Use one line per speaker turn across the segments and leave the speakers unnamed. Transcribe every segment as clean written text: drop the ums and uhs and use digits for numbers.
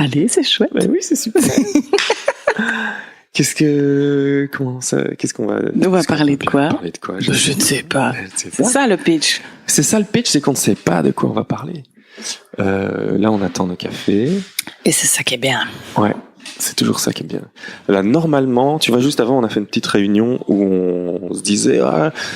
Allez, c'est chouette.
Bah oui, c'est super. Qu'est-ce qu'on va...
On va parler de quoi?
Parler de quoi?
Je ne sais pas. C'est ça le pitch.
C'est ça le pitch, c'est qu'on ne sait pas de quoi on va parler. Là, on attend nos cafés.
Et c'est ça qui est bien.
Ouais, c'est toujours ça qui est bien. Là, normalement, tu vois, juste avant, on a fait une petite réunion où on se disait,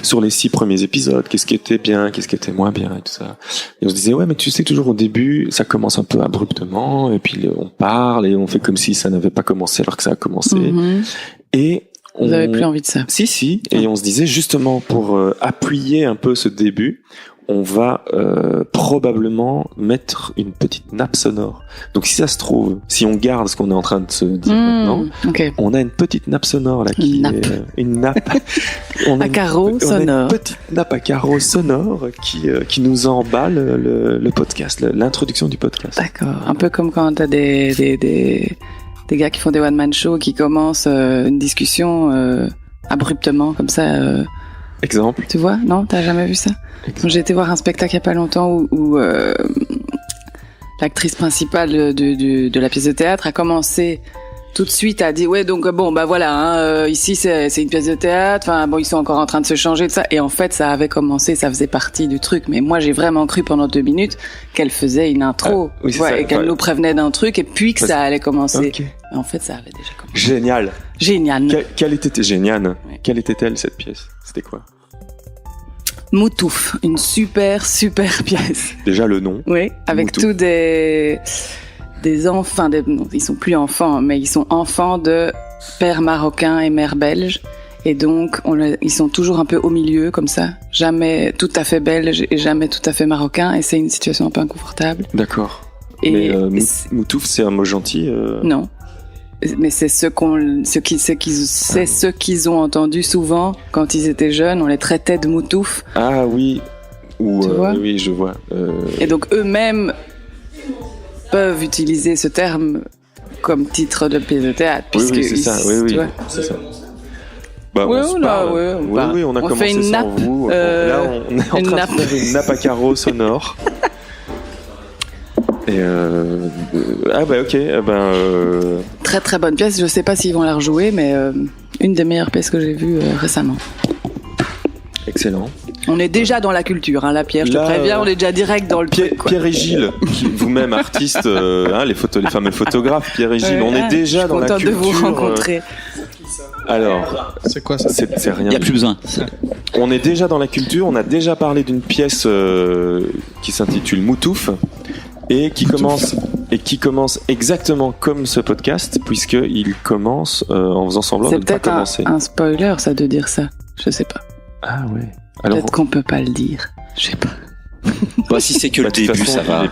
sur les 6 premiers épisodes, qu'est-ce qui était bien, qu'est-ce qui était moins bien et tout ça. Et on se disait, ouais, mais tu sais, toujours au début, ça commence un peu abruptement, et puis on parle, et on fait comme si ça n'avait pas commencé alors que ça a commencé.
Mm-hmm.
Et
vous n'avez plus envie de ça?
Si. Et on se disait, justement, pour appuyer un peu ce début, on va probablement mettre une petite nappe sonore. Donc si ça se trouve, si on garde ce qu'on est en train de se dire maintenant, on a une petite nappe sonore là qui est une nappe
à carreaux sonore.
Une petite nappe à carreaux sonore qui nous emballe le podcast, l'introduction du podcast.
D'accord. Un peu comme quand t'as des gars qui font des one man show qui commencent une discussion abruptement comme ça.
Exemple.
Tu vois? Non, t'as jamais vu ça? J'ai été voir un spectacle il y a pas longtemps où l'actrice principale de la pièce de théâtre a commencé tout de suite à dire ouais donc bon bah voilà ici c'est une pièce de théâtre, enfin bon ils sont encore en train de se changer de ça, et en fait ça avait commencé, ça faisait partie du truc, mais moi j'ai vraiment cru pendant 2 minutes qu'elle faisait une intro et qu'elle nous prévenait d'un truc et puis que ça allait commencer. Okay. En fait ça avait déjà commencé.
Génial. Quelle
Ouais.
Quelle était-elle cette pièce? C'était quoi?
Moutouf, une super pièce.
Déjà le nom.
Oui, avec Moutouf. Tous des enfants, non, ils sont plus enfants, mais ils sont enfants de père marocain et mère belge. Et donc, ils sont toujours un peu au milieu, comme ça. Jamais tout à fait belge et jamais tout à fait marocain. Et c'est une situation un peu inconfortable.
D'accord. Mais Moutouf, c'est un mot gentil
Non. Mais c'est ce qu'ils ont entendu souvent quand ils étaient jeunes. On les traitait de Moutouf.
Ah oui.
Tu vois?
Oui, je vois.
Et donc, eux-mêmes peuvent utiliser ce terme comme titre de pièce de théâtre.
Oui, c'est ça. Oui, c'est ça. Bah,
oui,
on a commencé
fait une
sans
nappe,
vous. Là, on est en train de faire une nappe à carreaux sonore. Et ok.
Très très bonne pièce. Je sais pas s'ils vont la rejouer, mais une des meilleures pièces que j'ai vues récemment.
Excellent.
On est déjà dans la culture, hein, là, Pierre. Je te préviens, on est déjà direct dans le truc.
Pierre et Gilles, vous-même artistes, les fameux photographes, Pierre et Gilles, on est déjà dans la culture.
Je suis contente de vous rencontrer.
Alors,
c'est quoi ça?
C'est rien.
Il n'y a plus besoin.
On est déjà dans la culture. On a déjà parlé d'une pièce qui s'intitule Moutouf et qui commence exactement comme ce podcast, puisqu'il commence en faisant semblant de ne pas commencer.
C'est peut-être un spoiler, ça, de dire ça. Je sais pas.
Ah ouais.
Peut-être qu'on peut pas le dire. Je sais pas.
Bah, si c'est que le début,
façon,
ça va.
De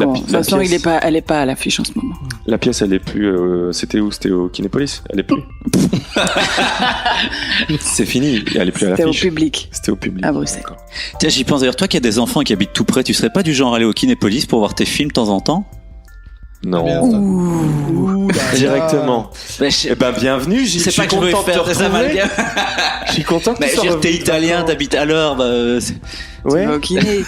toute façon, elle est pas à l'affiche en ce moment.
La pièce, elle est plus. C'était où? C'était au Kinépolis. Elle est plus. C'est fini. Elle est plus à l'affiche. C'était au public.
À Bruxelles.
Tiens, j'y pense d'ailleurs. Toi qui as des enfants qui habitent tout près, tu serais pas du genre à aller au Kinépolis pour voir tes films de temps en temps?
Non. Directement. Bienvenue.
C'est pas que je veux faire des amalgames.
Je suis content que tu sois
t'es italien, t'habites à l'heure.
Ouais.
Au kiné.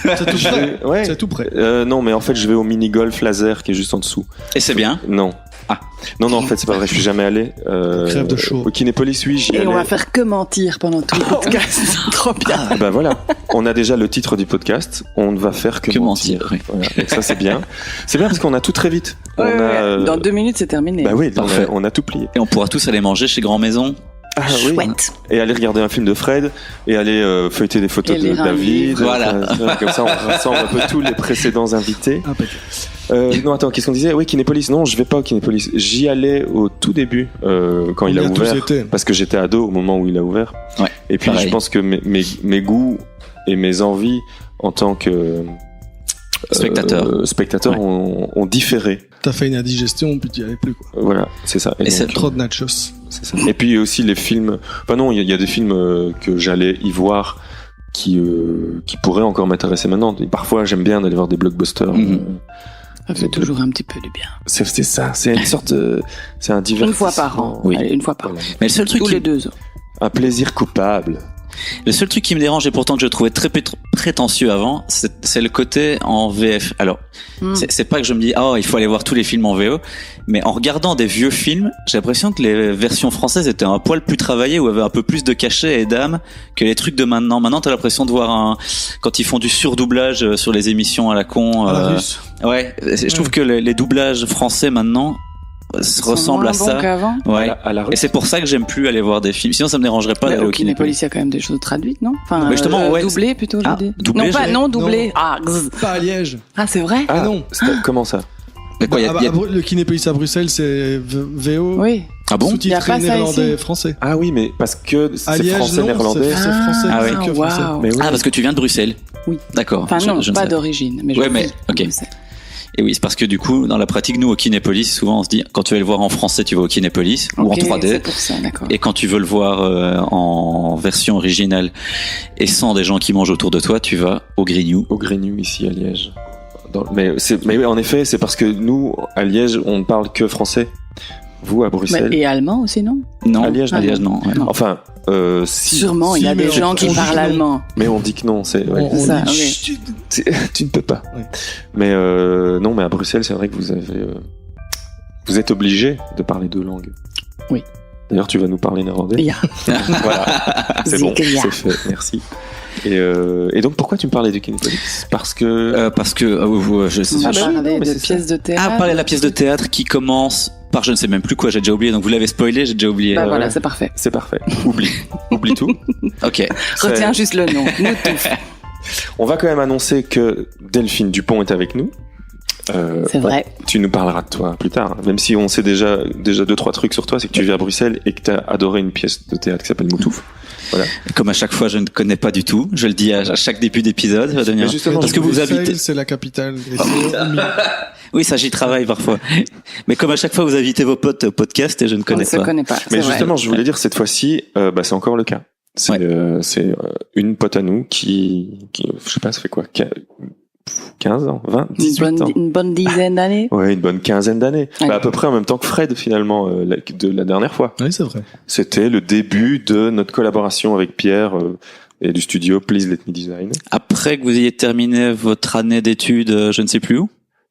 C'est tout près.
Non, mais en fait, je vais au mini-golf laser qui est juste en dessous.
Et c'est bien?
Non. Non, en fait, c'est pas vrai, je suis jamais allé.
Crève de chaud.
Au Kinépolis, oui, j'y allais.
Et on va faire que mentir pendant tout le podcast. Trop bien.
Voilà. On a déjà le titre du podcast. On ne va faire que mentir.
Oui.
Voilà. Donc ça, c'est bien. C'est bien parce qu'on a tout très vite.
Dans 2 minutes, c'est terminé.
Bah oui, on a tout plié.
Et on pourra tous aller manger chez Grand Maison.
Ah oui. Et aller regarder un film de Fred et aller feuilleter des photos de David.
Voilà.
Comme ça, on rassemble un peu tous les précédents invités. Non, attends, qu'est-ce qu'on disait? Oui, Kinépolis. Non, je vais pas au Kinépolis. J'y allais au tout début quand il a ouvert, parce que j'étais ado au moment où il a ouvert.
Ouais,
et puis je pense que mes goûts et mes envies en tant que spectateur ont différé.
T'as fait une indigestion puis t'y allais plus, quoi.
Voilà, c'est ça.
Et c'est trop de nachos.
C'est ça. Et puis aussi les films. Enfin non, il y a des films que j'allais y voir qui pourraient encore m'intéresser maintenant. Et parfois, j'aime bien d'aller voir des blockbusters.
Ça fait toujours un petit peu du bien.
C'est ça. C'est une sorte. C'est un divertissement.
Une fois par an.
Oui.
Allez, une fois par an.
Mais le seul truc
tous les 2 ans.
Un plaisir coupable.
Le seul truc qui me dérange et pourtant que je trouvais très prétentieux avant, c'est le côté en VF. Alors, c'est pas que je me dis il faut aller voir tous les films en VO, mais en regardant des vieux films, j'ai l'impression que les versions françaises étaient un poil plus travaillées ou avaient un peu plus de cachet et d'âme que les trucs de maintenant. Maintenant, t'as l'impression de voir quand ils font du surdoublage sur les émissions à la con.
À la russe.
Ouais, je trouve que les doublages français maintenant ressemble à ça.
Ouais.
À la
et c'est pour ça que j'aime plus aller voir des films. Sinon, ça me dérangerait pas d'aller au Kinépolis.
Il y a quand même des choses traduites, non? Enfin,
justement,
doublé plutôt, je dis.
Doublé,
non doublé.
Pas à Liège.
Ah, c'est vrai?
Ah non.
Comment ça?
Le Kinépolis à Bruxelles, c'est VO.
Oui.
Ah bon?
Sous-titré néerlandais français.
Ah oui, mais parce que c'est français néerlandais.
C'est français.
Ah ouais.
Que français.
Wow.
Mais oui.
Ah, parce que tu viens de Bruxelles.
Oui.
D'accord.
Enfin non, pas d'origine. Mais
ok. Et oui, c'est parce que du coup, dans la pratique, nous, au Kinépolis, souvent, on se dit, quand tu veux le voir en français, tu vas au Kinépolis, ou en 3D.
C'est pour ça, d'accord.
Et quand tu veux le voir en version originale et sans des gens qui mangent autour de toi, tu vas au Grignou.
Au Grignou, ici, à Liège. Mais en effet, c'est parce que nous, à Liège, on ne parle que français. Vous, à Bruxelles.
Et allemand aussi, non?
Non.
À Liège,
non. Ouais.
Enfin, si.
Sûrement, il y a des gens qui parlent allemand.
Mais on dit que non, c'est, ouais.
On
ça,
dit,
tu ne peux pas.
Oui.
Mais non, mais à Bruxelles, c'est vrai que vous êtes obligé de parler deux langues.
Oui.
D'ailleurs, tu vas nous parler néerlandais.
Ja.
Voilà. C'est bon, c'est fait. Merci. Et donc, pourquoi tu me parlais du Kinépolis? Parce que
je sais
On va
pas.
parler de pièces de théâtre.
Parler de la pièce de théâtre qui commence par je ne sais même plus quoi, j'ai déjà oublié, donc vous l'avez spoilé, j'ai déjà oublié.
Bah voilà, c'est parfait.
C'est parfait. Oublie tout.
Ok.
Retiens juste le nom. Nous tous.
On va quand même annoncer que Delphine Dupont est avec nous.
C'est vrai.
Tu nous parleras de toi plus tard. Même si on sait déjà 2-3 trucs sur toi, c'est que tu vis à Bruxelles et que tu as adoré une pièce de théâtre qui s'appelle Moutouf. Voilà.
Comme à chaque fois, je ne connais pas du tout. Je le dis à chaque début d'épisode.
Mais justement,
parce que vous habitez.
C'est la capitale.
Oui, ça j'y travaille parfois. Mais comme à chaque fois, vous invitez vos potes au podcast et je ne connais pas.
On ne se connaît pas.
Mais justement, je voulais dire cette fois-ci, c'est encore le cas. C'est une pote à nous qui, je sais pas, ça fait quoi, 15 ans, 20, 18 ans.
Une bonne dizaine d'années.
Ouais, une bonne quinzaine d'années.
Ouais.
À peu près en même temps que Fred, finalement, de la dernière fois.
Oui, c'est vrai.
C'était le début de notre collaboration avec Pierre et du studio Please Let Me Design.
Après que vous ayez terminé votre année d'études, je ne sais plus où.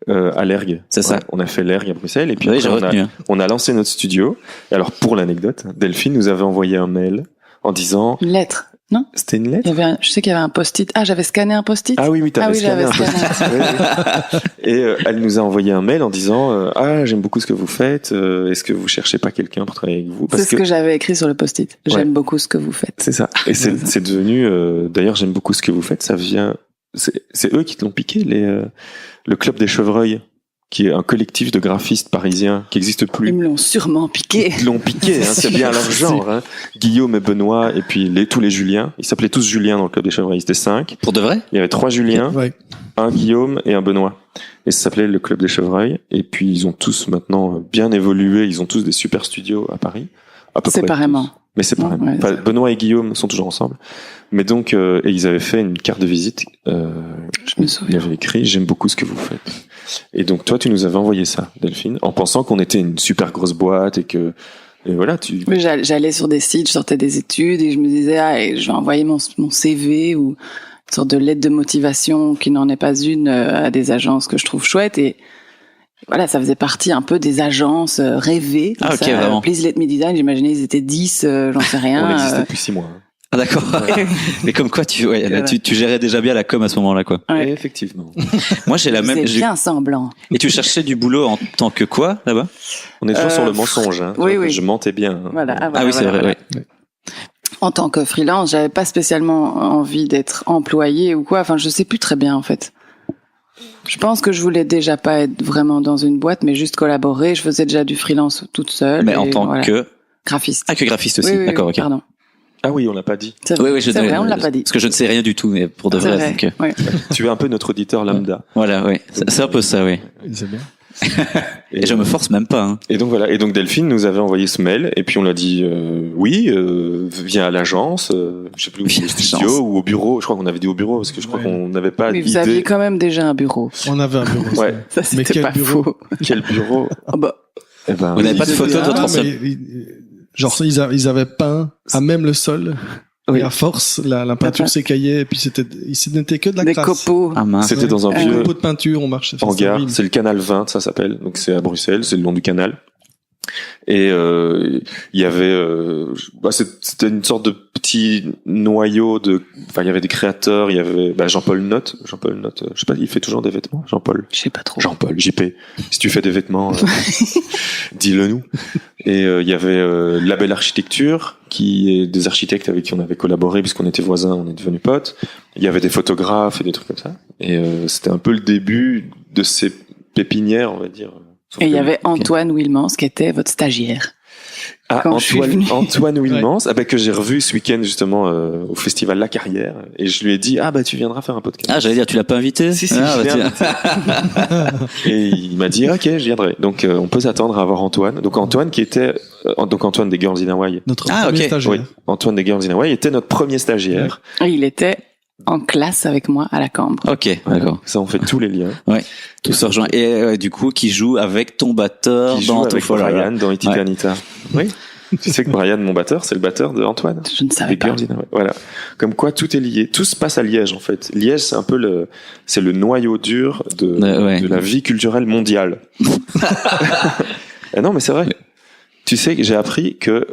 À l'ERG.
C'est ça.
On a fait l'ERG à Bruxelles et puis
oui,
après, on a lancé notre studio. Et alors, pour l'anecdote, Delphine nous avait envoyé un mail en disant...
Une lettre. Non?
C'était une lettre?
Je sais qu'il y avait un post-it. Ah, j'avais scanné un post-it?
Ah oui, t'avais scanné un post-it. Oui. Et elle nous a envoyé un mail en disant j'aime beaucoup ce que vous faites. Est-ce que vous cherchez pas quelqu'un pour travailler avec vous?
C'est ce que j'avais écrit sur le post-it. J'aime beaucoup ce que vous faites.
C'est ça. Et c'est devenu. D'ailleurs, j'aime beaucoup ce que vous faites. Ça vient. C'est eux qui te l'ont piqué, le Club des Chevreuils, qui est un collectif de graphistes parisiens qui n'existe plus.
Ils me l'ont sûrement piqué.
Ils l'ont piqué, c'est bien leur genre. Hein. Guillaume et Benoît, et puis tous les Juliens. Ils s'appelaient tous Julien dans le Club des Chevreuils, ils étaient 5.
Pour de vrai?
Il y avait 3 Juliens, un Guillaume et un Benoît. Et ça s'appelait le Club des Chevreuils. Et puis ils ont tous maintenant bien évolué, ils ont tous des super studios à Paris. À peu près
séparément.
Tous. Mais séparément.
Ouais,
enfin, Benoît et Guillaume sont toujours ensemble. Mais donc, et ils avaient fait une carte de visite.
Je me souviens.
Ils avaient écrit j'aime beaucoup ce que vous faites. Et donc toi, tu nous avais envoyé ça, Delphine, en pensant qu'on était une super grosse boîte et voilà,
Mais j'allais sur des sites, je sortais des études et je me disais je vais envoyer mon CV ou une sorte de lettre de motivation qui n'en est pas une à des agences que je trouve chouettes et voilà, ça faisait partie un peu des agences rêvées.
Ah, ok,
ça,
vraiment.
Please Let Me Design, j'imaginais ils étaient 10, j'en sais rien.
On existe depuis 6 mois. Hein.
Ah d'accord. Mais comme quoi tu gérais déjà bien la com à ce moment-là quoi.
Ouais.
Et effectivement.
Moi j'ai la même.
C'est bien semblant.
Et tu cherchais du boulot en tant que quoi là-bas?
On est toujours sur le mensonge. Hein.
Oui, oui.
Je mentais bien. Hein.
Voilà.
Ah oui, c'est vrai.
Voilà.
Oui.
En tant que freelance, j'avais pas spécialement envie d'être employée ou quoi. Enfin, je sais plus très bien en fait. Je pense que je voulais déjà pas être vraiment dans une boîte, mais juste collaborer. Je faisais déjà du freelance toute seule.
Mais en tant que
graphiste.
Ah, que graphiste aussi.
Oui,
d'accord, ok.
Pardon.
Ah oui, on l'a pas dit.
C'est vrai, c'est vrai, on l'a pas dit.
Parce que je ne sais rien du tout, mais pour de vrai. Donc,
ouais.
Tu es un peu notre auditeur lambda.
Voilà, oui. C'est un peu ça, oui.
C'est bien.
Et je me force même pas. Hein.
Et donc voilà. Et donc Delphine nous avait envoyé ce mail et puis on l'a dit oui, viens à l'agence, je sais plus où, au studio ou au bureau. Je crois qu'on avait dit au bureau parce que je crois qu'on n'avait pas
Mais
d'idée.
vous aviez quand même déjà un bureau.
On avait un bureau.
Ouais.
Ça c'était
Mais quel
pas
bureau
faux.
Quel bureau?
Oh bah.
Eh ben,
Vous n'avez pas de photo de votre
Ah,
ancien.
mais, genre, ils avaient peint à même le sol.
Oui.
Et à force, la peinture s'écaillait, et puis ce n'était que de la
Des
crasse.
copeaux.
Ah mince.
C'était dans un
Des
vieux
copeaux de peinture, on marchait.
hangar. C'est le canal 20, ça s'appelle. Donc c'est à Bruxelles, c'est le nom du canal. Et il y avait, c'était une sorte de petit noyau il y avait des créateurs, il y avait Jean-Paul Notte, je sais pas, il fait toujours des vêtements, Jean-Paul.
Je sais pas trop.
Jean-Paul, JP. Si tu fais des vêtements, dis-le nous. Et il y avait Label Architecture, qui est des architectes avec qui on avait collaboré puisqu'on était voisins, on est devenus potes. Il y avait des photographes et des trucs comme ça. Et c'était un peu le début de ces pépinières, on va dire.
Et il y avait Antoine Wilmans qui était votre stagiaire.
Ah,
Quand je suis venue.
Antoine Wilmans, que j'ai revu ce week-end justement au festival La Carrière, et je lui ai dit tu viendras faire un podcast.
Ah, j'allais dire, tu l'as pas invité?
Si,
Ah,
je l'ai
tiens.
invité. Et il m'a dit ok, je viendrai. Donc on peut s'attendre à avoir Antoine. Donc Antoine qui était Antoine des Girls in Hawaii.
Notre
Ah,
premier
ok.
stagiaire.
Oui, Antoine des Girls in Hawaii était notre premier stagiaire.
Et il était en classe avec moi à la Cambre.
Ok,
Voilà.
d'accord.
Ça on fait tous les liens.
Tout se rejoint. Et du coup, qui joue avec ton batteur
Qui
dans
joue avec
Tofola.
Brian dans Itty
Ouais.
Anita. Oui. Tu sais que Brian, mon batteur, c'est le batteur de Antoine.
Je ne savais
Des
pas.
Girls in Hawaii. Voilà. Comme quoi tout est lié. Tout se passe à Liège en fait. Liège, c'est un peu c'est le noyau dur de la vie culturelle mondiale. Non, mais c'est vrai. Tu sais que j'ai appris que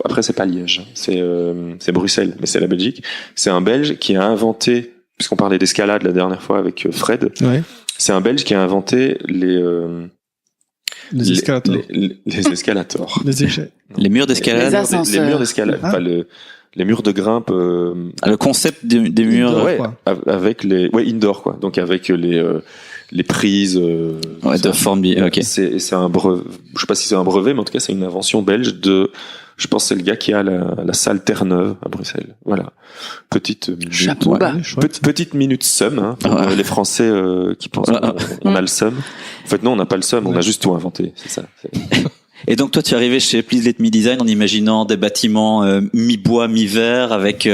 après c'est pas Liège, c'est Bruxelles, mais c'est la Belgique. C'est un Belge qui a inventé, puisqu'on parlait d'escalade la dernière fois avec Fred,
Ouais.
c'est un Belge qui a inventé les
escalators.
les escalators.
Les échecs.
Les murs d'escalade.
Les ascenseurs.
Les murs d'escalade,
Ah.
pas les murs de grimpe.
Le concept des murs.
Indoor,
Ouais,
quoi.
avec indoor quoi. Donc avec les prises.
Ouais,
ça.
de forme. Ok.
C'est un brevet. Je sais pas si c'est un brevet, mais en tout cas c'est une invention belge je pense que c'est le gars qui a la salle Terre-Neuve à Bruxelles. Voilà. Petite minute.
Chapeau bas.
Ouais, chouette.
Petite minute somme pour
Ouais.
les Français qui pensent qu'on a le somme. En fait non, on n'a pas le somme, on a juste tout inventé. C'est ça.
Et donc toi, tu es arrivé chez Please Let Me Design en imaginant des bâtiments mi-bois, mi-vert, avec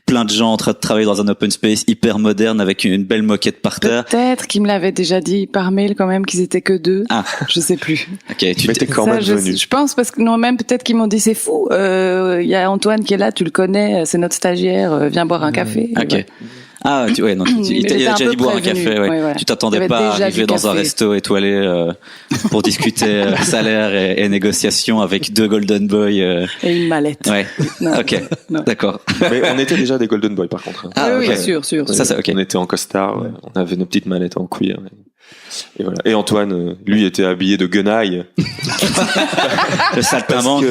plein de gens en train de travailler dans un open space hyper moderne avec une belle moquette par terre.
Peut-être qu'ils me l'avaient déjà dit par mail quand même qu'ils étaient que 2.
Ah.
Je sais plus.
Ok, tu
Mais t'es quand
Ça,
même venu.
je pense parce que non, même peut-être qu'ils m'ont dit c'est fou. Il y a Antoine qui est là, tu le connais, c'est notre stagiaire. Viens boire un café.
Ok.
Ouais.
Ah, non, il
j'étais
a
un
déjà
peu
dit boire un
prévenue.
café, ouais.
Ouais, voilà.
Tu t'attendais
J'avais
pas à
déjà
arriver
du
dans un
café.
resto étoilé pour discuter salaire et négociation avec 2 Golden Boy.
Et une mallette.
Ouais.
Non.
Ok.
Non.
D'accord.
Mais on était déjà des Golden Boy par contre. Hein.
Ah,
oui,
ok.
oui, sûr.
Ça, c'est ok.
On était en costard, on avait nos petites mallettes en cuir. Et voilà. Et Antoine, lui, était habillé de guenaille.
Le saltimbanque.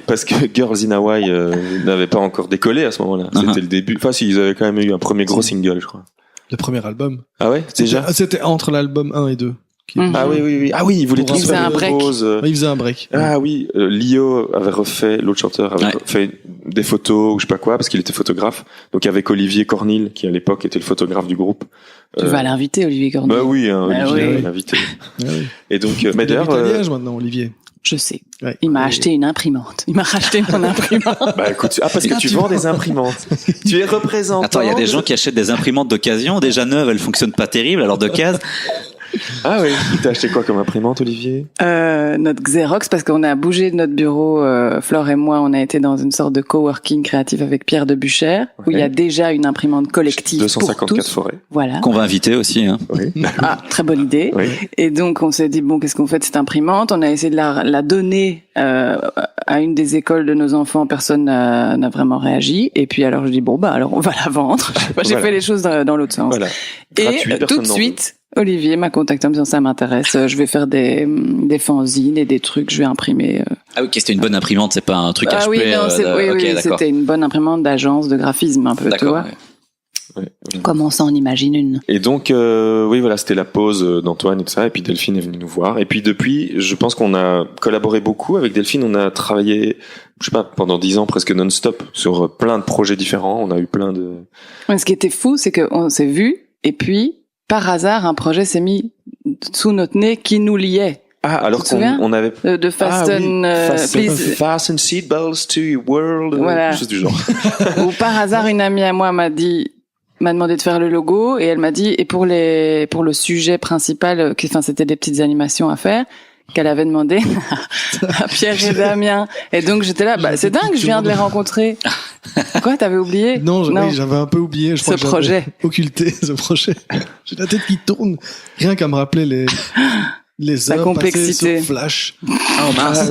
Parce que Girls in Hawaii n'avait pas encore décollé à ce moment-là.
Uh-huh.
C'était le début. Enfin, si, ils avaient quand même eu un premier gros single, je crois.
Le premier album.
Ah ouais, déjà.
C'était entre l'album 1 et 2.
Mhm.
Ah oui. Ah oui, il voulait
Pour
tous
un
faire
break.
des poses.
Ouais, il faisait un break.
Ah oui, Lio avait refait, l'autre chanteur avait
Ouais.
fait des photos ou je sais pas quoi, parce qu'il était photographe. Donc avec Olivier Cornil, qui à l'époque était le photographe du groupe.
Tu vas l'inviter, Olivier Cornil.
Bah oui, hein,
Bah
Olivier
oui.
l'a invité.
Ah oui.
Et donc, mais
Il habite
d'ailleurs,
à Liège maintenant, Olivier.
Je sais.
Ouais.
Il m'a acheté une imprimante. Il m'a racheté mon imprimante.
bah écoute, parce que tu vends des imprimantes. Tu es représentant.
Attends, il y a des gens qui achètent des imprimantes d'occasion, déjà neuves, elles fonctionnent pas terrible, alors d'occasion.
Ah oui. T'as acheté quoi comme imprimante, Olivier?
Notre Xerox, parce qu'on a bougé de notre bureau, Flore et moi, on a été dans une sorte de coworking créatif avec Pierre Debuchère, où il y a déjà une imprimante collective pour
254
tous.
forêts.
Voilà.
Qu'on va inviter aussi, hein.
Oui.
Ah, très bonne idée.
Oui.
Et donc, on s'est dit, bon, qu'est-ce qu'on fait de cette imprimante? On a essayé de la donner à une des écoles de nos enfants. Personne n'a vraiment réagi. Et puis, alors, je dis, bon, bah, alors, on va la vendre. J'ai
Voilà.
fait les choses dans l'autre sens.
Voilà.
Et
Gratuit,
tout
personne
de
n'en
suite, Olivier m'a contacté en me disant, ça m'intéresse. Je vais faire des fanzines et des trucs. Je vais imprimer.
Ah oui, ok, c'était une bonne imprimante, c'est pas un truc
Ah
HP.
oui, non, oui,
ok,
oui,
d'accord.
c'était une bonne imprimante d'agence de graphisme, un peu, tu
D'accord.
vois.
Ouais.
Ouais, voilà.
Comment ça en imagine une?
Et donc, oui, voilà, c'était la pause d'Antoine et tout ça. Et puis Delphine est venue nous voir. Et puis depuis, je pense qu'on a collaboré beaucoup avec Delphine. On a travaillé, je sais pas, pendant 10 ans presque non-stop sur plein de projets différents. On a eu plein de...
Ouais, ce qui était fou, c'est qu'on s'est vus, et puis, par hasard, un projet s'est mis sous notre nez qui nous liait.
Ah, alors
Tu te souviens
qu'on avait...
De Fasten, Please.
Fasten seatbelts to your world.
Voilà.
Quelque chose du genre.
Où par hasard, une amie à moi m'a demandé de faire le logo, et elle m'a dit, et pour le sujet principal, enfin, c'était des petites animations à faire, qu'elle avait demandé à Pierre et Damien. Et donc, j'étais là, bah, c'est dingue, je viens de les rencontrer. Quoi, t'avais oublié?
Non, oui, j'avais un peu oublié. Je crois
ce projet.
Occulté ce projet. J'ai la tête qui tourne. Rien qu'à me rappeler les heures
complexité.
passées sur Flash.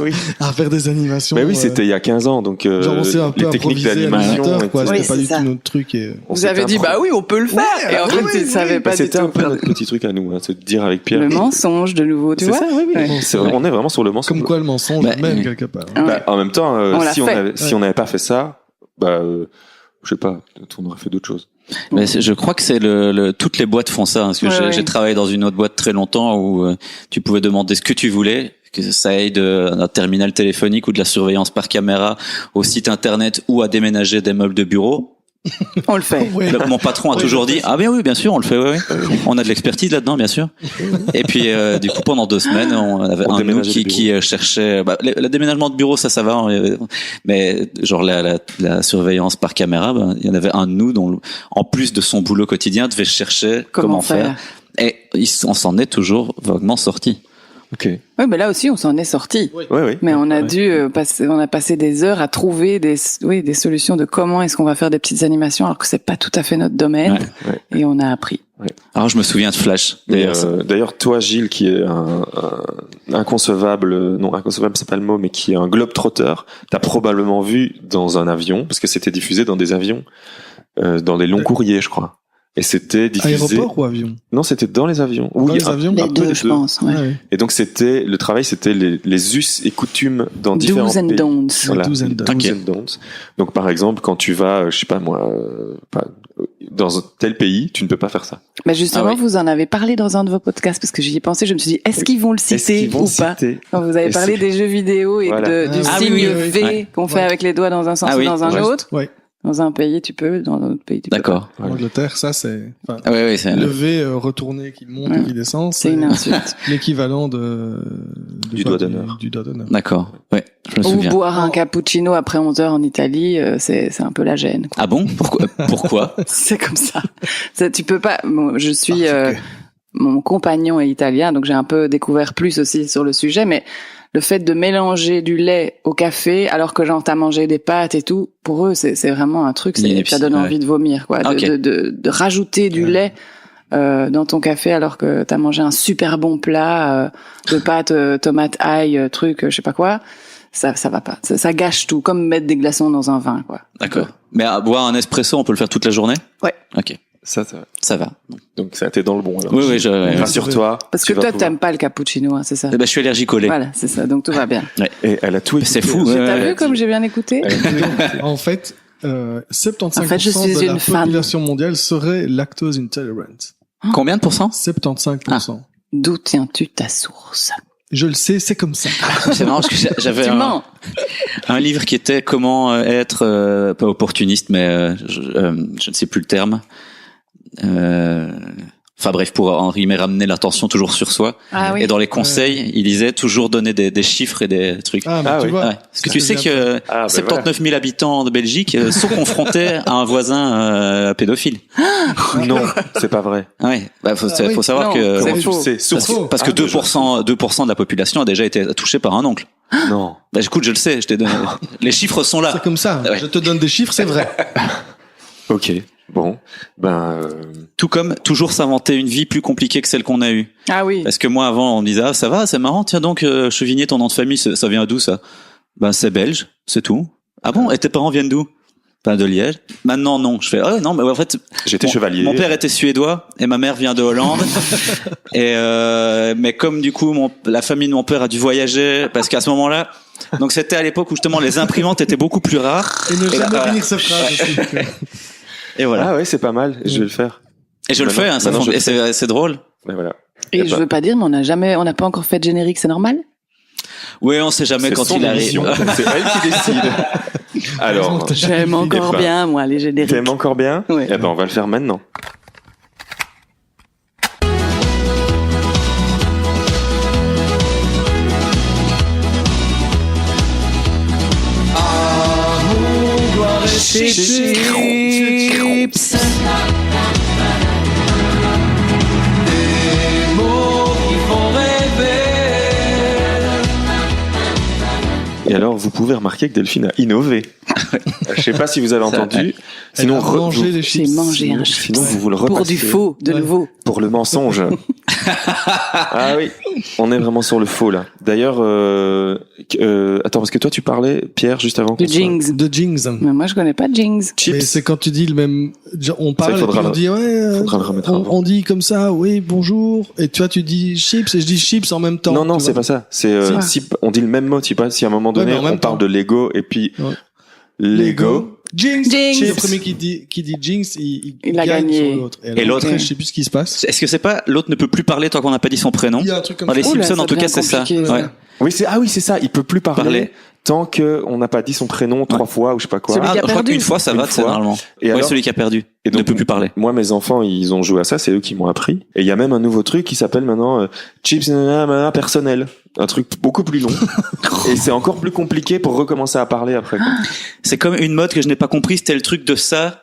Oui.
À faire des animations.
Bah oui, c'était il y a 15 ans, donc
genre on s'est un peu
les techniques d'animation,
quoi.
Oui,
C'était pas
c'est
du
ça.
tout notre truc. Et...
Vous avez dit, bah oui, on peut le faire. Et en fait, ils savaient pas du
c'était
tout.
un peu notre petit truc à nous, c'est de dire avec Pierre.
Le mensonge, de nouveau, tu vois.
C'est ça, oui.
Ouais.
C'est vrai, on est vraiment sur le mensonge.
Comme quoi le mensonge même quelque part.
Bah, en même temps,
l'a
si
fait.
on n'avait pas fait ça, bah, je sais pas, on aurait fait d'autres choses.
Mais je crois que c'est toutes les boîtes font ça, parce que j'ai travaillé dans une autre boîte très longtemps où tu pouvais demander ce que tu voulais, que ça aille d'un terminal téléphonique ou de la surveillance par caméra au site internet ou à déménager des meubles de bureau.
On le fait.
Ouais.
Mon patron a toujours dit ah bien oui bien sûr on le fait ouais. On a de l'expertise là-dedans bien sûr. Et puis du coup pendant 2 semaines on avait un de nous qui cherchait le déménagement de bureau ça va mais genre la surveillance par caméra il y en avait un de nous dont en plus de son boulot quotidien devait chercher comment faire et on s'en est toujours vaguement sorti.
Ok.
Oui, mais là aussi, on s'en est sorti.
Oui.
Mais on a dû on a passé des heures à trouver des solutions de comment est-ce qu'on va faire des petites animations alors que c'est pas tout à fait notre domaine.
Ouais.
Et on a appris.
Ouais.
Alors je me souviens de Flash.
D'ailleurs, toi, Gilles, qui est un inconcevable, non, inconcevable, c'est pas le mot, mais qui est un globe-trotter, t'as probablement vu dans un avion, parce que c'était diffusé dans des avions, dans des longs courriers, je crois. Et c'était diffusé.
Aéroport ou avion?
Non, c'était dans les avions.
Dans les avions?
Les deux, je pense. Ouais.
Ouais.
Et donc le travail, c'était les us et coutumes dans différents
Do's and
pays.
don'ts.
Voilà,
Do's and don'ts.
do's and don'ts. Donc par exemple, quand tu vas, je sais pas moi, dans un tel pays, tu ne peux pas faire ça.
Mais justement, vous en avez parlé dans un de vos podcasts parce que j'y ai pensé. Je me suis dit, est-ce qu'ils vont le citer ou pas? Quand vous avez parlé des jeux vidéo et
voilà.
du
Ah,
signe
oui,
V qu'on fait avec les doigts dans un sens ou dans un autre.
Ouais.
Dans un pays, tu peux. Dans un autre pays, tu peux.
D'accord.
En Angleterre, ça c'est. Enfin,
Oui, c'est
le V retourné qui monte et qui descend.
C'est une insulte.
L'équivalent
du doigt d'honneur.
Du doigt d'honneur.
D'accord. Ouais, je me
Ou
souviens.
boire un cappuccino après 11 heures en Italie, c'est un peu la gêne. Quoi.
Ah bon? Pourquoi?
C'est comme ça. Tu peux pas. Bon, je suis. Mon compagnon est italien, donc j'ai un peu découvert plus aussi sur le sujet, mais le fait de mélanger du lait au café alors que genre t'as mangé des pâtes et tout, pour eux c'est vraiment un truc, ça donne envie de vomir quoi, de rajouter du lait dans ton café alors que t'as mangé un super bon plat de pâtes, tomates, ail, truc, je sais pas quoi. Ça va pas. Ça gâche tout, comme mettre des glaçons dans un vin quoi.
D'accord. Mais à boire un espresso, on peut le faire toute la journée?
Ouais.
Ok.
Ça va.
Ça va.
Donc ça t'es dans le bon alors.
Oui,
Rassure-toi.
Parce que toi t'aimes pas le cappuccino, hein, c'est ça?
Je suis allergique au lait.
Voilà, c'est ça. Donc tout va bien.
Et elle a tout écouté.
C'est fou.
T'as vu comme j'ai bien écouté?
En fait, 75%
En fait, je suis
de la
une fan.
population mondiale serait lactose intolerant.
Combien de pourcents?
75%.
D'où tiens-tu ta source?
Je le sais, c'est comme ça.
C'est marrant parce que j'avais un livre qui était comment être pas opportuniste, mais je ne sais plus le terme. Enfin bref, pour Henri mais ramener l'attention toujours sur soi.
Ah, oui.
Et dans les conseils, il disait toujours donner des chiffres et des trucs.
Tu vois.
Ouais. Parce que tu sais que 79 000 habitants de Belgique sont confrontés à un voisin pédophile.
Non, c'est pas vrai.
Ouais. Faut savoir
Non,
que
c'est faux.
parce que 2% de la population a déjà été touchée par un oncle.
Non.
Bah écoute, je le sais, je t'ai donné. Les chiffres sont là.
C'est comme ça.
Ouais.
Je te donne des chiffres, c'est vrai.
Ok. Bon.
Tout comme toujours s'inventer une vie plus compliquée que celle qu'on a eue.
Ah oui.
Parce que moi avant on me disait ça va, c'est marrant, tiens donc Chevigné, ton nom de famille, ça vient d'où ça? Ben c'est belge, c'est tout. Ah bon? Et tes parents viennent d'où? Ben de Liège. Maintenant non, je fais non mais en fait
j'étais chevalier.
Mon père était suédois et ma mère vient de Hollande. Et mais comme du coup la famille de mon père a dû voyager parce qu'à ce moment-là, donc c'était à l'époque où justement les imprimantes étaient beaucoup plus rares.
Et ne jamais finir cette phrase aussi.
Et voilà. Ah ouais, c'est pas mal. Je vais le faire.
Et je le fais, hein, et c'est drôle.
Mais voilà.
Et je veux pas dire, mais on n'a pas encore fait de générique, c'est normal?
Oui, on sait jamais quand il arrive.
C'est elle qui décide. Alors.
J'aime encore bien, moi, les génériques.
T'aimes encore bien?
Ouais.
Eh ben, on va le faire maintenant.
Chips.
Des mots qui font rêver.
Et alors, vous pouvez remarquer que Delphine a innové. Je sais pas si vous avez entendu.
Sinon,
Sinon,
manger les chips.
J'ai mangé un chips.
sinon vous le
Pour
repassez.
du faux, de
Ouais.
nouveau.
Pour le mensonge. Ah oui, on est vraiment sur le faux là. D'ailleurs, attends, parce que toi tu parlais, Pierre, juste avant.
De
qu'on soit-
Jings.
De Jings.
Mais moi, je connais pas de Jings.
Mais
Chips.
c'est quand tu dis le même, on parle,
il
et puis
faudra
on
le-
dit, ouais,
faudra le remettre avant.
on dit comme ça, oui, bonjour, et toi, tu dis chips, et je dis chips en même temps.
Non, non,
tu
c'est
vois.
pas ça. C'est
Ah.
si on dit le même mot, tu sais pas, si à un moment donné
Ouais, mais en même
on parle
temps.
de Lego et puis
Ouais.
Lego.
Jinx.
Jinx.
Le premier qui dit Jinx, il
a
gagne
gagné.
sur l'autre.
Et l'autre-
après, je sais plus ce qui se passe.
Est-ce que c'est pas l'autre ne peut plus parler tant qu'on n'a pas dit son prénom?
Il y a un truc comme
Dans les
ça.
Oula,
Simpsons, en
ça
tout cas,
devient
c'est ça.
compliqué, ça.
Ouais.
Oui, c'est ça. Il peut plus parler,
Parler.
tant que on n'a pas dit son prénom 3 fois ou je sais pas quoi.
Celui
Ah,
qui a
je crois
perdu.
qu'une fois, ça
Une
va, c'est
fois.
normalement.
Et
Ouais,
alors,
celui qui a perdu.
et
Ne peut plus parler.
Moi, mes enfants, ils ont joué à ça. C'est eux qui m'ont appris. Et il y a même un nouveau truc qui s'appelle maintenant chips nanana, personnel. Un truc beaucoup plus long. Et c'est encore plus compliqué pour recommencer à parler après. quoi.
C'est comme une mode que je n'ai pas compris, c'était le truc de ça.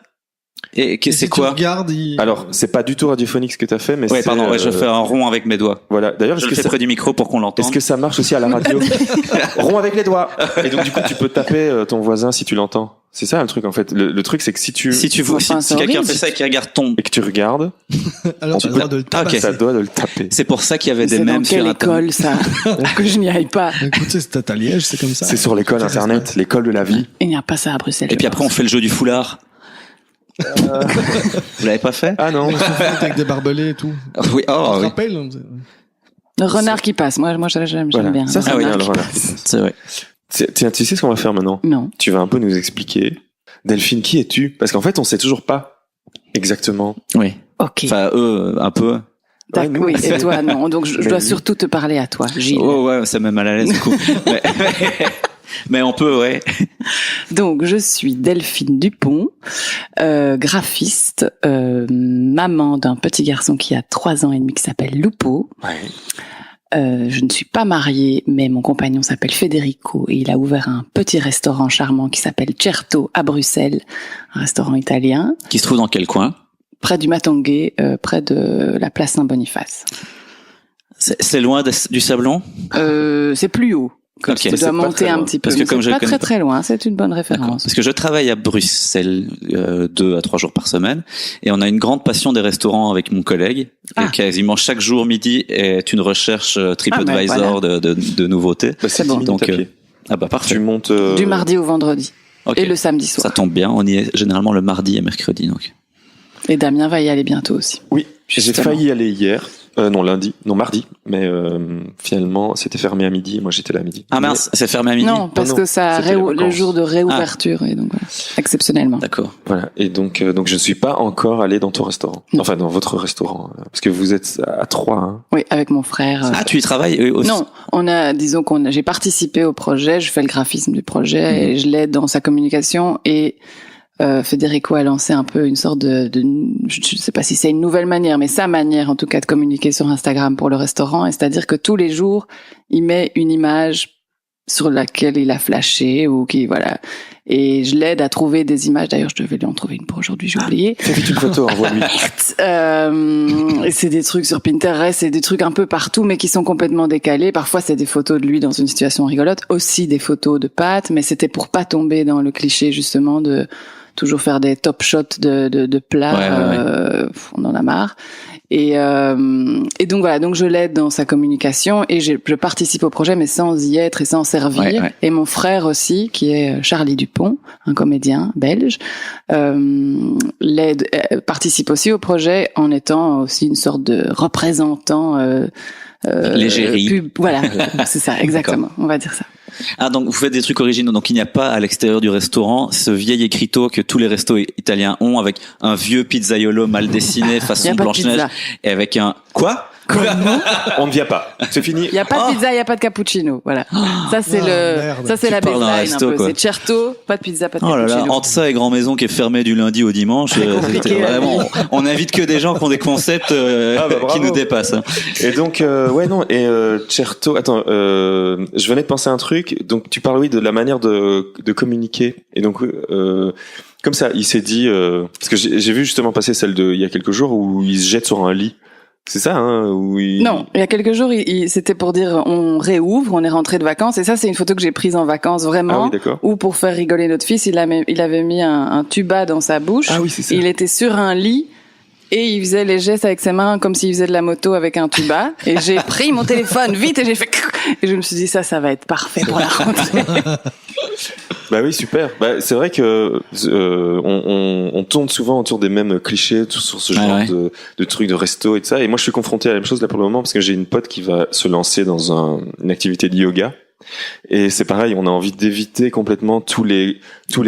Et que
Et
c'est
si
quoi?
tu regardes,
Alors, c'est pas du tout radiophonique ce que t'as fait, mais
Ouais,
c'est,
pardon, ouais, je fais un rond avec mes doigts.
Voilà. D'ailleurs,
Je
est-ce
le
que
fais
ça,
près du micro pour qu'on l'entende.
est-ce que ça marche aussi à la radio? Rond avec les doigts. Et donc, du coup, tu peux taper ton voisin si tu l'entends. C'est ça, le truc, en fait. Le truc, c'est que si tu,
Si tu vois,
Enfin,
si
c'est
quelqu'un
horrible.
fait ça et qu'il regarde ton,
et que tu regardes,
alors tu as le droit de le
Ah, ok.
tabasser.
ça doit de le taper.
c'est pour ça qu'il y avait des
C'est dans
mèmes sur
quelle
Internet.
école, ça? Que je n'y aille pas.
Écoute, c'est à Liège, c'est comme ça.
C'est sur l'école
Ça reste
internet, l'école de la vie.
Il n'y a pas ça à Bruxelles.
Et
je
puis après, on
pense.
fait le jeu du foulard. Vous l'avez pas fait?
Ah non.
avec des barbelés et tout.
Oui,
Tu
oh,
te
oui.
rappelles?
Le renard qui passe. Moi, j'aime
Voilà.
bien.
Ça, c'est
Ah oui,
bien,
renard
le
qui
renard.
passe.
C'est vrai.
Tiens, tu sais ce qu'on va faire maintenant?
Non.
Tu vas un peu nous expliquer. Delphine, qui es-tu? Parce qu'en fait, on sait toujours pas exactement.
Oui.
Ok.
Enfin, eux, un peu.
D'accord,
nous,
oui.
c'est-
Et toi, non. Donc, je
Mais
dois
lui.
surtout te parler à toi, Gilles.
Oh, ouais, ça me met mal à l'aise, du coup. mais on peut, ouais.
Donc, je suis Delphine Dupont, graphiste, maman d'un petit garçon qui a 3 ans et demi qui s'appelle Lupo.
Ouais.
Je ne suis pas mariée, mais mon compagnon s'appelle Federico et il a ouvert un petit restaurant charmant qui s'appelle Certo à Bruxelles, un restaurant italien,
Qui se trouve dans quel coin?
près du Matongué, près de la place Saint-Boniface.
C'est loin du Sablon?
C'est plus haut.
Ok.
Tu
C'est
dois
pas
monter
très
un
loin.
petit peu.
Parce que
mais
comme
c'est
je
pas
connais
très
pas-
très loin, c'est une bonne
D'accord.
référence.
Parce que je travaille à Bruxelles 2 à 3 jours par semaine et on a une grande passion des restaurants avec mon collègue.
Ah.
Et quasiment chaque jour midi est une recherche TripAdvisor de nouveautés.
Bah, c'est
bon.
10 minutes
Donc,
à pied.
Ah bah parfait.
Tu montes.
Du mardi au vendredi
Ok.
et le samedi soir.
Ça tombe bien, on y est généralement le mardi et mercredi donc.
Et Damien va y aller bientôt aussi.
Oui. J'ai
Justement.
failli y aller hier. Non, mardi. Mais finalement, c'était fermé à midi. Et moi, j'étais là à midi.
Ah mince, c'est fermé à midi.
Non, parce
non,
que ça
c'était les
le
vacances.
jour de réouverture et donc voilà, exceptionnellement.
D'accord.
Voilà. Et donc je ne suis pas encore allé dans ton restaurant.
Non.
Enfin, dans votre restaurant. Parce que vous êtes à 3, hein.
Oui, avec mon frère.
Ah, tu y travailles aussi?
Non, j'ai participé au projet, je fais le graphisme du projet
Mhm.
et je l'aide dans sa communication et Federico a lancé un peu une sorte je sais pas si c'est une nouvelle manière, mais sa manière en tout cas de communiquer sur Instagram pour le restaurant, et c'est-à-dire que tous les jours, il met une image sur laquelle il a flashé ou qui voilà, et je l'aide à trouver des images. D'ailleurs, je devais lui en trouver une pour aujourd'hui, j'ai oublié.
Fais vite une photo, envoie-lui.
Et c'est des trucs sur Pinterest, c'est des trucs un peu partout, mais qui sont complètement décalés. Parfois, c'est des photos de lui dans une situation rigolote, aussi des photos de pâtes, mais c'était pour pas tomber dans le cliché justement de toujours faire des top shots de plats.
Ouais.
On en a marre. Et donc voilà, donc je l'aide dans sa communication et je participe au projet, mais sans y être et sans servir.
Ouais, ouais.
Et mon frère aussi, qui est Charlie Dupont, un comédien belge, participe aussi au projet en étant aussi une sorte de représentant
L'égérie.
voilà, c'est ça, exactement. On va dire ça.
Ah, donc vous faites des trucs originaux. Donc il n'y a pas à l'extérieur du restaurant ce vieil écriteau que tous les restos italiens ont avec un vieux pizzaiolo mal dessiné
Il y
façon
a pas de
Blanche-Neige
pizza.
et avec un quoi?
On ne vient pas. C'est fini.
Il y a pas de pizza, il y a pas de cappuccino. Voilà. Ça c'est
merde.
ça c'est
Tu
la
parles d'un
baseline un
resto,
peu.
quoi.
C'est Certo, pas de pizza, pas de
Oh là là,
cappuccino.
entre ça et Grand Maison qui est fermé du lundi au dimanche,
compliqué,
c'était
la
vraiment, on invite que des gens qui ont des concepts
Ah bah, bravo.
qui nous dépassent. hein.
Et donc, Certo, attends, je venais de penser à un truc. Donc, tu parles, oui, de la manière de communiquer. Et donc, comme ça, il s'est dit, parce que j'ai vu justement passer celle de il y a quelques jours où il se jette sur un lit. C'est ça, hein, où
Non, il y a quelques jours, c'était pour dire on réouvre, on est rentré de vacances, et ça c'est une photo que j'ai prise en vacances vraiment,
Ah oui, d'accord.
où pour faire rigoler notre fils, il avait mis un tuba dans sa bouche,
Ah oui, c'est ça.
il était sur un lit, et il faisait les gestes avec ses mains comme s'il faisait de la moto avec un tuba, et j'ai pris mon téléphone vite et j'ai fait et je me suis dit ça va être parfait pour la rentrée.
Bah oui, super. Bah, c'est vrai que on tourne souvent autour des mêmes clichés sur ce genre de trucs de resto et de ça. Et moi, je suis confronté à la même chose là pour le moment parce que j'ai une pote qui va se lancer dans une activité de yoga. Et c'est pareil, on a envie d'éviter complètement tous les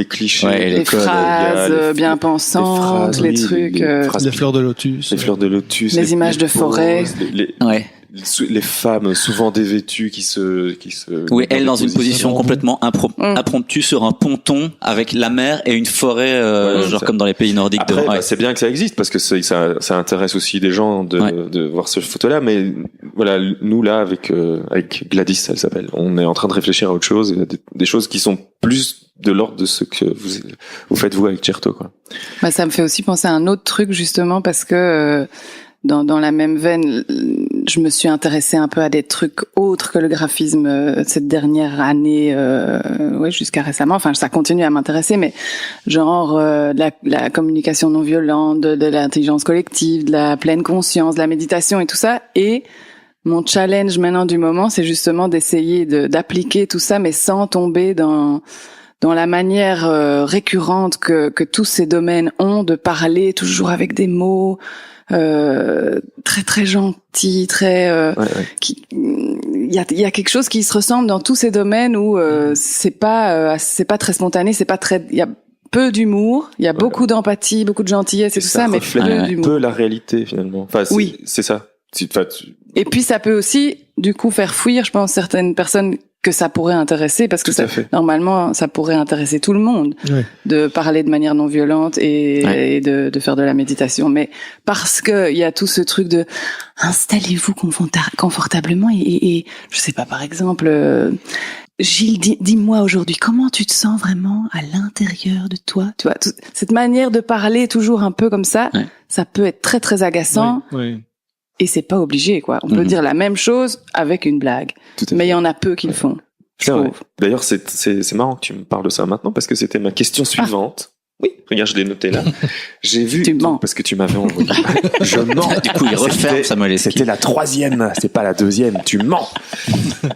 clichés,
les phrases bien pensantes, les trucs,
les fleurs de lotus,
les
images de forêt,
les femmes souvent dévêtues qui se
oui, elle dans une position complètement impromptue sur un ponton avec la mer et une forêt genre comme dans les pays nordiques.
Après, bah, c'est bien que ça existe parce que ça intéresse aussi des gens de voir ce photo-là, mais voilà, nous là avec Gladys, elle s'appelle, on est en train de réfléchir à autre chose, des choses qui sont plus de l'ordre de ce que vous faites vous avec Certo, quoi.
Bah ça me fait aussi penser à un autre truc justement parce que dans la même veine, je me suis intéressée un peu à des trucs autres que le graphisme cette dernière année, jusqu'à récemment. Enfin, ça continue à m'intéresser, mais genre la communication non violente, de l'intelligence collective, de la pleine conscience, de la méditation et tout ça. Et mon challenge maintenant du moment, c'est justement d'essayer d'appliquer tout ça, mais sans tomber dans la manière récurrente que tous ces domaines ont de parler toujours avec des mots très très gentil, très il y a quelque chose qui se ressemble dans tous ces domaines où c'est pas très spontané, il y a peu d'humour, il y a beaucoup d'empathie, beaucoup de gentillesse et tout ça, mais peu d'humour.
Peu la réalité finalement. Enfin, c'est ça.
Et puis ça peut aussi du coup faire fuir, je pense, certaines personnes que ça pourrait intéresser, parce que normalement ça pourrait intéresser tout le monde de parler de manière non violente et de faire de la méditation, mais parce que il y a tout ce truc de installez-vous confortablement et je sais pas, par exemple Gilles, dis-moi aujourd'hui comment tu te sens vraiment à l'intérieur de toi, tu vois, cette manière de parler toujours un peu comme ça, ça peut être très très agaçant. Et c'est pas obligé, quoi. On peut dire la même chose avec une blague. Mais il y en a peu qui le font.
C'est vrai. D'ailleurs, c'est marrant que tu me parles de ça maintenant parce que c'était ma question suivante. Oui, regarde, je l'ai noté là. J'ai vu.
Tu mens.
Parce que tu m'avais envoyé. Je mens.
Du coup, il referme sa molestie.
C'était la 3e, c'est pas la 2e. Tu mens.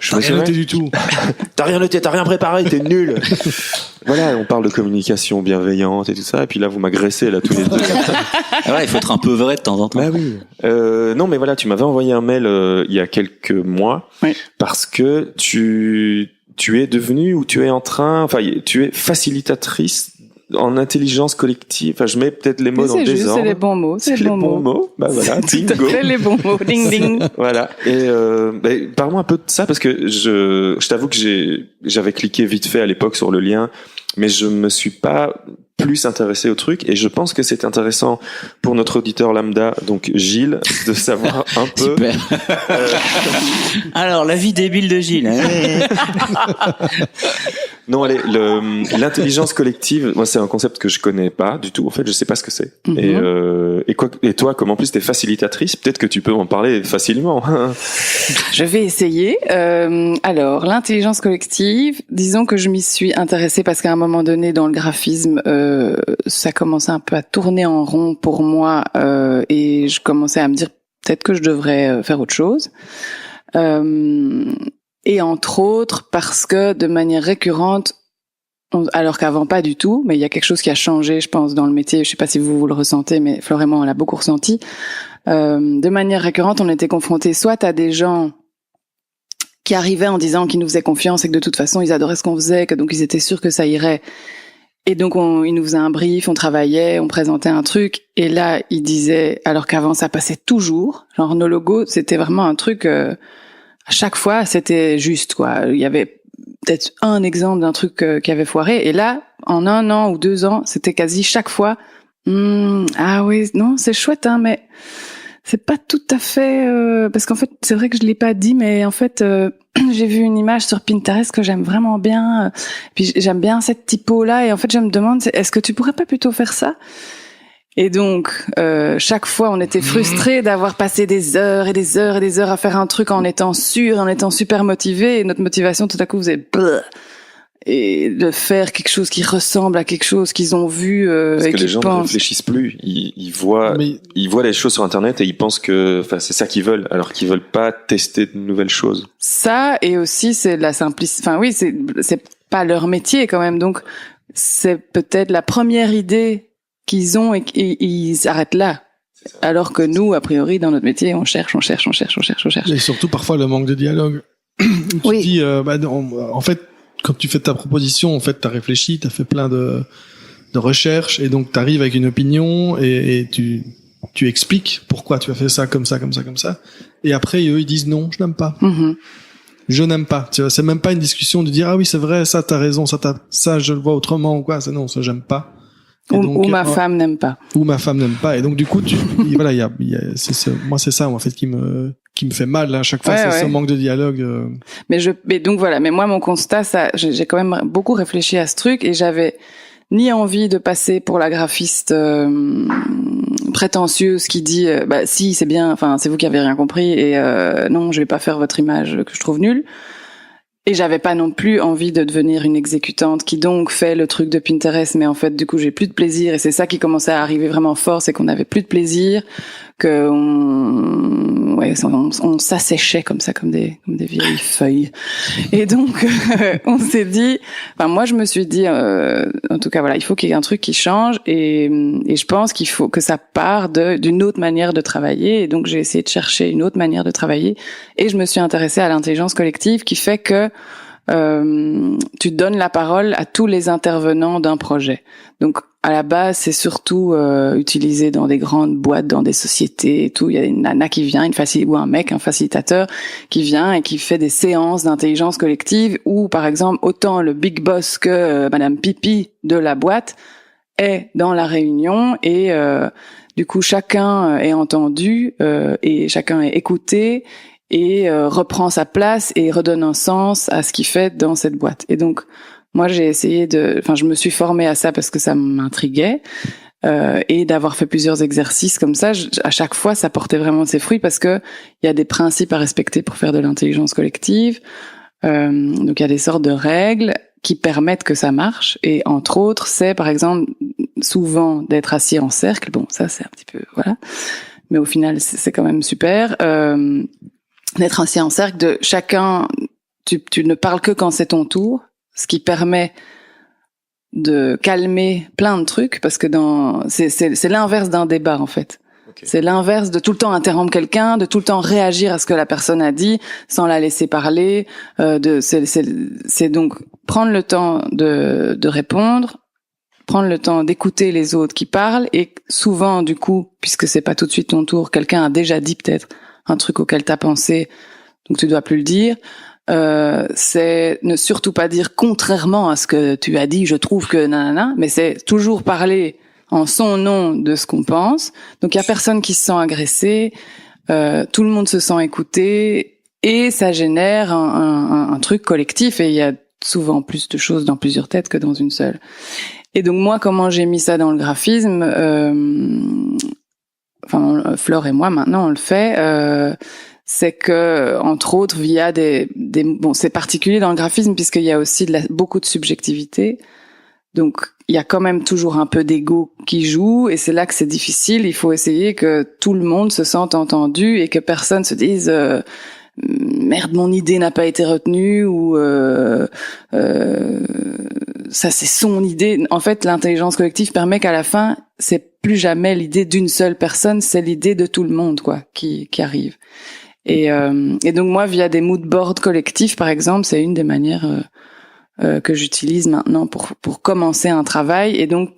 T'as rien noté du tout.
T'as rien noté, t'as rien préparé, t'es nul. Voilà, on parle de communication bienveillante et tout ça, et puis là, vous m'agressez là tous les deux.
Il faut être un peu vrai de temps en temps.
Bah oui. Non, mais voilà, tu m'avais envoyé un mail il y a quelques mois parce que tu es devenue ou tu es en train, enfin, tu es facilitatrice en intelligence collective. Enfin, je mets peut-être les mots dans le désordre.
C'est les bons mots.
C'est les bons mots. Bah voilà, bingo.
C'est les bons mots. Ding ding.
Voilà. Et parle-moi un peu de ça parce que je t'avoue que j'avais cliqué vite fait à l'époque sur le lien, mais je me suis pas plus intéressé au truc, et je pense que c'est intéressant pour notre auditeur lambda, donc Gilles, de savoir un peu.
Super. Alors, la vie débile de Gilles.
Non, allez, l'intelligence collective, moi, c'est un concept que je connais pas du tout. En fait, je sais pas ce que c'est. Et toi, comme en plus t'es facilitatrice, peut-être que tu peux m'en parler facilement.
Je vais essayer. Alors, l'intelligence collective, disons que je m'y suis intéressée parce qu'à un moment donné, dans le graphisme, ça commençait un peu à tourner en rond pour moi, et je commençais à me dire peut-être que je devrais faire autre chose. Et entre autres parce que de manière récurrente, alors qu'avant pas du tout, mais il y a quelque chose qui a changé, je pense, dans le métier. Je sais pas si vous le ressentez, mais Flore et moi, on l'a beaucoup ressenti. De manière récurrente, on était confrontés soit à des gens qui arrivaient en disant qu'ils nous faisaient confiance et que de toute façon, ils adoraient ce qu'on faisait, que donc ils étaient sûrs que ça irait. Et donc, ils nous faisaient un brief, on travaillait, on présentait un truc. Et là, ils disaient, alors qu'avant, ça passait toujours. Genre, nos logos, c'était vraiment un truc... à chaque fois, c'était juste, quoi. Il y avait peut-être un exemple d'un truc qui avait foiré. Et là, en 1 an ou 2 ans, c'était quasi chaque fois. Ah oui, non, c'est chouette, hein, mais c'est pas tout à fait. Parce qu'en fait, c'est vrai que je l'ai pas dit, mais en fait, j'ai vu une image sur Pinterest que j'aime vraiment bien. Puis j'aime bien cette typo là, et en fait, je me demande, est-ce que tu pourrais pas plutôt faire ça? Et donc, chaque fois, on était frustrés d'avoir passé des heures et des heures et des heures à faire un truc en étant sûr, en étant super motivé, et notre motivation, tout à coup, faisait bleh. Et de faire quelque chose qui ressemble à quelque chose qu'ils ont vu
Parce
et
que les
qu'ils
gens ne
pensent.
réfléchissent plus. Ils voient les choses sur Internet et ils pensent que, enfin, c'est ça qu'ils veulent, alors qu'ils veulent pas tester de nouvelles choses.
Ça, et aussi, c'est de la simplicité. Enfin, oui, c'est pas leur métier quand même. Donc, c'est peut-être la première idée qu'ils ont et ils arrêtent là. Alors que nous, a priori, dans notre métier, on cherche.
Et surtout, parfois, le manque de dialogue.
Oui.
Tu dis, en fait, quand tu fais ta proposition, en fait, t'as réfléchi, t'as fait plein de recherches, et donc t'arrives avec une opinion, et tu expliques pourquoi tu as fait ça, comme ça. Et après, eux, ils disent non, je n'aime pas.
Mm-hmm.
Je n'aime pas. Tu vois, c'est même pas une discussion de dire, ah oui, c'est vrai, ça, t'as raison, ça, je le vois autrement, ou quoi. Non, ça, j'aime pas.
Ou ma femme n'aime pas.
Ou ma femme n'aime pas. Et donc, du coup, voilà, moi, c'est ça, en fait, qui me fait mal, à chaque fois, c'est ce manque de dialogue.
Mais donc voilà. Mais moi, mon constat, ça, j'ai quand même beaucoup réfléchi à ce truc, et j'avais ni envie de passer pour la graphiste prétentieuse qui dit bah si c'est bien, enfin c'est vous qui avez rien compris, et non, je vais pas faire votre image que je trouve nulle. Et j'avais pas non plus envie de devenir une exécutante qui donc fait le truc de Pinterest, mais en fait du coup j'ai plus de plaisir, et c'est ça qui commençait à arriver vraiment fort, c'est qu'on avait plus de plaisir, que on s'asséchait comme ça, comme des vieilles feuilles. Et donc on s'est dit, enfin moi je me suis dit, en tout cas voilà, il faut qu'il y ait un truc qui change, et je pense qu'il faut que ça part d'une autre manière de travailler, et donc j'ai essayé de chercher une autre manière de travailler, et je me suis intéressée à l'intelligence collective, qui fait que tu donnes la parole à tous les intervenants d'un projet. Donc à la base, c'est surtout utilisé dans des grandes boîtes, dans des sociétés et tout. Il y a une nana qui vient, ou un mec, un facilitateur qui vient et qui fait des séances d'intelligence collective où, par exemple, autant le big boss que Madame Pipi de la boîte est dans la réunion, et du coup chacun est entendu et chacun est écouté, et reprend sa place et redonne un sens à ce qu'il fait dans cette boîte. Et donc, moi, j'ai essayé je me suis formée à ça parce que ça m'intriguait, et d'avoir fait plusieurs exercices comme ça, à chaque fois, ça portait vraiment ses fruits, parce que il y a des principes à respecter pour faire de l'intelligence collective. Donc, il y a des sortes de règles qui permettent que ça marche, et entre autres, c'est, par exemple, souvent d'être assis en cercle. Bon, ça, c'est un petit peu, voilà. Mais au final, c'est quand même super. D'être assis en cercle, de chacun, tu ne parles que quand c'est ton tour, ce qui permet de calmer plein de trucs, parce que c'est l'inverse d'un débat, en fait. Okay. C'est l'inverse de tout le temps interrompre quelqu'un, de tout le temps réagir à ce que la personne a dit sans la laisser parler. C'est donc prendre le temps de répondre, prendre le temps d'écouter les autres qui parlent, et souvent, du coup, puisque c'est pas tout de suite ton tour, quelqu'un a déjà dit peut-être un truc auquel t'as pensé, donc tu dois plus le dire. C'est ne surtout pas dire contrairement à ce que tu as dit, je trouve que nanana, mais c'est toujours parler en son nom de ce qu'on pense. Donc il y a personne qui se sent agressé, tout le monde se sent écouté, et ça génère un truc collectif, et il y a souvent plus de choses dans plusieurs têtes que dans une seule. Et donc moi, comment j'ai mis ça dans le graphisme, Flore et moi maintenant on le fait, c'est que entre autres via bon, c'est particulier dans le graphisme puisqu'il y a aussi beaucoup de subjectivité, donc il y a quand même toujours un peu d'ego qui joue, et c'est là que c'est difficile. Il faut essayer que tout le monde se sente entendu et que personne se dise merde, mon idée n'a pas été retenue, ou ça c'est son idée. En fait, l'intelligence collective permet qu'à la fin, c'est plus jamais l'idée d'une seule personne, c'est l'idée de tout le monde, quoi, qui arrive. Et donc moi, via des mood boards collectifs, par exemple, c'est une des manières que j'utilise maintenant pour commencer un travail. Et donc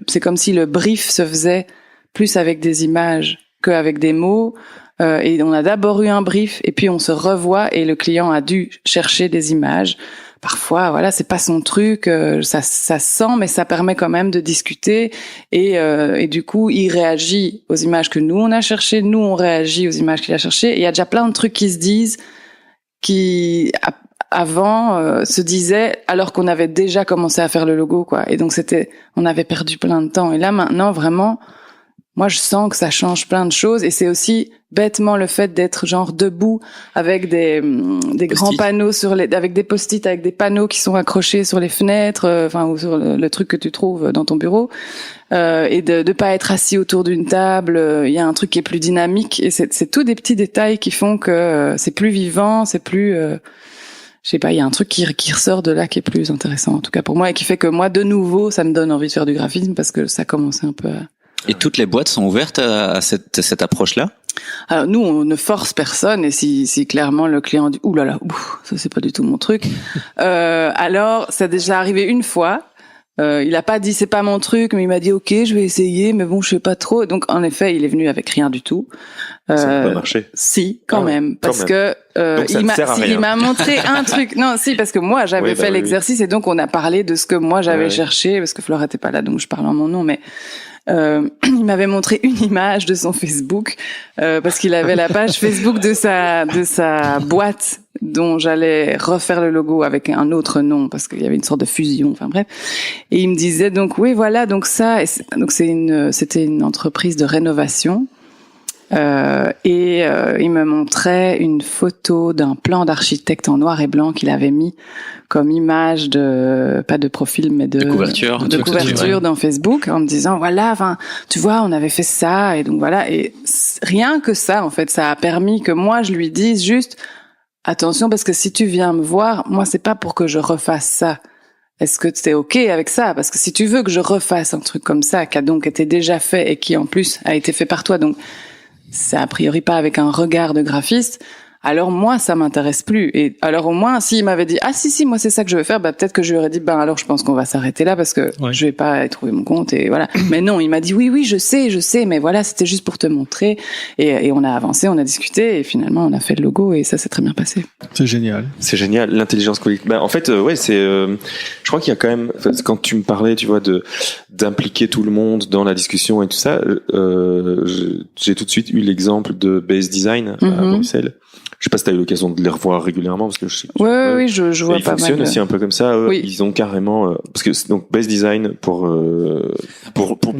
c'est comme si le brief se faisait plus avec des images qu'avec des mots. Et on a d'abord eu un brief, et puis on se revoit, et le client a dû chercher des images. Parfois, voilà, c'est pas son truc, ça sent, mais ça permet quand même de discuter, et du coup, il réagit aux images que nous on a cherchées, nous on réagit aux images qu'il a cherchées. Et il y a déjà plein de trucs qui se disent, qui avant se disaient alors qu'on avait déjà commencé à faire le logo, quoi. Et donc on avait perdu plein de temps. Et là maintenant, vraiment, moi je sens que ça change plein de choses, et c'est aussi bêtement le fait d'être genre debout avec des grands panneaux avec des post-it, avec des panneaux qui sont accrochés sur les fenêtres, ou sur le truc que tu trouves dans ton bureau, et de pas être assis autour d'une table. Il y a un truc qui est plus dynamique, et c'est tous des petits détails qui font que c'est plus vivant, c'est plus je sais pas, il y a un truc qui ressort de là qui est plus intéressant, en tout cas pour moi, et qui fait que moi, de nouveau, ça me donne envie de faire du graphisme, parce que ça commençait un peu à...
Et toutes les boîtes sont ouvertes à cette approche-là?
Alors, nous, on ne force personne, et si clairement le client dit « Ouh là là, ça c'est pas du tout mon truc », alors, ça a déjà arrivé une fois. Il a pas dit c'est pas mon truc, mais il m'a dit ok, je vais essayer, mais bon, je sais pas trop. Donc en effet, il est venu avec rien du tout.
Ça n'a pas marché.
Si, quand même, parce que il m'a montré un truc. Non, si, parce que moi j'avais fait l'exercice, et donc on a parlé de ce que moi j'avais cherché, parce que Flore était pas là, donc je parle en mon nom, mais il m'avait montré une image de son Facebook, parce qu'il avait la page Facebook de sa boîte dont j'allais refaire le logo avec un autre nom, parce qu'il y avait une sorte de fusion, enfin bref. Et il me disait donc oui, voilà, donc ça, c'était une entreprise de rénovation. Il me montrait une photo d'un plan d'architecte en noir et blanc qu'il avait mis comme image pas de profil, mais de couverture dans Facebook, en me disant voilà, enfin, tu vois, on avait fait ça, et donc voilà, et rien que ça, en fait, ça a permis que moi je lui dise juste attention, parce que si tu viens me voir, moi c'est pas pour que je refasse ça. Est-ce que t'es ok avec ça? Parce que si tu veux que je refasse un truc comme ça, qui a donc été déjà fait et qui en plus a été fait par toi, donc c'est a priori pas avec un regard de graphiste, alors moi ça m'intéresse plus. Et alors au moins s'il m'avait dit ah si moi c'est ça que je veux faire, peut-être que je lui aurais dit alors je pense qu'on va s'arrêter là, parce que je vais pas trouver mon compte, et voilà. Mais non, il m'a dit oui je sais, mais voilà, c'était juste pour te montrer, et on a avancé, on a discuté, et finalement on a fait le logo, et ça s'est très bien passé.
C'est génial.
C'est génial, l'intelligence collective. En fait c'est je crois qu'il y a quand même, quand tu me parlais, tu vois, d'impliquer tout le monde dans la discussion et tout ça, j'ai tout de suite eu l'exemple de Base Design à Bruxelles. Je sais pas si t'as eu l'occasion de les revoir régulièrement, parce que je sais que
oui, je vois pas mal.
Ils fonctionnent aussi un peu comme ça. Ils ont carrément, parce que donc Base Design pour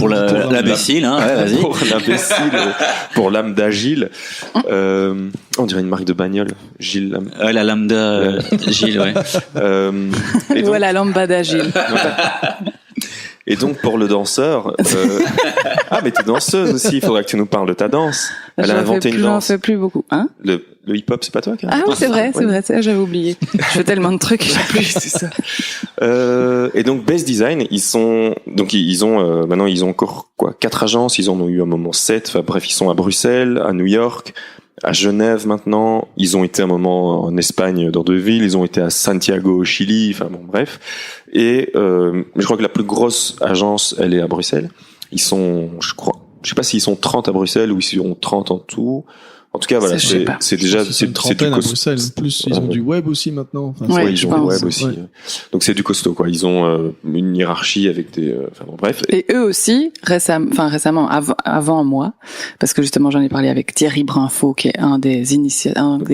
l'imbécile, hein, vas-y.
Pour l'imbécile, pour l'âme d'Agile. On dirait une marque de bagnole, Gilles.
La lambda Gilles, ouais.
Et donc,
la lambda Gilles.
Et donc pour le danseur, mais t'es danseuse aussi, il faudrait que tu nous parles de ta danse. Elle a inventé une danse.
J'en fais plus beaucoup, hein.
Le hip-hop, c'est pas toi qui
Ah oui, c'est vrai, j'avais oublié. Je fais tellement de trucs, j'ai plus, c'est ça.
Et donc Base Design, maintenant ils ont encore 4 agences, ils en ont eu un moment 7, enfin bref, ils sont à Bruxelles, à New York, à Genève maintenant, ils ont été un moment en Espagne dans 2 villes, ils ont été à Santiago au Chili, enfin bon bref. Et je crois que la plus grosse agence, elle est à Bruxelles. Ils sont, je sais pas s'ils sont 30 à Bruxelles ou ils sont 30 en tout. En tout cas, voilà, c'est déjà,
c'est une trentaine à Bruxelles. Plus, ils ont du web aussi maintenant. Enfin,
ils ont du web aussi. Ouais. Donc c'est du costaud, quoi. Ils ont une hiérarchie avec des, enfin bon, bref.
Et eux aussi, récemment, avant moi, parce que justement j'en ai parlé avec Thierry Brinfo, qui est un des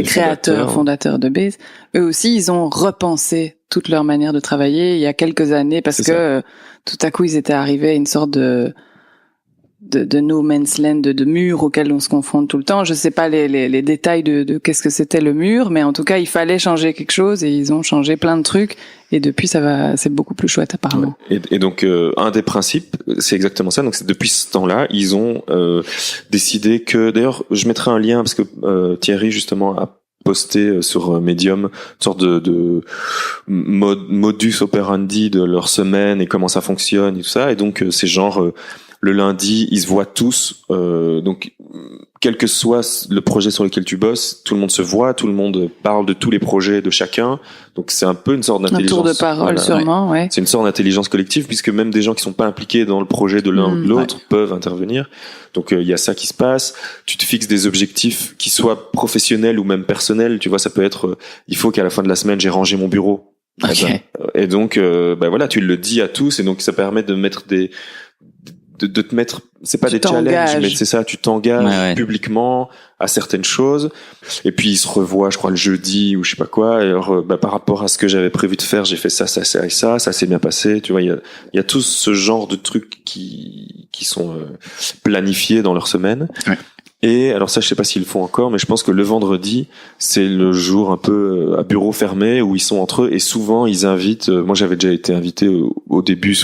créateurs, fondateurs de Base. Eux aussi, ils ont repensé toute leur manière de travailler il y a quelques années, parce que tout à coup ils étaient arrivés à une sorte de no man's land, de mur auquel on se confronte tout le temps. Je sais pas les détails de qu'est-ce que c'était le mur, mais en tout cas, il fallait changer quelque chose, et ils ont changé plein de trucs, et depuis c'est beaucoup plus chouette apparemment.
Et donc un des principes, c'est exactement ça. Donc c'est depuis ce temps-là, ils ont décidé que, d'ailleurs, je mettrai un lien parce que Thierry justement a posté sur Medium une sorte de modus operandi de leur semaine et comment ça fonctionne et tout ça. Et donc c'est genre le lundi, ils se voient tous, donc quel que soit le projet sur lequel tu bosses, tout le monde se voit, tout le monde parle de tous les projets de chacun. Donc c'est un peu une sorte d'intelligence. Un
tour de parole, sûrement, ouais.
C'est une sorte d'intelligence collective, puisque même des gens qui sont pas impliqués dans le projet de l'un ou de l'autre peuvent intervenir. Donc il y a ça qui se passe. Tu te fixes des objectifs qui soient professionnels ou même personnels. Tu vois, ça peut être il faut qu'à la fin de la semaine j'ai rangé mon bureau.
Okay.
Et donc voilà, tu le dis à tous, et donc ça permet de mettre de te mettre, c'est pas
Tu
des challenges,
t'engages.
mais c'est ça, tu t'engages
Ouais.
publiquement à certaines choses. Et puis ils se revoient, je crois, le jeudi ou je sais pas quoi. Et alors, par rapport à ce que j'avais prévu de faire, j'ai fait ça et ça s'est bien passé. Tu vois, il y a tout ce genre de trucs qui sont planifiés dans leur semaine.
Ouais.
Et alors ça, je sais pas s'ils le font encore, mais je pense que le vendredi, c'est le jour un peu à bureau fermé où ils sont entre eux et souvent ils invitent. Moi, j'avais déjà été invité au début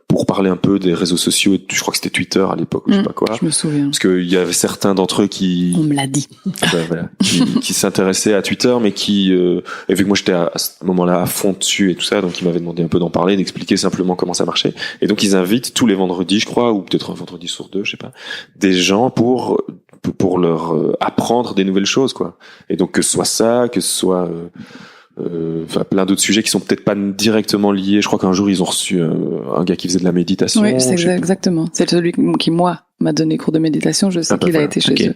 pour parler un peu des réseaux sociaux. Je crois que c'était Twitter à l'époque, ou je sais pas quoi.
Je me souviens.
Parce qu'il y avait certains d'entre eux qui,
On me l'a dit.
voilà, qui s'intéressaient à Twitter, mais qui, et vu que moi j'étais à ce moment-là à fond dessus et tout ça, donc ils m'avaient demandé un peu d'en parler, d'expliquer simplement comment ça marchait. Et donc ils invitent tous les vendredis, je crois, ou peut-être un vendredi sur deux, je sais pas, des gens pour leur apprendre des nouvelles choses, quoi. Et donc que ce soit ça, que ce soit enfin plein d'autres sujets qui sont peut-être pas directement liés. Je crois qu'un jour ils ont reçu un gars qui faisait de la méditation.
Oui, c'est
je sais pas.
exactement. C'est celui qui, moi, m'a donné cours de méditation. Je sais
Ah bah
qu'il a
voilà.
été chez
Ok.
eux.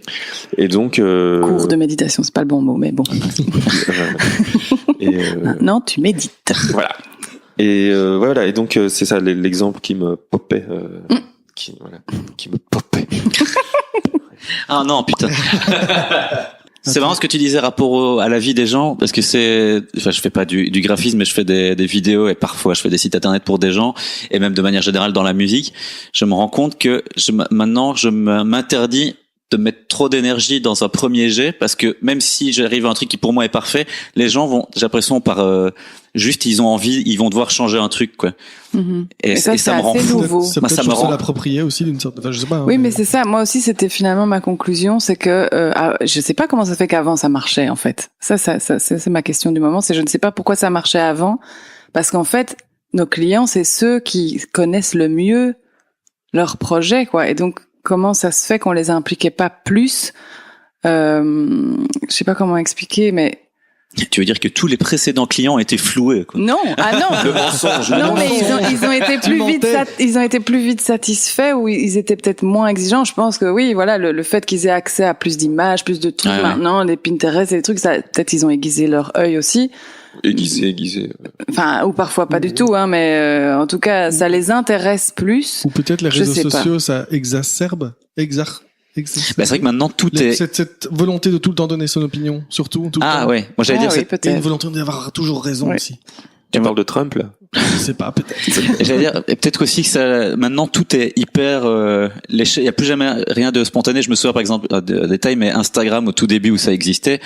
Et donc
Cours de méditation, c'est pas le bon mot, mais bon.
et
Maintenant, tu médites.
voilà. Et voilà. Et donc c'est ça l'exemple qui me popait, qui me popait.
Ah non, putain. C'est marrant ce que tu disais rapport à la vie des gens, parce que enfin, je fais pas du graphisme, mais je fais des vidéos et parfois je fais des sites internet pour des gens, et même de manière générale dans la musique. Je me rends compte que maintenant je m'interdis de mettre trop d'énergie dans un premier jet, parce que même si j'arrive à un truc qui pour moi est parfait, les gens vont, j'ai l'impression juste ils ont envie, ils vont devoir changer un truc, quoi.
Mhm.
Et
ça,
ça
c'est
me rend
assez
fou.
nouveau.
C'est
Moi,
peut-être
ça me
pour se
rend-
l'approprier aussi d'une sorte. Enfin, je sais pas.
Oui, mais c'est ça. Moi aussi, c'était finalement ma conclusion, c'est que je sais pas comment ça fait qu'avant ça marchait en fait. Ça c'est ma question du moment. C'est je ne sais pas pourquoi ça marchait avant, parce qu'en fait, nos clients, c'est ceux qui connaissent le mieux leur projet, quoi. Et donc, comment ça se fait qu'on les impliquait pas plus Je sais pas comment expliquer, mais
Tu veux dire que tous les précédents clients étaient floués, quoi.
non, ah non.
Le mensonge.
Non, mais ils ont été plus
Tu
vite,
mentais.
ils ont été plus vite satisfaits ou ils étaient peut-être moins exigeants. Je pense que oui, voilà, le fait qu'ils aient accès à plus d'images, plus de trucs
Ouais, ouais.
maintenant, les Pinterest et les trucs, ça, peut-être ils ont aiguisé leur œil aussi.
Aiguisé.
Enfin, ou parfois pas du tout, hein, mais en tout cas, ça les intéresse plus.
Ou peut-être les
Je
réseaux
sais pas.
sociaux, ça exacerbe.
Bah, c'est vrai que maintenant tout est.
Cette volonté de tout le temps donner son opinion, surtout. Tout le
Ah
temps.
ouais. Moi j'allais
Ah
dire
oui,
Et une
peut-être.
volonté d'avoir toujours raison
Ouais.
aussi.
Tu parles de Trump, là?
Je sais pas, peut-être.
J'allais dire, et peut-être aussi que ça, maintenant tout est hyper léché. Il y a plus jamais rien de spontané. Je me souviens par exemple de détail, mais Instagram au tout début où ça existait,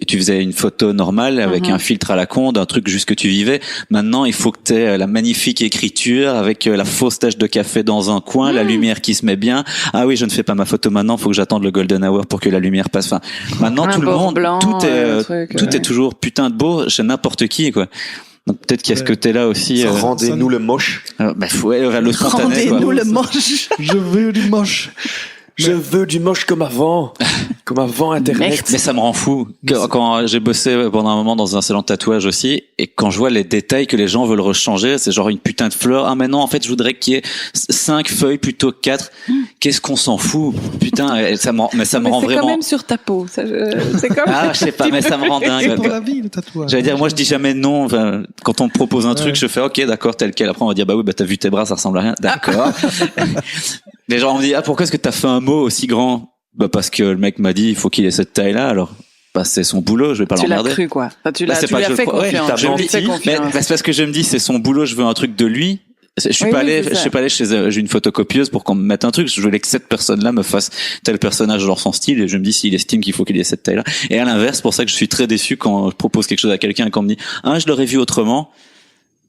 tu faisais une photo normale avec un filtre à la con, d'un truc juste que tu vivais. Maintenant, il faut que tu aies la magnifique écriture avec la fausse tache de café dans un coin, la lumière qui se met bien. Ah oui, je ne fais pas ma photo maintenant, faut que j'attende le golden hour pour que la lumière passe. Enfin, maintenant
Un
tout le
bord
monde,
blanc,
tout est
truc,
tout
ouais.
est toujours putain de beau chez n'importe qui, quoi. Donc peut-être qu'il y a ce
Ouais.
côté-là aussi.
Rendez-nous le moche.
Bah le spontané, quoi.
Rendez-nous le moche.
Je veux du moche.
Je veux du moche comme avant. Comme avant Internet.
Mais ça me rend fou. Quand j'ai bossé pendant un moment dans un salon de tatouage aussi, et quand je vois les détails que les gens veulent rechanger, c'est genre une putain de fleur. Ah mais non, en fait, je voudrais qu'il y ait 5 feuilles plutôt que 4. Qu'est-ce qu'on s'en fout? Putain, ça me rend
Mais c'est
vraiment.
quand même sur ta peau. Ça, c'est comme.
Ah, je sais pas, mais ça me rend
Et
dingue.
pour la vie, le tatouage.
J'allais dire, moi je dis jamais non. Enfin, quand on me propose un truc,
Ouais.
je fais ok, d'accord, tel quel. Après on va dire bah oui, bah t'as vu tes bras, ça ressemble à rien. D'accord. Les gens on me dit ah pourquoi est-ce que t'as fait un mot aussi grand? Bah parce que le mec m'a dit il faut qu'il ait cette taille-là. Alors bah c'est son boulot, je vais pas
Tu l'as
l'emmerder.
cru, quoi. Enfin, tu
Bah,
l'as,
c'est
tu
pas
lui
que
as
je
fait
le crois. Ouais,
confiance.
t'as
Tu lui as
menti.
fait
Mais
confiance.
bah, c'est parce que je me dis c'est son boulot, je veux un truc de lui. Je suis
Oui,
pas
oui,
allé,
c'est
je
ça.
suis pas allé chez une photocopieuse pour qu'on me mette un truc. Je voulais que cette personne-là me fasse tel personnage dans son style et je me dis s'il estime qu'il faut qu'il ait cette taille-là. Et à l'inverse, c'est pour ça que je suis très déçu quand je propose quelque chose à quelqu'un et qu'on me dit ah je l'aurais vu autrement.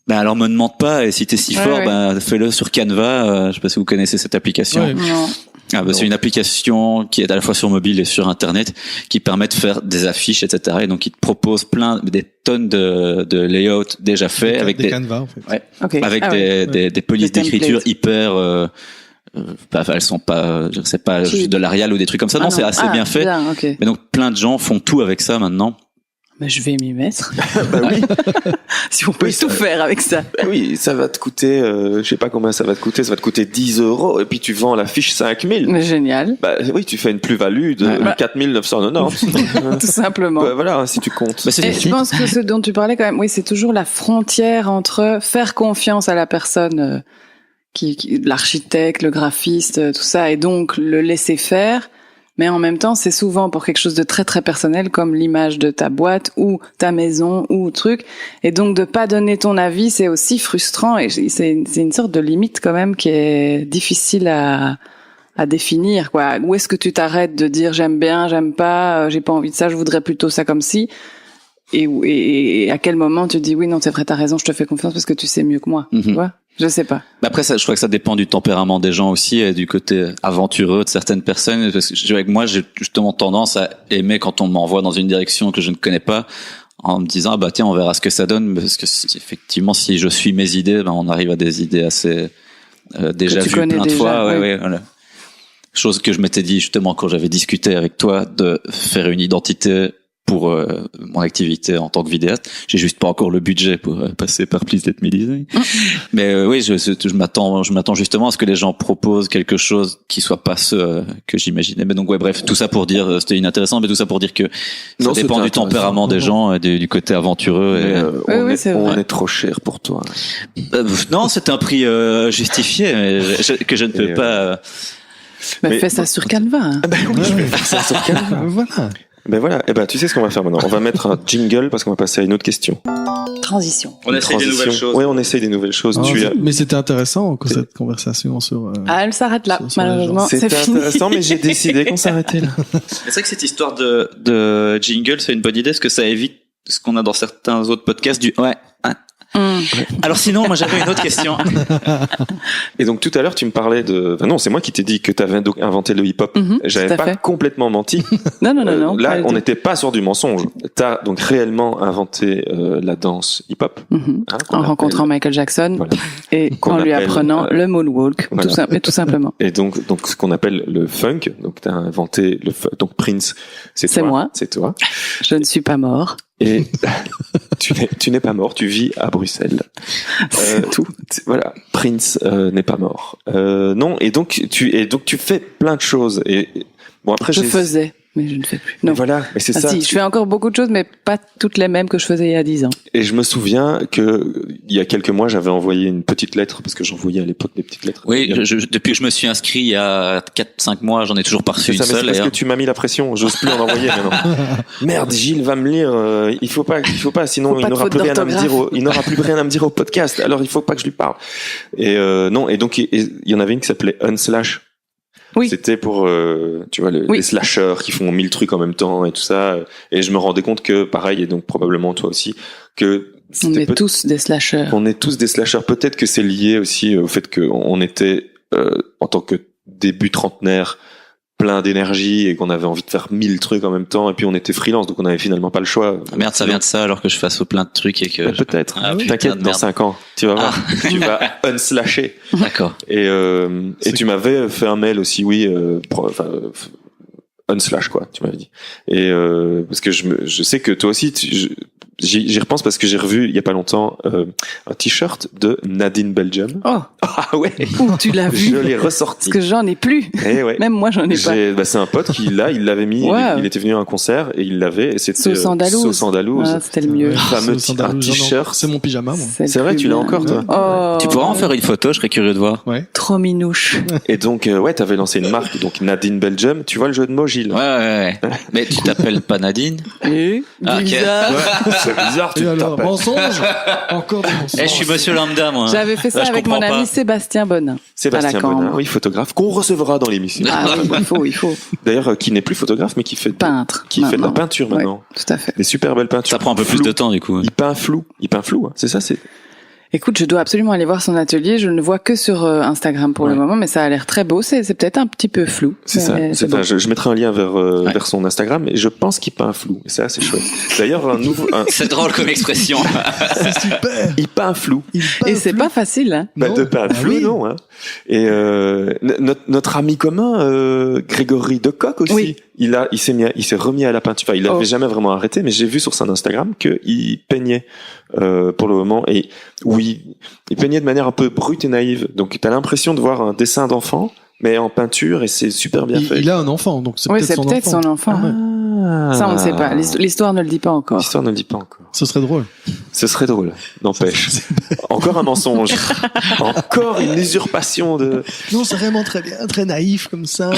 Ben alors me demande pas et si t'es si
Ouais,
fort,
ouais.
ben fais-le sur Canva. Je sais pas si vous connaissez cette application.
Ouais.
Non.
Ah, bah, c'est une application qui est à la fois sur mobile et sur internet qui permet de faire des affiches, etc. Et donc il te propose des tonnes de layouts déjà faits avec des
canevas, en fait.
ouais,
Ok.
avec
Ah ouais.
des polices
Des
d'écriture
templates.
hyper elles sont pas c'est pas
Cheap.
juste de l'Arial ou des trucs comme ça. Non, c'est assez bien fait.
Bien, ok.
Mais donc plein de gens font tout avec ça maintenant.
Mais je vais m'y mettre.
Bah oui.
Si on peut
Oui,
tout
ça-
faire avec ça.
Bah oui, ça va te coûter, je sais pas combien ça va te coûter 10 € et puis tu vends la fiche 5000.
Mais génial.
Bah oui, tu fais une plus-value de
Ouais.
4990.
Tout simplement.
Ouais, voilà, si tu comptes.
Bah, c'est
Et
des
je pense que ce dont tu parlais quand même, oui, c'est toujours la frontière entre faire confiance à la personne l'architecte, le graphiste, tout ça, et donc le laisser faire. Mais en même temps, c'est souvent pour quelque chose de très très personnel, comme l'image de ta boîte ou ta maison ou truc. Et donc de pas donner ton avis, c'est aussi frustrant. Et c'est une sorte de limite quand même qui est difficile à définir, quoi. Où est-ce que tu t'arrêtes de dire j'aime bien, j'aime pas, j'ai pas envie de ça, je voudrais plutôt ça comme ci. Et à quel moment tu dis oui, non, c'est vrai, t'as raison, je te fais confiance parce que tu sais mieux que moi. Tu vois? Je sais pas.
Après, ça, je crois que ça dépend du tempérament des gens aussi et du côté aventureux de certaines personnes. Parce que avec moi, j'ai justement tendance à aimer quand on m'envoie dans une direction que je ne connais pas, en me disant ah bah tiens, on verra ce que ça donne. Parce que effectivement, si je suis mes idées, ben on arrive à des idées assez déjà vues plein de fois. Ouais, voilà. Chose que je m'étais dit justement quand j'avais discuté avec toi de faire une identité pour mon activité en tant que vidéaste. J'ai juste pas encore le budget pour passer par Please Let Me Design. Mais oui, je m'attends justement à ce que les gens proposent quelque chose qui soit pas ce que j'imaginais. Mais donc ouais, bref, tout ça pour dire, c'était inintéressant, mais tout ça pour dire que ça dépend du tempérament des gens et du côté aventureux.
On est trop cher pour toi.
Non, c'est un prix justifié, mais que je ne peux pas.
Mais fais ça sur Canva. Hein.
Ben oui, je vais faire ça sur Canva.
Voilà.
Ben voilà, tu sais ce qu'on va faire maintenant. On va mettre un jingle parce qu'on va passer à une autre question.
Transition.
On essaye des nouvelles choses.
Oui, on essaye des nouvelles choses.
Mais c'était intéressant cette conversation sur.
Elle s'arrête là, malheureusement.
C'était intéressant, mais j'ai décidé qu'on s'arrêtait là.
C'est vrai que cette histoire de jingle, c'est une bonne idée, parce que ça évite ce qu'on a dans certains autres podcasts du ouais. Alors sinon, moi j'avais une autre question.
Et donc tout à l'heure tu me parlais de... Enfin non, c'est moi qui t'ai dit que t'avais donc inventé le hip-hop. J'avais pas complètement menti.
Non.
Là, on n'était pas sur du mensonge. T'as donc réellement inventé la danse hip-hop.
En rencontrant Michael Jackson et en lui apprenant le moonwalk, voilà. tout simplement.
Et donc ce qu'on appelle le funk. Donc t'as inventé donc Prince, c'est toi.
Moi.
C'est toi.
Je ne suis pas mort.
Et tu n'es pas mort, tu vis à Bruxelles.
C'est tout.
Voilà, Prince n'est pas mort. Non, et donc tu fais plein de choses. Et bon après
je faisais, mais je ne fais plus. Non.
Voilà, mais c'est ça.
Si, je fais encore beaucoup de choses, mais pas toutes les mêmes que je faisais il y a 10 ans.
Et je me souviens que il y a quelques mois, j'avais envoyé une petite lettre parce que j'envoyais à l'époque des petites lettres.
Oui, depuis que je me suis inscrit il y a 4-5 mois, j'en ai toujours pas reçu une seule.
C'est parce que tu m'as mis la pression. J'ose plus en envoyer maintenant. Merde, Gilles va me lire. Il faut pas. Sinon, il n'aura plus rien à me dire. Il n'aura plus rien à me dire au podcast. Alors, il faut pas que je lui parle. Et non. Et donc, il y en avait une qui s'appelait Unslash.
Oui.
C'était pour, tu vois, les slashers qui font 1000 trucs en même temps et tout ça. Et je me rendais compte que, pareil, et donc probablement toi aussi, que
on est tous des slashers.
On est tous des slashers. Peut-être que c'est lié aussi au fait qu'on était, en tant que début trentenaire, plein d'énergie et qu'on avait envie de faire 1000 trucs en même temps. Et puis on était freelance, donc on avait finalement pas le choix.
Ah merde, ça vient de ça alors que je fasse plein de trucs et que...
Peut-être. T'inquiète, dans 5 ans, tu vas voir. Tu vas unslasher.
D'accord.
Et tu m'avais fait un mail aussi, unslash quoi, tu m'avais dit. Et parce que je sais que toi aussi, j'y repense parce que j'ai revu il y a pas longtemps un t-shirt de Nadine Belgium.
Oh.
Ah ouais.
Où tu l'as vu?
Je l'ai ressorti.
Parce que j'en ai plus.
Et ouais.
Même moi j'en ai pas.
C'est un pote qui il l'avait mis. Il était venu à un concert et il l'avait. Et c'était
Sauce Andalouse. Ah, c'était le mieux.
Fameux t-shirt.
C'est mon pyjama moi.
C'est vrai, tu l'as encore toi.
Oh.
Tu pourras en faire une photo, je serais curieux de voir.
Ouais.
Trop minouche.
Et donc t'avais lancé une marque donc Nadine Belgium. Tu vois le jeu de mots, Gilles?
Ouais. Mais tu t'appelles pas Nadine?
Bizarre.
C'est bizarre.
Et alors, mensonge? Encore des mensonges.
Je suis monsieur lambda, moi.
J'avais fait ça avec mon ami Sébastien Bonin.
Sébastien Bonin, oui, photographe, qu'on recevra dans l'émission.
Ah oui, il faut.
D'ailleurs, qui n'est plus photographe, mais qui fait
peintre.
Qui fait de la peinture maintenant.
Oui, tout à fait.
Des super belles peintures.
Ça prend un peu plus de temps, du coup.
Il peint flou. Hein. C'est ça, c'est...
Écoute, je dois absolument aller voir son atelier. Je ne le vois que sur Instagram pour le moment, mais ça a l'air très beau. C'est peut-être un petit peu flou.
C'est ça. Je mettrai un lien vers son Instagram et je pense qu'il peint flou. Et c'est assez chouette. D'ailleurs,
c'est drôle comme expression.
C'est super.
Il peint flou.
Et c'est pas facile, hein.
De peindre flou, non, hein. Et notre ami commun, Grégory Decoq aussi.
Oui.
Il s'est remis à la peinture. Enfin, il avait jamais vraiment arrêté, mais j'ai vu sur son Instagram qu'il peignait pour le moment. Et oui, il peignait de manière un peu brute et naïve. Donc, t'as l'impression de voir un dessin d'enfant, mais en peinture, et c'est super bien fait.
Il a un enfant, donc c'est peut-être son enfant.
Ah, Ah.
Ça, on ne sait pas. L'histoire ne le dit pas encore.
L'histoire ne le dit pas encore.
Ce serait drôle.
Ce serait drôle, n'empêche. Encore un mensonge. Encore une usurpation de...
Non, c'est vraiment très bien, très naïf comme ça.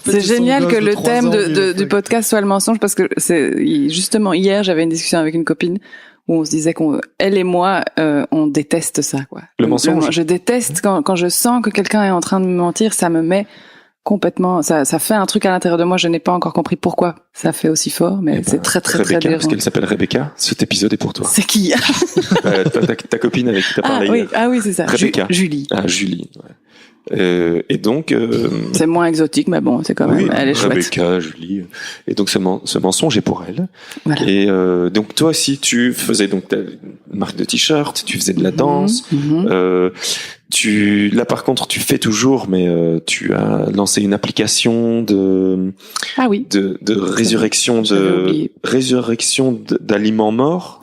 C'est génial que le thème du podcast soit le mensonge, parce que justement, hier, j'avais une discussion avec une copine où on se disait elle et moi, on déteste ça, quoi.
Le mensonge.
Je déteste quand je sens que quelqu'un est en train de me mentir, ça me met complètement, ça fait un truc à l'intérieur de moi, je n'ai pas encore compris pourquoi ça fait aussi fort, mais c'est très
Rebecca,
dur.
parce qu'elle s'appelle Rebecca, cet épisode est pour toi.
C'est qui?
Ta copine avec qui t'as parlé hier.
Oui, c'est ça.
Rebecca.
Julie.
Ah, Julie, ouais. Et donc...
c'est moins exotique, mais bon, c'est quand même, elle est chouette.
Rebecca, Julie. Et donc ce mensonge est pour elle.
Voilà.
Et donc toi aussi, tu faisais donc ta marque de t-shirt, tu faisais de la danse. Là par contre, tu fais toujours, mais tu as lancé une application de résurrection d'aliments morts.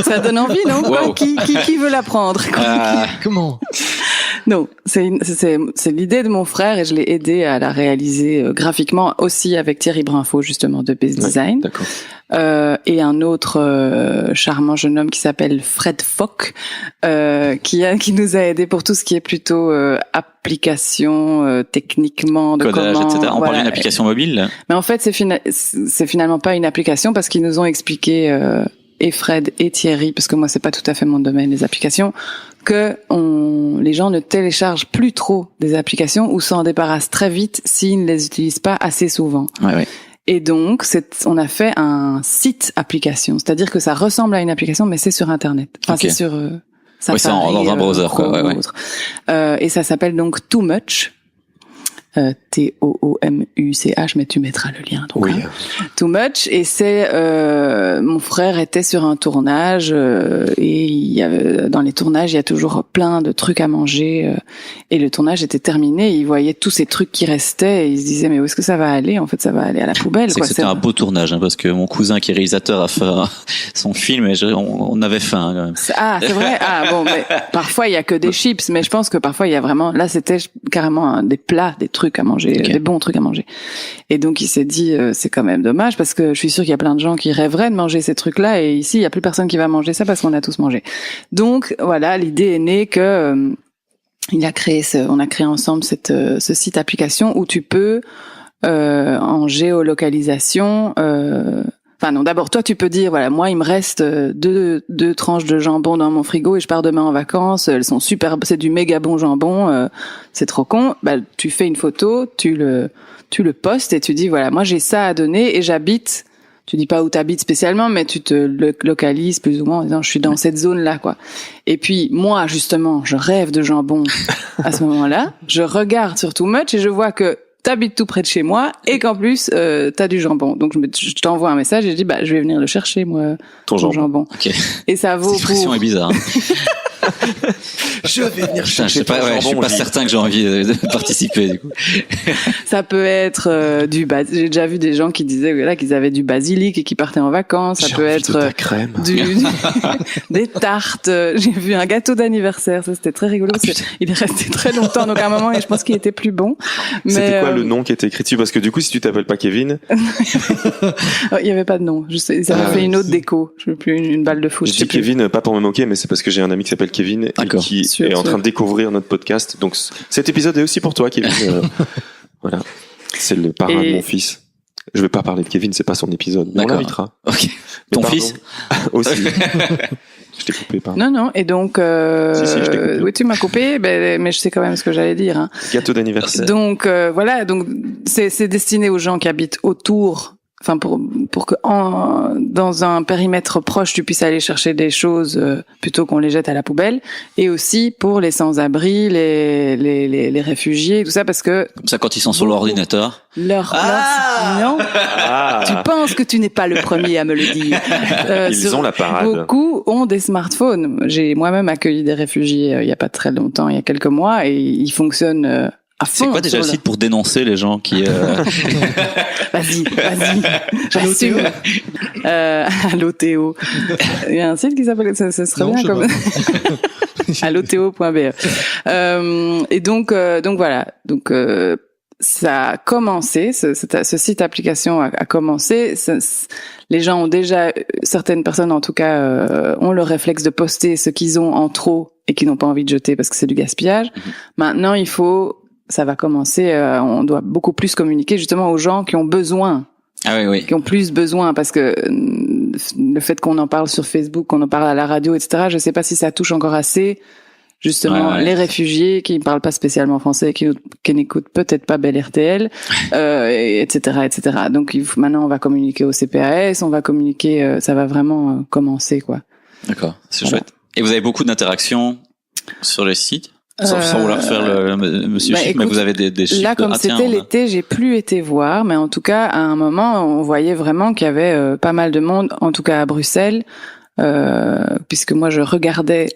Ça donne envie, non?
Wow.
Qui veut la prendre?
Comment?
Non, c'est l'idée de mon frère et je l'ai aidé à la réaliser graphiquement aussi avec Thierry Brinfo, justement, de Best Design.
D'accord.
Et un autre charmant jeune homme qui s'appelle Fred Fock, qui nous a aidé pour tout ce qui est plutôt application techniquement de
codage,
comment,
etc. On parle d'une application mobile.
Mais en fait, c'est finalement pas une application parce qu'ils nous ont expliqué et Fred et Thierry, parce que moi c'est pas tout à fait mon domaine les applications, que les gens ne téléchargent plus trop des applications ou s'en débarrassent très vite s'ils ne les utilisent pas assez souvent.
Ouais.
Et donc, on a fait un site application, c'est-à-dire que ça ressemble à une application, mais c'est sur Internet. Enfin,
Okay.
c'est sur
Oui, c'est dans un browser, quoi. Ouais.
Et ça s'appelle donc Too Much. TOOMUCH, mais tu mettras le lien. Donc,
Oui.
Too Much. Et c'est mon frère était sur un tournage et dans les tournages il y a toujours plein de trucs à manger et le tournage était terminé. Il voyait tous ces trucs qui restaient et il se disait mais où est-ce que ça va aller? En fait, ça va aller à la poubelle.
C'est que c'était un beau tournage, hein, parce que mon cousin qui est réalisateur a fait son film et on avait faim. Quand même.
C'est vrai. Bon, mais parfois il y a que des chips, mais je pense que parfois il y a vraiment. Là, c'était carrément des plats, des trucs à manger, des bons trucs à manger. Et donc il s'est dit c'est quand même dommage parce que je suis sûre qu'il y a plein de gens qui rêveraient de manger ces trucs-là et ici il y a plus personne qui va manger ça parce qu'on a tous mangé. Donc voilà, l'idée est née que on a créé ensemble ce site application où tu peux en géolocalisation enfin non, d'abord toi tu peux dire voilà, moi il me reste deux tranches de jambon dans mon frigo et je pars demain en vacances, elles sont super, c'est du méga bon jambon, c'est trop con. Bah tu fais une photo, tu le postes et tu dis voilà, moi j'ai ça à donner et j'habite, tu dis pas où t'habites spécialement, mais tu te localises plus ou moins en disant je suis dans cette zone là quoi. Et puis moi justement, je rêve de jambon à ce moment-là, je regarde sur Too Much et je vois que t'habites tout près de chez moi et qu'en plus t'as du jambon. Donc je t'envoie un message et je dis je vais venir le chercher moi ton jambon.
Okay.
Et ça vaut
cette expression est bizarre.
Je vais venir chercher
je suis pas certain que j'ai envie de participer du coup.
Ça peut être j'ai déjà vu des gens qui disaient qu'ils avaient du basilic et qui partaient en vacances, ça peut être des tartes, j'ai vu un gâteau d'anniversaire, ça c'était très rigolo, il est resté très longtemps donc à un moment et je pense qu'il était plus bon. Mais
c'était quoi le nom qui était écrit dessus, parce que du coup si tu t'appelles pas Kevin
il y avait pas de nom, ça m'a fait une autre déco, je sais plus, une balle de foot.
Je dis Kevin pas pour me moquer, mais c'est parce que j'ai un ami qui s'appelle Kevin et qui est en train de découvrir notre podcast. Donc cet épisode est aussi pour toi, Kevin. Voilà, c'est le parrain de mon fils. Je vais pas parler de Kevin, c'est pas son épisode. Mais on l'invitera.
Ok. Ton fils
aussi. Je t'ai coupé, pardon.
Non, et donc
si, je t'ai coupé.
oui, tu m'as coupé, mais je sais quand même ce que j'allais dire. Hein.
Gâteau d'anniversaire.
Donc voilà, donc c'est destiné aux gens qui habitent autour. Enfin pour que dans un périmètre proche tu puisses aller chercher des choses plutôt qu'on les jette à la poubelle, et aussi pour les sans-abri, les réfugiés, tout ça, parce que
comme ça quand ils sont sur l'ordinateur
non tu penses que tu n'es pas le premier à me le dire.
Ils ont la parade.
Beaucoup ont des smartphones. J'ai moi-même accueilli des réfugiés il y a pas très longtemps, il y a quelques mois, et ils fonctionnent
c'est quoi déjà le site pour dénoncer les gens qui
Vas-y, j'assume. Allothéo. Il y a un site qui s'appelle, ça serait bien comme allothéo.be. Et donc voilà. Donc ça a commencé, ce site application a commencé. Les gens ont déjà, certaines personnes en tout cas, ont le réflexe de poster ce qu'ils ont en trop et qu'ils n'ont pas envie de jeter parce que c'est du gaspillage. Maintenant, ça va commencer, on doit beaucoup plus communiquer justement aux gens qui ont besoin.
Ah oui, oui.
Qui ont plus besoin, parce que le fait qu'on en parle sur Facebook, qu'on en parle à la radio, etc., je sais pas si ça touche encore assez, justement, les réfugiés qui ne parlent pas spécialement français, qui n'écoutent peut-être pas Bel RTL, etc., etc. Donc, maintenant, on va communiquer au CPAS, on va communiquer, ça va vraiment commencer, quoi.
D'accord, c'est chouette. Et vous avez beaucoup d'interactions sur le site? Sans vouloir faire le monsieur chiffre,
écoute,
mais vous avez des chiffres.
Là, comme c'était l'été, j'ai plus été voir, mais en tout cas, à un moment, on voyait vraiment qu'il y avait pas mal de monde, en tout cas à Bruxelles, puisque moi, je regardais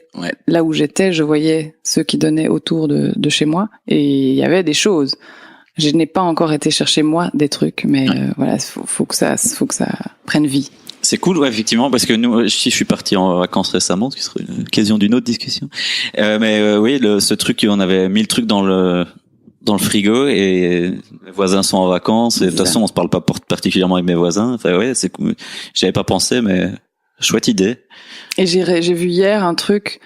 là où j'étais, je voyais ceux qui donnaient autour de chez moi, et il y avait des choses. Je n'ai pas encore été chercher moi des trucs, mais voilà, faut que ça prenne vie.
C'est cool, ouais, effectivement, parce que nous, je suis parti en vacances récemment, ce qui serait l'occasion d'une autre discussion. Mais oui, ce truc, on avait mis le truc dans le frigo et mes voisins sont en vacances et de toute façon, on se parle pas particulièrement avec mes voisins. Enfin, ouais, c'est cool. J'avais pas pensé, mais chouette idée. Et
j'ai vu hier un truc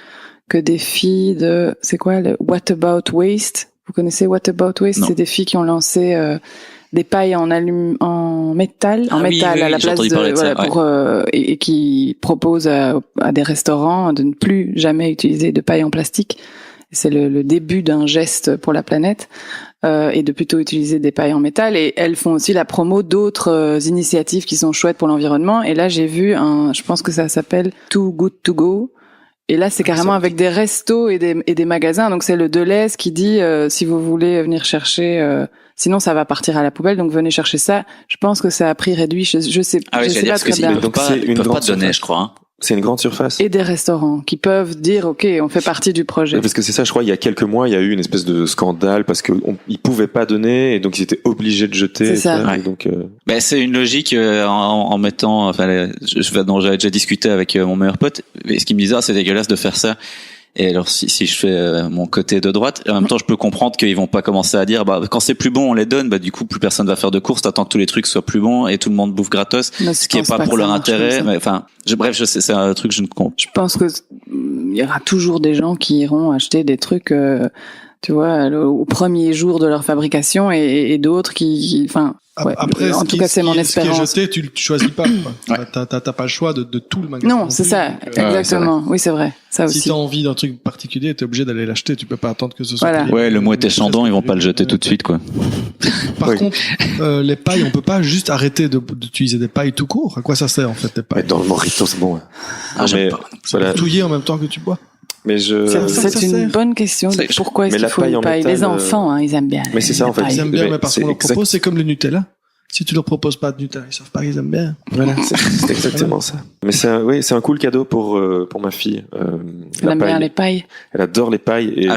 que des filles c'est quoi, le What About Waste? Vous connaissez What About Waste? Non. C'est des filles qui ont lancé, des pailles en métal, à la place et qui proposent à des restaurants de ne plus jamais utiliser de paille en plastique. C'est le début d'un geste pour la planète, et de plutôt utiliser des pailles en métal. Et elles font aussi la promo d'autres initiatives qui sont chouettes pour l'environnement. Et là, j'ai vu je pense que ça s'appelle Too Good To Go. Et là, c'est carrément avec des restos et des magasins. Donc, c'est le Deleuze qui dit, si vous voulez venir chercher, sinon ça va partir à la poubelle, donc venez chercher ça. Je pense que c'est à prix réduit. Je sais pas très bien.
Donc ils peuvent pas donner, je crois. Hein.
C'est une grande surface.
Et des restaurants qui peuvent dire, OK, on fait partie du projet.
Parce que c'est ça, je crois, il y a quelques mois, il y a eu une espèce de scandale parce qu'ils pouvaient pas donner et donc ils étaient obligés de jeter.
C'est ça.
Ouais. Donc,
ben, c'est une logique en mettant, enfin, dont j'avais déjà discuté avec mon meilleur pote, et ce qui me disait, c'est dégueulasse de faire ça. Et alors si je fais mon côté de droite, en même temps je peux comprendre qu'ils vont pas commencer à dire quand c'est plus bon on les donne, du coup plus personne va faire de courses, t'attends que tous les trucs soient plus bons et tout le monde bouffe gratos, ce qui est pas pour leur intérêt, mais enfin je sais, c'est un truc que je ne comprends.
Je pense que il y aura toujours des gens qui iront acheter des trucs tu vois, au premier jour de leur fabrication et d'autres qui
après,
en tout cas, c'est mon espérance.
Ce qui est jeté, tu choisis pas. T'as pas le choix de tout le magasin.
Non, c'est ça, exactement. Oui, c'est vrai. Ça aussi.
Si t'as envie d'un truc particulier, t'es obligé d'aller l'acheter. Tu peux pas attendre que ce soit.
Voilà.
Ouais, le mouette échandant, ils vont pas le jeter tout de suite, quoi.
Par contre, les pailles, on peut pas juste arrêter d'utiliser des pailles tout court. À quoi ça sert en fait, les pailles?
Dans le Morito, c'est bon.
J'aime pas.
Voilà. Touiller en même temps que tu bois.
Mais
c'est une bonne question. Pourquoi est-ce qu'il faut une paille? Les enfants, ils aiment bien.
Mais c'est ça, en fait.
Ils aiment bien, mais parce qu'on leur propose, c'est comme le Nutella. Si tu leur proposes pas de Nutella, ils savent pas qu'ils aiment bien.
Voilà, c'est exactement ça. Mais c'est un cool cadeau pour ma fille.
Elle aime bien les pailles.
Elle adore les pailles. Et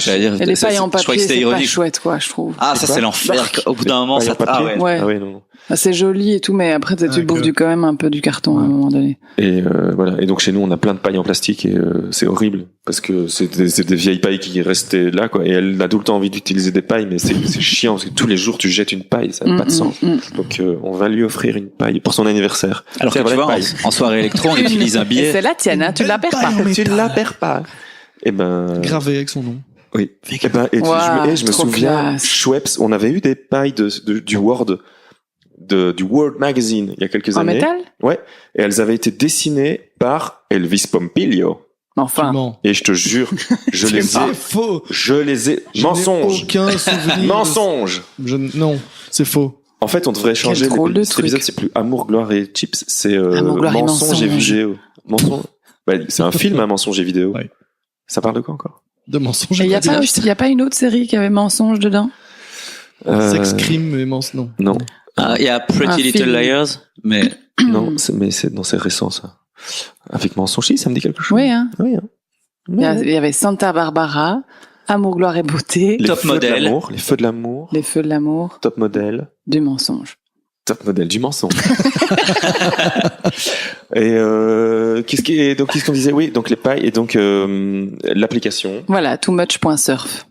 les pailles en papier, c'est pas chouette, quoi, je trouve.
Ah, ça, c'est l'enfer. Au bout d'un moment, ça,
ouais.
Ah ouais, non.
C'est joli et tout, mais après, tu bouffes quand même un peu du carton à un moment donné.
Et voilà. Et donc, chez nous, on a plein de pailles en plastique et c'est horrible. Parce que c'est des vieilles pailles qui restaient là, quoi. Et elle a tout le temps envie d'utiliser des pailles, mais c'est chiant parce que tous les jours, tu jettes une paille, ça n'a pas de sens. Donc, on va lui offrir une paille pour son anniversaire.
Alors que tu vois, en soirée électro, on utilise un billet.
Et c'est la tienne, hein, tu la perds pas.
Tu ne la perds pas. Et
gravé avec son nom.
Oui. Je me souviens, Schweppes, on avait eu des pailles du World Magazine il y a quelques années.
En métal?
Ouais. Et elles avaient été dessinées par Elvis Pompilio.
Enfin.
Et je te jure, je les ai. Mensonge.
Aucun souvenir.
Mensonge.
Non, c'est faux.
En fait, on devrait changer cet épisode. C'est plus Amour, gloire et chips. C'est mensonge et vidéo. Mensonge. C'est un film à mensonge et vidéo. Ouais. Ça parle de quoi encore?
De mensonge.
Il y a pas une autre série qui avait mensonge dedans?
Sex, crime et mensonge.
Non.
Il y a Pretty Little Liars, mais
non, c'est récent ça. Avec mensonge, ça me dit quelque chose.
Oui, hein. Il y avait Santa Barbara, Amour, gloire et beauté,
Top Model, les feux de l'amour, Top Model,
du mensonge.
Top Model du mensonge. Et qu'est-ce qu'on disait? Oui, donc les pailles et donc l'application.
Voilà, toomuch.surf.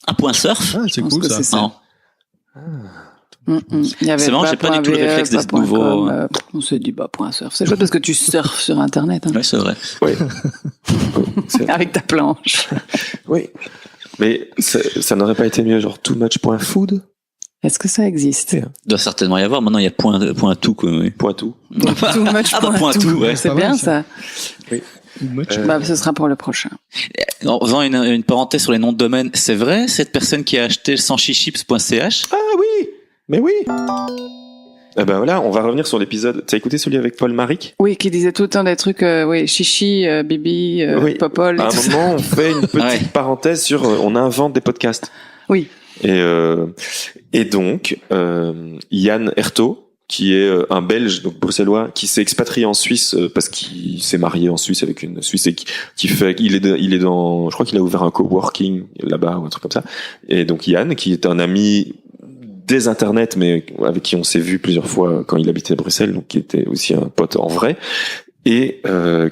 Un point surf.
Ah, c'est cool ça.
C'est ça. Il y avait
C'est marrant, j'ai pas du tout le réflexe des
.com,
nouveaux.
on se dit .surf. C'est chouette parce que tu surfes sur Internet. Hein,
Ouais, c'est vrai.
Oui. Oui, c'est-
avec ta planche.
oui. Mais ça n'aurait pas été mieux, genre toomuch.food?
Est-ce que ça existe?
Il doit certainement y avoir. Maintenant, il y a point tout, quoi, oui.
Point tout.
Too much
Ah, bah, point tout, ouais.
C'est
Pas
bien
mal,
ça.
Much.
Ce sera pour le prochain.
En faisant une parenthèse sur les noms de domaine, c'est vrai, cette personne qui a acheté sanchichips.ch?
Ah oui! Mais oui! Eh ben voilà, on va revenir sur l'épisode. T'as écouté celui avec Paul Maric?
Oui, qui disait tout le temps des trucs, chichi, bibi,
Oui.
popol.
À
et
un
tout ça.
moment, on fait une petite
Ouais.
parenthèse sur on invente des podcasts.
Oui.
Et donc, Yann Herto, qui est un Belge, donc bruxellois, qui s'est expatrié en Suisse parce qu'il s'est marié en Suisse avec une Suisse et il est dans, je crois qu'il a ouvert un coworking là-bas ou un truc comme ça. Et donc Yann, qui est un ami des internets, mais avec qui on s'est vu plusieurs fois quand il habitait à Bruxelles, donc qui était aussi un pote en vrai, et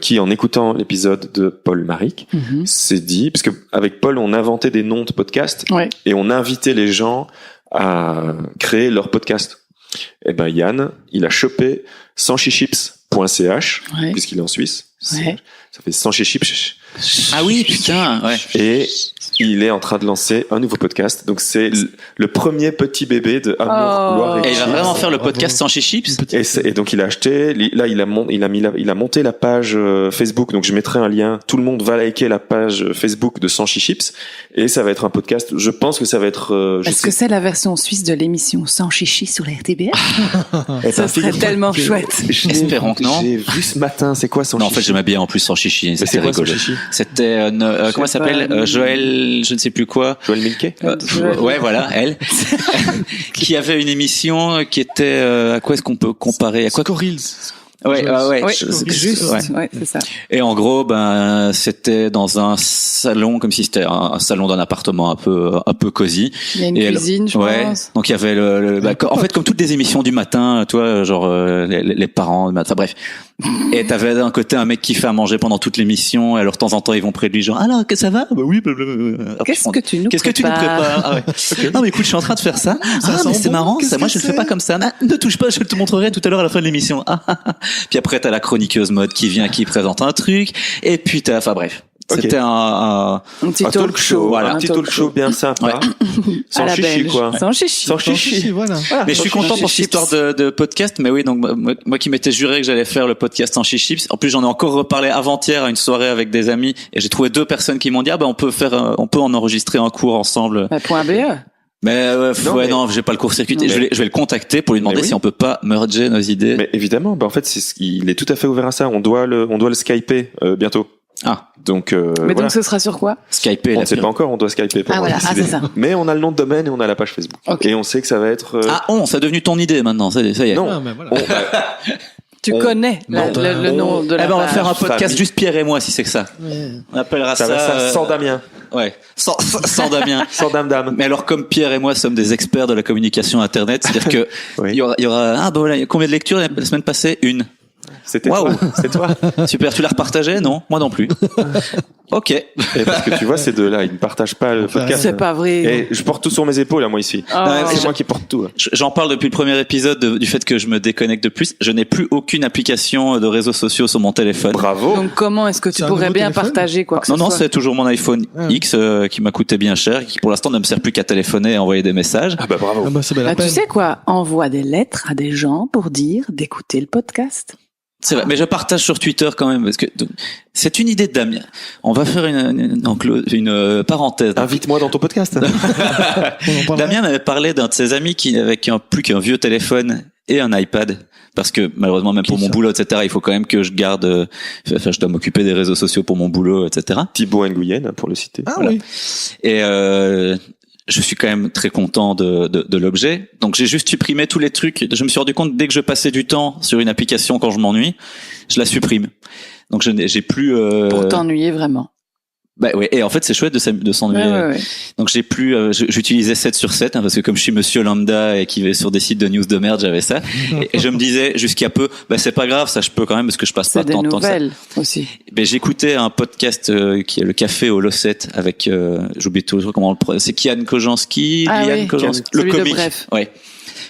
qui, en écoutant l'épisode de Paul Maric, s'est dit, parce que avec Paul, on inventait des noms de podcasts
Ouais.
et on invitait les gens à créer leur podcast. Et ben Yann, il a chopé sanchichips.ch,
Ouais.
puisqu'il est en Suisse.
Ouais.
Ça fait sanchichips.
Ah oui, putain, ouais.
Et il est en train de lancer un nouveau podcast. Donc c'est le premier petit bébé de Amour,
Oh.
Gloire et
Et il va
Chips.
vraiment faire le
Bravo.
podcast Sanchichips?
Et donc il a acheté, là il a monté la page Facebook, donc je mettrai un lien, tout le monde va liker la page Facebook de Sanchichips, et ça va être un podcast, je pense que ça va être...
Est-ce que c'est la version suisse de l'émission Sans Chichi sur la RTBF?
Eh
Ça
ben,
serait tellement
que-
chouette.
Espérons
que non.
J'ai vu ce matin, c'est quoi Sanchichi?
Non, en fait, j'aimais bien en plus Sanchichi.
Mais
C'était
c'est quoi
rigolo.
Sanchichi?
C'était, comment elle
sais
s'appelle?
pas.
Joël, je ne sais plus quoi.
Joël Milquet?
Ouais, voilà, elle. Qui avait une émission qui était, à quoi est-ce qu'on peut comparer? À quoi?
Scorils.
Ouais, ouais.
Oui,
Je-
juste.
ouais.
Ouais, c'est ça.
Et en gros, ben, c'était dans un salon, comme si c'était un salon d'un appartement un peu cosy.
Il y a une
Et elle-
cuisine, je
ouais.
pense.
Donc il y avait en fait, comme toutes les émissions du matin, toi, genre les parents, le matin, bref. Et t'avais d'un côté un mec qui fait à manger pendant toute l'émission. Et alors de temps en temps, ils vont près de lui, genre, alors que ça va? Bah oui. Alors,
Qu'est-ce que tu nous
Qu'est-ce que tu nous prépares? Ah ouais. Non mais écoute, je suis en train de faire ça. Ah
sent
mais c'est
bon,
marrant,
qu'est-ce
ça. Moi
que
je le fais
c'est
pas comme ça. Ah, ne touche pas, je te montrerai tout à l'heure à la fin de l'émission. Puis après t'as la chroniqueuse mode qui vient, qui présente un truc. Et puis enfin bref.
Ok.
C'était un
Un petit
Un
talk show.
voilà,
Un
un petit
talk
talk show bien sympa. Sans
à la
chichi,
belge.
quoi.
Sans chichi.
Sans chichi.
Voilà.
Mais je suis content pour cette histoire de podcast. Mais oui, donc moi qui m'étais juré que j'allais faire le podcast en chichips. En plus, j'en ai encore reparlé avant-hier à une soirée avec des amis, et j'ai trouvé 2 personnes qui m'ont dit on peut en enregistrer un cours ensemble.
Bah, point BE.
Mais
Non, mais-
non, j'ai pas le court-circuité.
Non,
Je vais le contacter pour lui demander
Mais oui.
si on peut pas merger nos idées.
Mais évidemment, bah en fait, il est tout à fait ouvert à ça. On doit le skyper bientôt.
Ah,
Donc,
Mais
voilà.
donc ce sera sur quoi?
Skype
On
la
ne sait pas encore, on doit skyper pour
Ah, voilà.
décider.
Ah, c'est ça.
Mais on a le nom de domaine et on a la page Facebook.
Ok.
Et on sait que ça va être...
ça a devenu ton idée maintenant. Ça y est.
Non.
Ah, mais voilà.
Tu
On-
connais
Non,
le nom de
Eh
la
ben, on va
page.
faire un podcast
Famille.
juste Pierre et moi si c'est que ça.
Ouais.
On appellera
ça
ça.
va ça sans Damien.
Ouais. Sans Damien.
Sans dame.
Mais alors, comme Pierre et moi sommes des experts de la communication Internet, c'est-à-dire que
Oui.
il y aura voilà, combien de lectures la semaine passée? Une.
C'était
Waouh.
toi. C'est toi.
Super, tu l'as repartagé? Non, moi non plus. Ok.
Et parce que tu vois, ces deux-là, ils ne partagent pas le podcast.
C'est pas vrai.
Et je porte tout sur mes épaules, là, moi, ici.
Oh.
C'est moi qui porte tout.
J'en parle depuis le premier épisode du fait que je me déconnecte de plus. Je n'ai plus aucune application de réseaux sociaux sur mon téléphone.
Bravo.
Donc comment est-ce que tu
C'est un
pourrais
nouveau
bien
téléphone
partager quoi que ce
Non,
soit?
c'est toujours mon iPhone
Ah.
X qui m'a coûté bien cher, qui pour l'instant ne me sert plus qu'à téléphoner et envoyer des messages.
Ah bah bravo.
Ah bah, c'est bien la
Bah, tu
peine.
sais quoi? Envoie des lettres à des gens pour dire d'écouter le podcast.
C'est vrai, mais je partage sur Twitter quand même parce que donc, c'est une idée de Damien. On va faire une parenthèse.
Invite-moi dans ton podcast.
On en parlera.
Damien m'avait parlé d'un de ses amis qui n'avait plus qu'un vieux téléphone et un iPad. Parce que malheureusement, même pour mon boulot, etc., il faut quand même que je garde, enfin, je dois m'occuper des réseaux sociaux pour mon boulot, etc.
Thibaut Nguyen, pour le citer.
Ah
Voilà.
oui.
Et je suis quand même très content de l'objet. Donc j'ai juste supprimé tous les trucs. Je me suis rendu compte dès que je passais du temps sur une application quand je m'ennuie, je la supprime. Donc j'ai plus.
Pour t'ennuyer vraiment.
Bah ouais, et en fait c'est chouette de s'ennuyer.
Ouais.
Donc j'ai plus j'utilisais 7/7 parce que comme je suis monsieur lambda et qui vais sur des sites de news de merde, j'avais ça et je me disais jusqu'à peu c'est pas grave, ça je peux quand même parce que je passe pas tant de temps que ça.
C'est des nouvelles aussi.
Ben j'écoutais un podcast qui est le Café au Losset avec j'oublie toujours comment c'est Kian Kojanski, le comique. Ouais.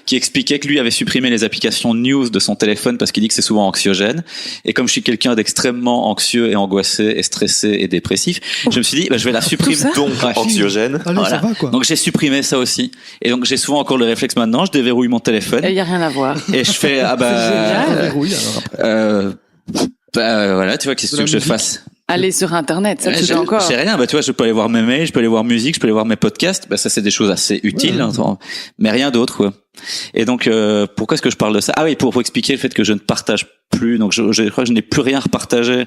Qui expliquait que lui avait supprimé les applications news de son téléphone parce qu'il dit que c'est souvent anxiogène. Et comme je suis quelqu'un d'extrêmement anxieux et angoissé et stressé et dépressif, je me suis dit, je vais la supprimer.
Donc, anxiogène.
Allez,
Voilà.
ça va, quoi.
Donc j'ai supprimé ça aussi. Et donc j'ai souvent encore le réflexe maintenant, je déverrouille mon téléphone.
Et il y a rien à voir.
Et je fais,
Verrouille, alors après.
voilà, tu vois, qu'est-ce que tu veux que je fasse?
Aller sur Internet, ça tu fais encore.
Je sais rien, tu vois, je peux aller voir mes mails, je peux aller voir musique, je peux aller voir mes podcasts, ça c'est des choses assez utiles, mais rien d'autre, quoi. Et donc, pourquoi est-ce que je parle de ça? Ah oui, pour expliquer le fait que je ne partage plus, donc je crois que je n'ai plus rien repartagé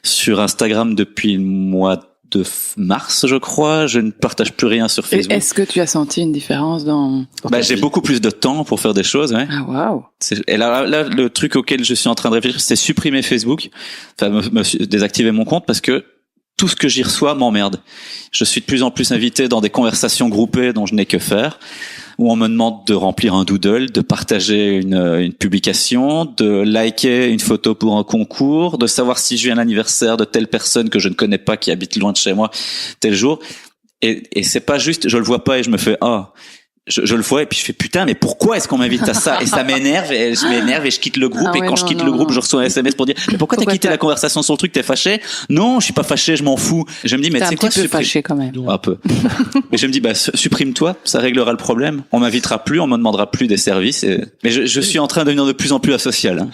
sur Instagram depuis le mois de mars, je crois. Je ne partage plus rien sur Facebook.
Et est-ce que tu as senti une différence dans...
J'ai beaucoup plus de temps pour faire des choses, ouais.
Ah, waouh.
Et là, le truc auquel je suis en train de réfléchir, c'est supprimer Facebook, enfin, me désactiver mon compte parce que tout ce que j'y reçois m'emmerde. Je suis de plus en plus invité dans des conversations groupées dont je n'ai que faire, où on me demande de remplir un doodle, de partager une publication, de liker une photo pour un concours, de savoir si je viens à l'anniversaire de telle personne que je ne connais pas qui habite loin de chez moi tel jour. Et c'est pas juste, je le vois pas et je me fais je le vois et puis je fais putain mais pourquoi est-ce qu'on m'invite à ça et ça m'énerve et je quitte le groupe et quand je quitte le groupe je reçois un SMS pour dire mais pourquoi t'as quitté la conversation sur le truc, t'es fâché? Non, je suis pas fâché, je m'en fous. Je me dis mais c'est quoi,
un petit peu fâché quand même.
Un peu. Mais je me dis supprime-toi, ça réglera le problème. On m'invitera plus, on me demandera plus des services mais je suis en train de devenir de plus en plus asocial, hein.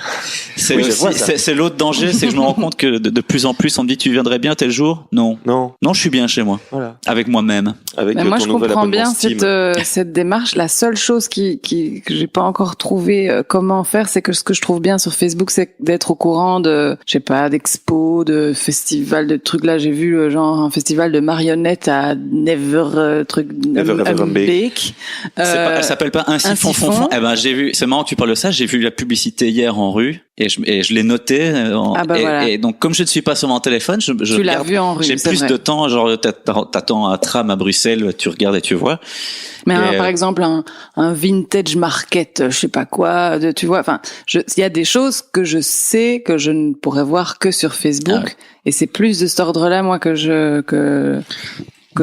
C'est l'autre danger, c'est que je me rends compte que de plus en plus on me dit tu viendrais bien tel jour? Non, je suis bien chez moi. Voilà. Avec moi-même.
Mais moi je comprends bien cette démarche. La seule chose que j'ai pas encore trouvé comment faire, c'est que ce que je trouve bien sur Facebook, c'est d'être au courant de, je sais pas, d'expos, de festivals, de trucs. Là, j'ai vu genre un festival de marionnettes à Neverembeek.
Elle s'appelle pas Ainsi fond. Eh ben j'ai vu. C'est marrant que tu parles de ça. J'ai vu la publicité hier en rue et je l'ai noté.
Voilà.
Et donc comme je ne suis pas sur mon téléphone, je
tu l'as vu en rue.
J'ai plus de temps. Genre t'attends un tram à Bruxelles, tu regardes et tu vois.
Mais par exemple un vintage market, je sais pas quoi, tu vois, enfin, il y a des choses que je sais que je ne pourrais voir que sur Facebook, et c'est plus de cet ordre-là moi que
moi,
je vais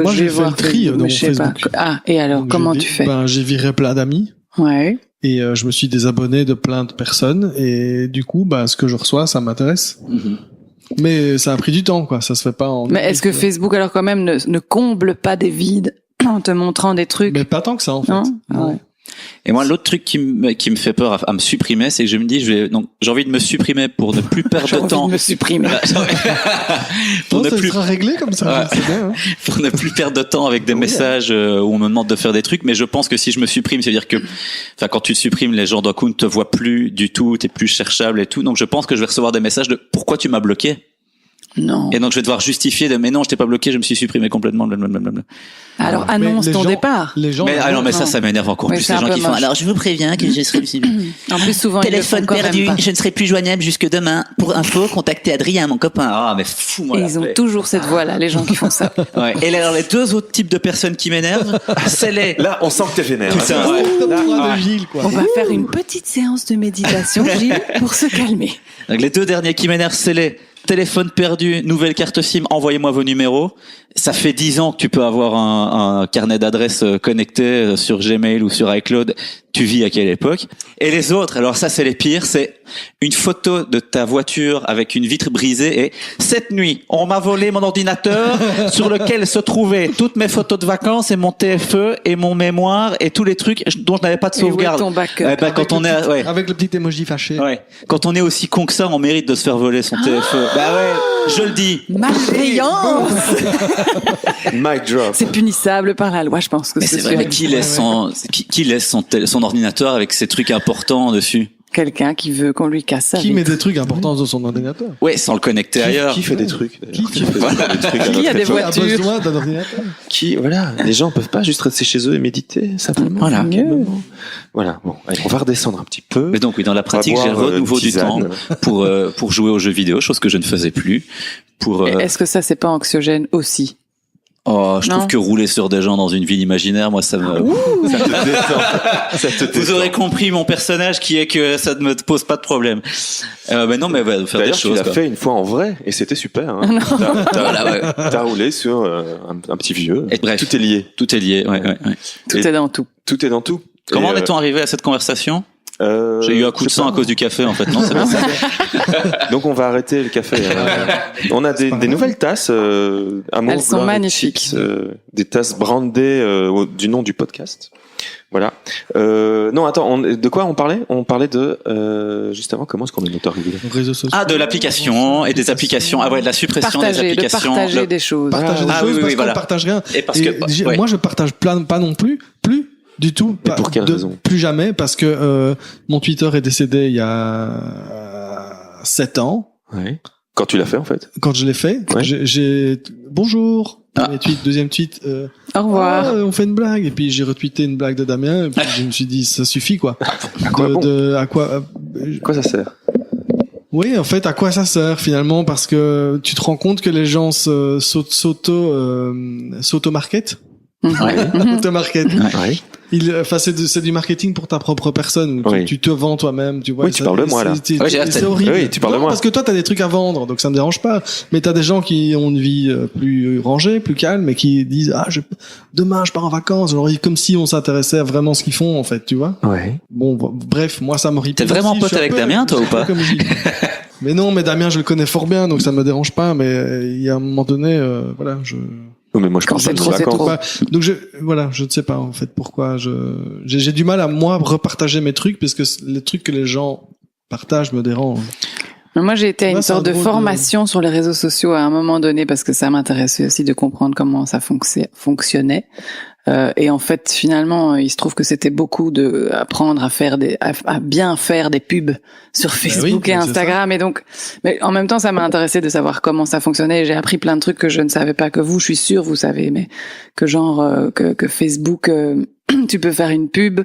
voir.
Moi j'ai fait le tri dans mon Facebook.
Et alors donc, comment tu fais?
J'ai viré plein d'amis.
Ouais.
Et je me suis désabonné de plein de personnes et du coup ce que je reçois ça m'intéresse. Mm-hmm. Mais ça a pris du temps quoi, ça se fait pas en...
Mais est-ce que Facebook alors quand même ne comble pas des vides en te montrant des trucs?
Mais pas tant que ça en fait.
Ouais.
Et moi, l'autre truc qui me fait peur à me supprimer, c'est que je me dis, j'ai envie de me supprimer pour ne plus perdre de temps.
J'ai envie de me supprimer.
Sera réglé comme ça. C'est bien, hein.
Pour ne plus perdre de temps avec des messages où on me demande de faire des trucs. Mais je pense que si je me supprime, c'est-à-dire que, quand tu te supprimes, les gens d'un coup ne te voient plus du tout, t'es plus cherchable et tout. Donc je pense que je vais recevoir des messages de pourquoi tu m'as bloqué?
Non.
Et donc je vais devoir justifier mais non, je t'ai pas bloqué, je me suis supprimé complètement, blablabla.
Alors annonce ton départ.
Les gens,
mais ça m'énerve encore plus. Les gens qui font, alors je vous préviens que je serai
en plus souvent
téléphone perdu, je ne serai plus joignable jusque demain. Pour info, contactez Adrien, mon copain. Ah, mais fous-moi.
Et ils ont toujours cette voix-là, les gens qui font ça.
Ouais. Et alors les deux autres types de personnes qui m'énervent, c'est les...
Là, on sent que t'es vénère.
Putain,
Gilles, quoi.
On va faire une petite séance de méditation, Gilles, pour se calmer.
Donc les deux derniers qui m'énervent, c'est les téléphone perdu, nouvelle carte SIM, envoyez-moi vos numéros. Ça fait 10 ans que tu peux avoir un carnet d'adresses connecté sur Gmail ou sur iCloud. Tu vis à quelle époque? Et les autres, alors ça c'est les pires, c'est une photo de ta voiture avec une vitre brisée et cette nuit, on m'a volé mon ordinateur sur lequel se trouvaient toutes mes photos de vacances et mon TFE et mon mémoire et tous les trucs dont je n'avais pas de sauvegarde.
Ton backup.
Quand on est
avec le petit emoji fâché.
Ouais. Quand on est aussi con que ça, on mérite de se faire voler son TFE. Je le dis.
Malveillance.
Mic drop.
C'est punissable par la loi, je pense que
c'est vrai. Mais qui laisse son ordinateur avec ses trucs importants dessus?
Quelqu'un qui veut qu'on lui casse sa
Qui
vitre.
met des trucs importants dans son ordinateur?
Ouais, sans le connecter ailleurs.
Qui fait des trucs
Qui
fait
Voilà.
des trucs à
Qui a
notre
des
époque
Qui a
voitures?
besoin d'un ordinateur?
Voilà, les gens peuvent pas juste rester chez eux et méditer simplement.
Voilà.
calmement. Voilà. Bon, allez, on va redescendre un petit peu.
Mais donc oui, dans la pratique,
On va
j'ai
boire,
renouveau du temps
tisane.
pour jouer aux jeux vidéo, chose que je ne faisais plus.
Et est-ce que ça, c'est pas anxiogène aussi?
Je
Non.
trouve que rouler sur des gens dans une ville imaginaire, moi, ça me...
Ça te détend. Ça te
Vous
détend.
aurez compris mon personnage qui est que ça ne me pose pas de problème. Mais non, mais faire des
D'ailleurs, tu
choses.
l'as
quoi.
fait une fois en vrai et c'était super. Hein.
Voilà, ouais.
T'as roulé sur un petit vieux.
Et bref.
Tout est lié.
Tout est lié. Ouais.
Tout
Et-
est dans tout.
Tout est dans tout.
Comment
Et,
en est-on arrivé à cette conversation?
euh,
J'ai eu un coup de
je sais
sang à
pas.
cause du café, en fait. Non, c'est pas ça.
Donc on va arrêter le café. On a des nouvelles tasses. Amour,
Elles sont
gloire et
magnifiques.
chips, des tasses brandées du nom du podcast. Voilà. Non, attends. De quoi on parlait? On parlait de juste avant. Comment est-ce qu'on est arrivé là?
Réseaux sociaux.
Ah, de l'application et des applications. Ah ouais, de la suppression des
Partager, de
applications.
partager des choses.
Partager des
Ah,
choses
oui,
parce
oui,
qu'on
voilà.
partage rien.
Et parce
Et
que, ouais.
moi, je partage pas non plus du tout.
Mais pour quelle raison?
Plus jamais, parce que mon Twitter est décédé il y a 7 ans.
Ouais. Quand tu l'as fait en fait.
Quand je l'ai fait,
Ouais.
j'ai bonjour.
Ah.
Premier tweet, deuxième tweet.
Au revoir.
On fait une blague. Et puis j'ai retweeté une blague de Damien. Et puis je me suis dit, ça suffit quoi.
À quoi bon
À quoi
À quoi ça sert?
Oui, en fait, à quoi ça sert finalement? Parce que tu te rends compte que les gens s'auto-marketent. Auto-market.
Ouais.
C'est du marketing pour ta propre personne. Où
Oui.
tu te vends toi-même, tu vois.
Oui, tu parles de moi, là.
Ouais, j'ai hâte.
C'est horrible.
Oui, tu parles de
Non,
moi.
Parce que toi, t'as des trucs à vendre, donc ça me dérange pas. Mais t'as des gens qui ont une vie plus rangée, plus calme, et qui disent demain je pars en vacances. Genre comme si on s'intéressait à vraiment ce qu'ils font en fait, tu vois.
Ouais.
Bon, bref, moi ça m'horripile.
T'es vraiment
aussi.
pote
Je suis un
avec
peu-
Damien, toi,
je
ou
suis un
pas
peu comme Gilles. Mais non, mais Damien, je le connais fort bien, donc ça me dérange pas. Mais il y a un moment donné, voilà,
Oui, mais moi je
Quand
pense
c'est
à nos
trop, c'est
vacances.
trop.
pas. Donc je ne sais pas en fait pourquoi j'ai du mal à moi repartager mes trucs parce que les trucs que les gens partagent me dérangent.
Moi, j'ai été à
Ouais,
une
c'est
sorte
un
de
drôle
formation sur les réseaux sociaux à un moment donné parce que ça m'intéressait aussi de comprendre comment ça fonctionnait. Et en fait, finalement, il se trouve que c'était beaucoup de apprendre à bien faire des pubs sur Facebook
oui,
et
c'est
Instagram. Et donc, mais en même temps, ça m'a intéressé de savoir comment ça fonctionnait. J'ai appris plein de trucs que je ne savais pas, que vous, je suis sûre, vous savez, mais que genre que Facebook, tu peux faire une pub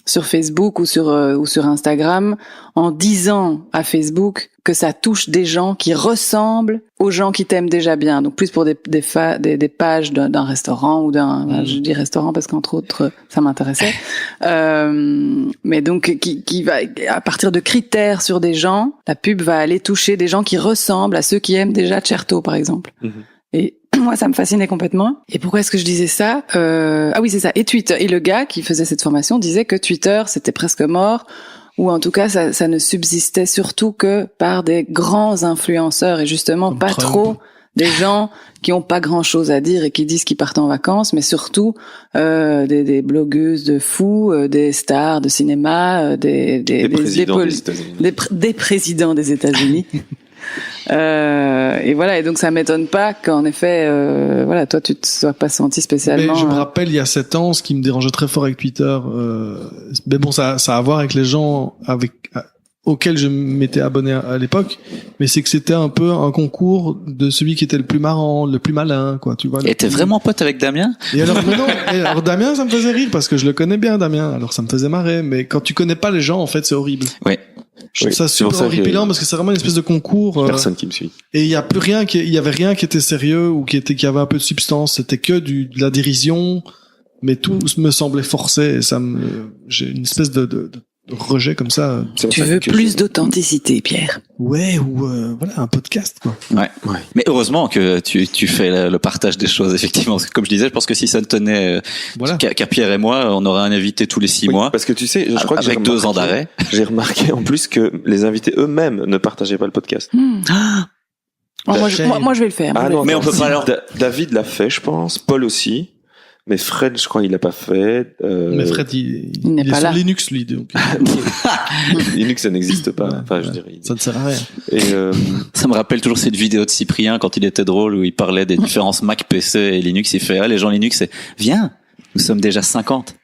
sur Facebook ou sur Instagram en disant à Facebook que ça touche des gens qui ressemblent aux gens qui t'aiment déjà bien. Donc plus pour des pages d'un restaurant ou je dis restaurant parce qu'entre autres ça m'intéressait. Mais donc qui va à partir de critères sur des gens, la pub va aller toucher des gens qui ressemblent à ceux qui aiment déjà Certo par exemple. Et moi, ça me fascinait complètement. Et pourquoi est-ce que je disais ça? Ah oui, c'est ça. Et Twitter. Et le gars qui faisait cette formation disait que Twitter, c'était presque mort, ou en tout cas, ça ne subsistait surtout que par des grands influenceurs et justement
Comme
pas
Trump.
trop des gens qui ont pas grand-chose à dire et qui disent qu'ils partent en vacances, mais surtout des blogueuses de fous, des stars de cinéma,
Des présidents des États-Unis.
des présidents des États-Unis. Et voilà, et donc ça m'étonne pas qu'en effet, voilà, toi tu te sois pas senti spécialement.
Mais je me rappelle il y a 7 ans, ce qui me dérangeait très fort avec Twitter. Mais bon, ça a à voir avec les gens auxquels je m'étais abonné à l'époque. Mais c'est que c'était un peu un concours de celui qui était le plus marrant, le plus malin, quoi. Tu vois.
Et t'es vraiment pote avec Damien?
Et alors, mais non, alors Damien, ça me faisait rire parce que je le connais bien, Damien. Alors ça me faisait marrer. Mais quand tu connais pas les gens, en fait, c'est horrible.
Ouais.
Je trouve
Oui,
ça
c'est pour
super
ça que-
horripilant parce que c'est vraiment une espèce de concours.
Personne qui me suit.
Et il y a plus rien il y avait rien qui était sérieux ou qui avait un peu de substance. C'était que de la dérision, mais tout me semblait forcé. Et j'ai une espèce de rejet comme ça.
C'est pour
Tu
ça
veux
que
plus
je-
d'authenticité, Pierre.
Ouais, ou voilà, un podcast, quoi.
Ouais.
Ouais.
Mais heureusement que tu fais le partage des choses, effectivement. Parce que, comme je disais, je pense que si ça ne tenait
Voilà.
qu'à Pierre et moi, on aurait un invité tous les 6
Oui,
mois.
parce que tu sais, je crois que
avec
j'ai
2 ans
remarqué-
d'arrêt.
J'ai remarqué en plus que les invités eux-mêmes ne partageaient pas le podcast.
Oh, moi, je vais le faire.
Ah non,
Mais on
attends,
peut pas alors-
David l'a fait, je pense. Paul aussi. Mais Fred, je crois, il l'a pas fait.
Mais Fred, il
n'est
est
pas
sur
là.
Linux, lui. Donc,
Linux, ça n'existe pas.
Ouais,
Enfin, je
ouais.
dirais.
ça ne sert à rien.
Et
Ça me rappelle toujours cette vidéo de Cyprien quand il était drôle où il parlait des différences Mac, PC et Linux. Il fait, les gens Linux, c'est, viens, Nous sommes déjà 50.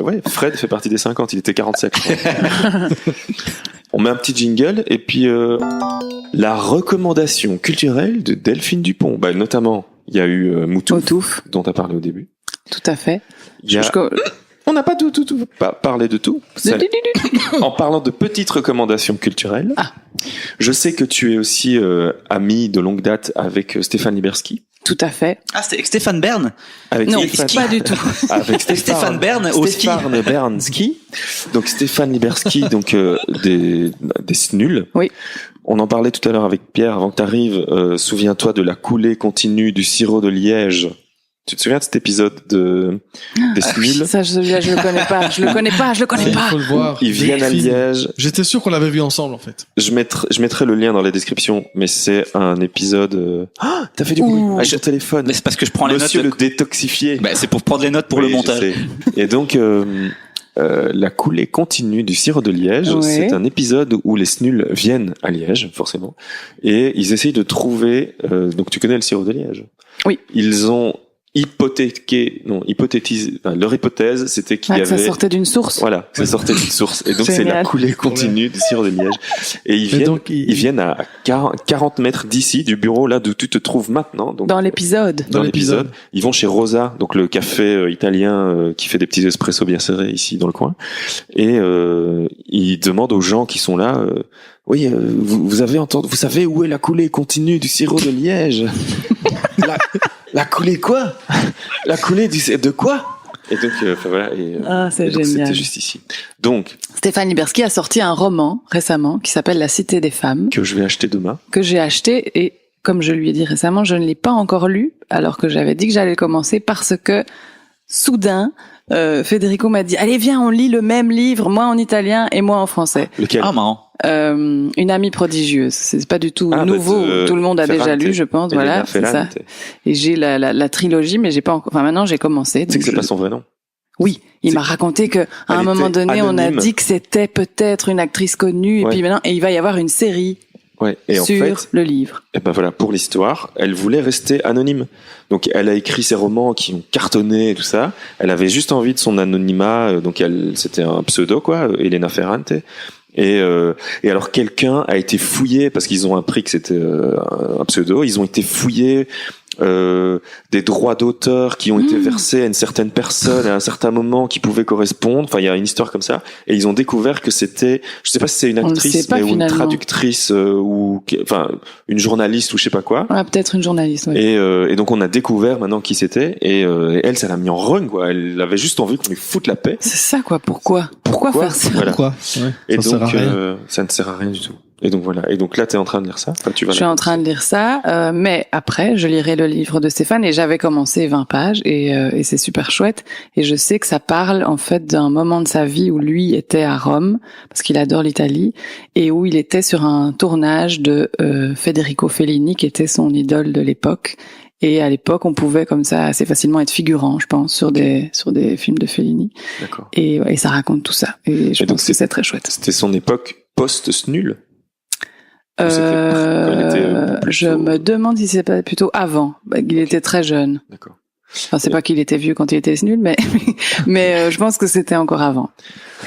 Ouais, Fred fait partie des 50, il était 47. On met un petit jingle et puis la recommandation culturelle de Delphine Dupont. Notamment, il y a eu Moutouf, dont tu as parlé au début.
Tout à fait.
On n'a pas pas parlé de tout. En parlant de petites recommandations culturelles, je sais que tu es aussi ami de longue date avec Stéphane Liberski.
Tout à fait.
Ah, c'était avec Stéphane Bern?
Non, pas du tout.
Avec
Stéphane Bern au ski.
Stéphane Bern ski. Donc Stéphane Liberski, donc des SNUL.
Oui.
On en parlait tout à l'heure avec Pierre avant que tu arrives. Souviens-toi de la coulée continue du sirop de liège. Tu te souviens de cet épisode des SNUL?
Ça, je le connais pas. Je le connais pas.
Il faut le voir.
Ils viennent à Liège.
J'étais sûr qu'on l'avait vu ensemble, en fait.
Je mettrai le lien dans la description, mais c'est un épisode. T'as fait du bruit avec ton téléphone.
Mais c'est parce que je prends les
Monsieur
notes.
le détoxifié.
C'est pour prendre les notes pour le montage.
Et donc, la coulée continue du sirop de Liège, c'est un épisode où les SNUL viennent à Liège, forcément, et ils essayent de trouver. Donc, tu connais le sirop de Liège?
Oui.
Ils ont leur hypothèse, c'était qu'il y avait...
ça sortait d'une source.
Voilà, ça sortait d'une source. Et donc, c'est la coulée continue du sirop de Liège. Et ils viennent à 40 mètres d'ici, du bureau, là, d'où tu te trouves maintenant. Donc,
dans l'épisode.
Ils vont chez Rosa, donc le café italien qui fait des petits espressos bien serrés ici dans le coin. Et ils demandent aux gens qui sont là... vous savez où est la coulée continue du sirop de Liège? La coulée quoi? La coulée de quoi? Et donc, voilà.
C'est
donc,
génial.
c'était juste ici. Donc,
Stéphane Liberski a sorti un roman récemment qui s'appelle La Cité des femmes.
Que je vais acheter demain.
Que j'ai acheté et, comme je lui ai dit récemment, je ne l'ai pas encore lu, alors que j'avais dit que j'allais le commencer parce que, soudain, Federico m'a dit, allez, viens, on lit le même livre, moi en italien et moi en français.
Lequel?
Ah, marrant.
Une amie prodigieuse. C'est pas du tout nouveau. Tout le monde a déjà lu, je pense. Voilà, c'est ça. Et j'ai la trilogie, mais j'ai pas encore. Enfin, maintenant, j'ai commencé.
Tu sais que c'est pas son vrai nom.
Oui, il m'a raconté que à un moment donné, on a dit que c'était peut-être une actrice connue, et puis maintenant, il va y avoir une série.
Et
sur
en fait,
le livre.
Et voilà, pour l'histoire, elle voulait rester anonyme. Donc, elle a écrit ses romans qui ont cartonné et tout ça. Elle avait juste envie de son anonymat. Donc, c'était un pseudo, quoi, Elena Ferrante. Et alors quelqu'un a été fouillé parce qu'ils ont appris que c'était un pseudo. Ils ont été fouillés des droits d'auteur qui ont été versés à une certaine personne à un certain moment qui pouvaient correspondre. Enfin, il y a une histoire comme ça. Et ils ont découvert que c'était, je sais pas si c'est une actrice, ou une traductrice enfin une journaliste ou je sais pas quoi.
Peut-être une journaliste. Ouais.
Et donc on a découvert maintenant qui c'était. Et elle, ça l'a mis en rung, quoi. Elle avait juste envie qu'on lui foute la paix.
C'est ça, quoi. Pourquoi faire ça?
Voilà.
Pourquoi?
Et donc ça ne sert à rien du tout. Et donc voilà. Et donc là, t'es en train de lire ça. Enfin, je
suis en train de lire ça, mais après, je lirai le livre de Stéphane et j'avais commencé 20 pages et c'est super chouette. Et je sais que ça parle en fait d'un moment de sa vie où lui était à Rome parce qu'il adore l'Italie et où il était sur un tournage de Federico Fellini qui était son idole de l'époque. Et à l'époque, on pouvait comme ça assez facilement être figurant, je pense, sur des films de Fellini.
D'accord.
Et ça raconte tout ça. Et je pense que c'est très chouette.
C'était son époque post-SNUL.
Je me demande si c'est pas plutôt avant. Il était très jeune.
D'accord.
Enfin, c'est pas qu'il était vieux quand il était nul, mais je pense que c'était encore avant.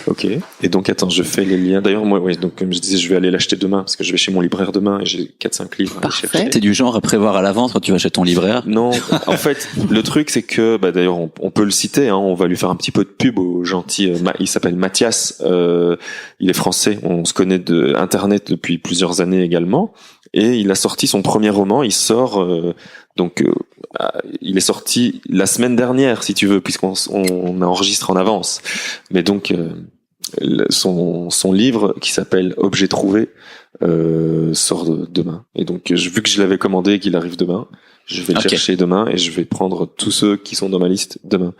Ok. Et donc, attends, je fais les liens. D'ailleurs, moi, donc, comme je disais, je vais aller l'acheter demain, parce que je vais chez mon libraire demain et j'ai 4-5 livres à aller chercher.
T'es du genre à prévoir à l'avance quand tu vas chez ton libraire?
Non. En fait, le truc, c'est que, d'ailleurs, on peut le citer, hein, on va lui faire un petit peu de pub au gentil, il s'appelle Mathias, il est français, on se connaît de Internet depuis plusieurs années également, et il a sorti son premier roman, il sort, il est sorti la semaine dernière, si tu veux, puisqu'on enregistre en avance. Mais donc, son livre, qui s'appelle Objet trouvé, sort demain. Et donc, vu que je l'avais commandé et qu'il arrive demain, je vais le chercher demain et je vais prendre tous ceux qui sont dans ma liste demain.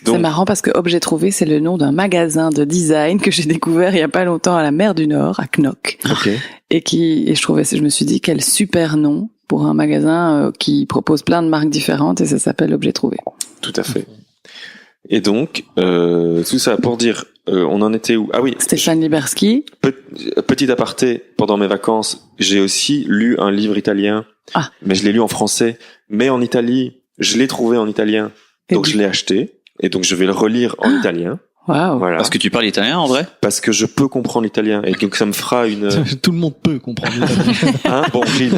Donc,
c'est marrant parce que Objet trouvé, c'est le nom d'un magasin de design que j'ai découvert il y a pas longtemps à la mer du Nord, à Knock.
Okay.
Et je me suis dit, quel super nom pour un magasin qui propose plein de marques différentes et ça s'appelle Objet trouvé.
Tout à fait. Et donc, tout ça pour dire, on en était où? Ah oui.
Stéphane Liberski.
Petit aparté, pendant mes vacances, j'ai aussi lu un livre italien
Ah.
Mais je l'ai lu en français. Mais en Italie, je l'ai trouvé en italien. Donc je l'ai acheté. Et donc je vais le relire en italien.
Waouh.
Voilà.
Parce que tu parles italien, en vrai?
Parce que je peux comprendre l'italien. Et donc ça me fera une...
Tout le monde peut comprendre.
Hein, bon, Gilles.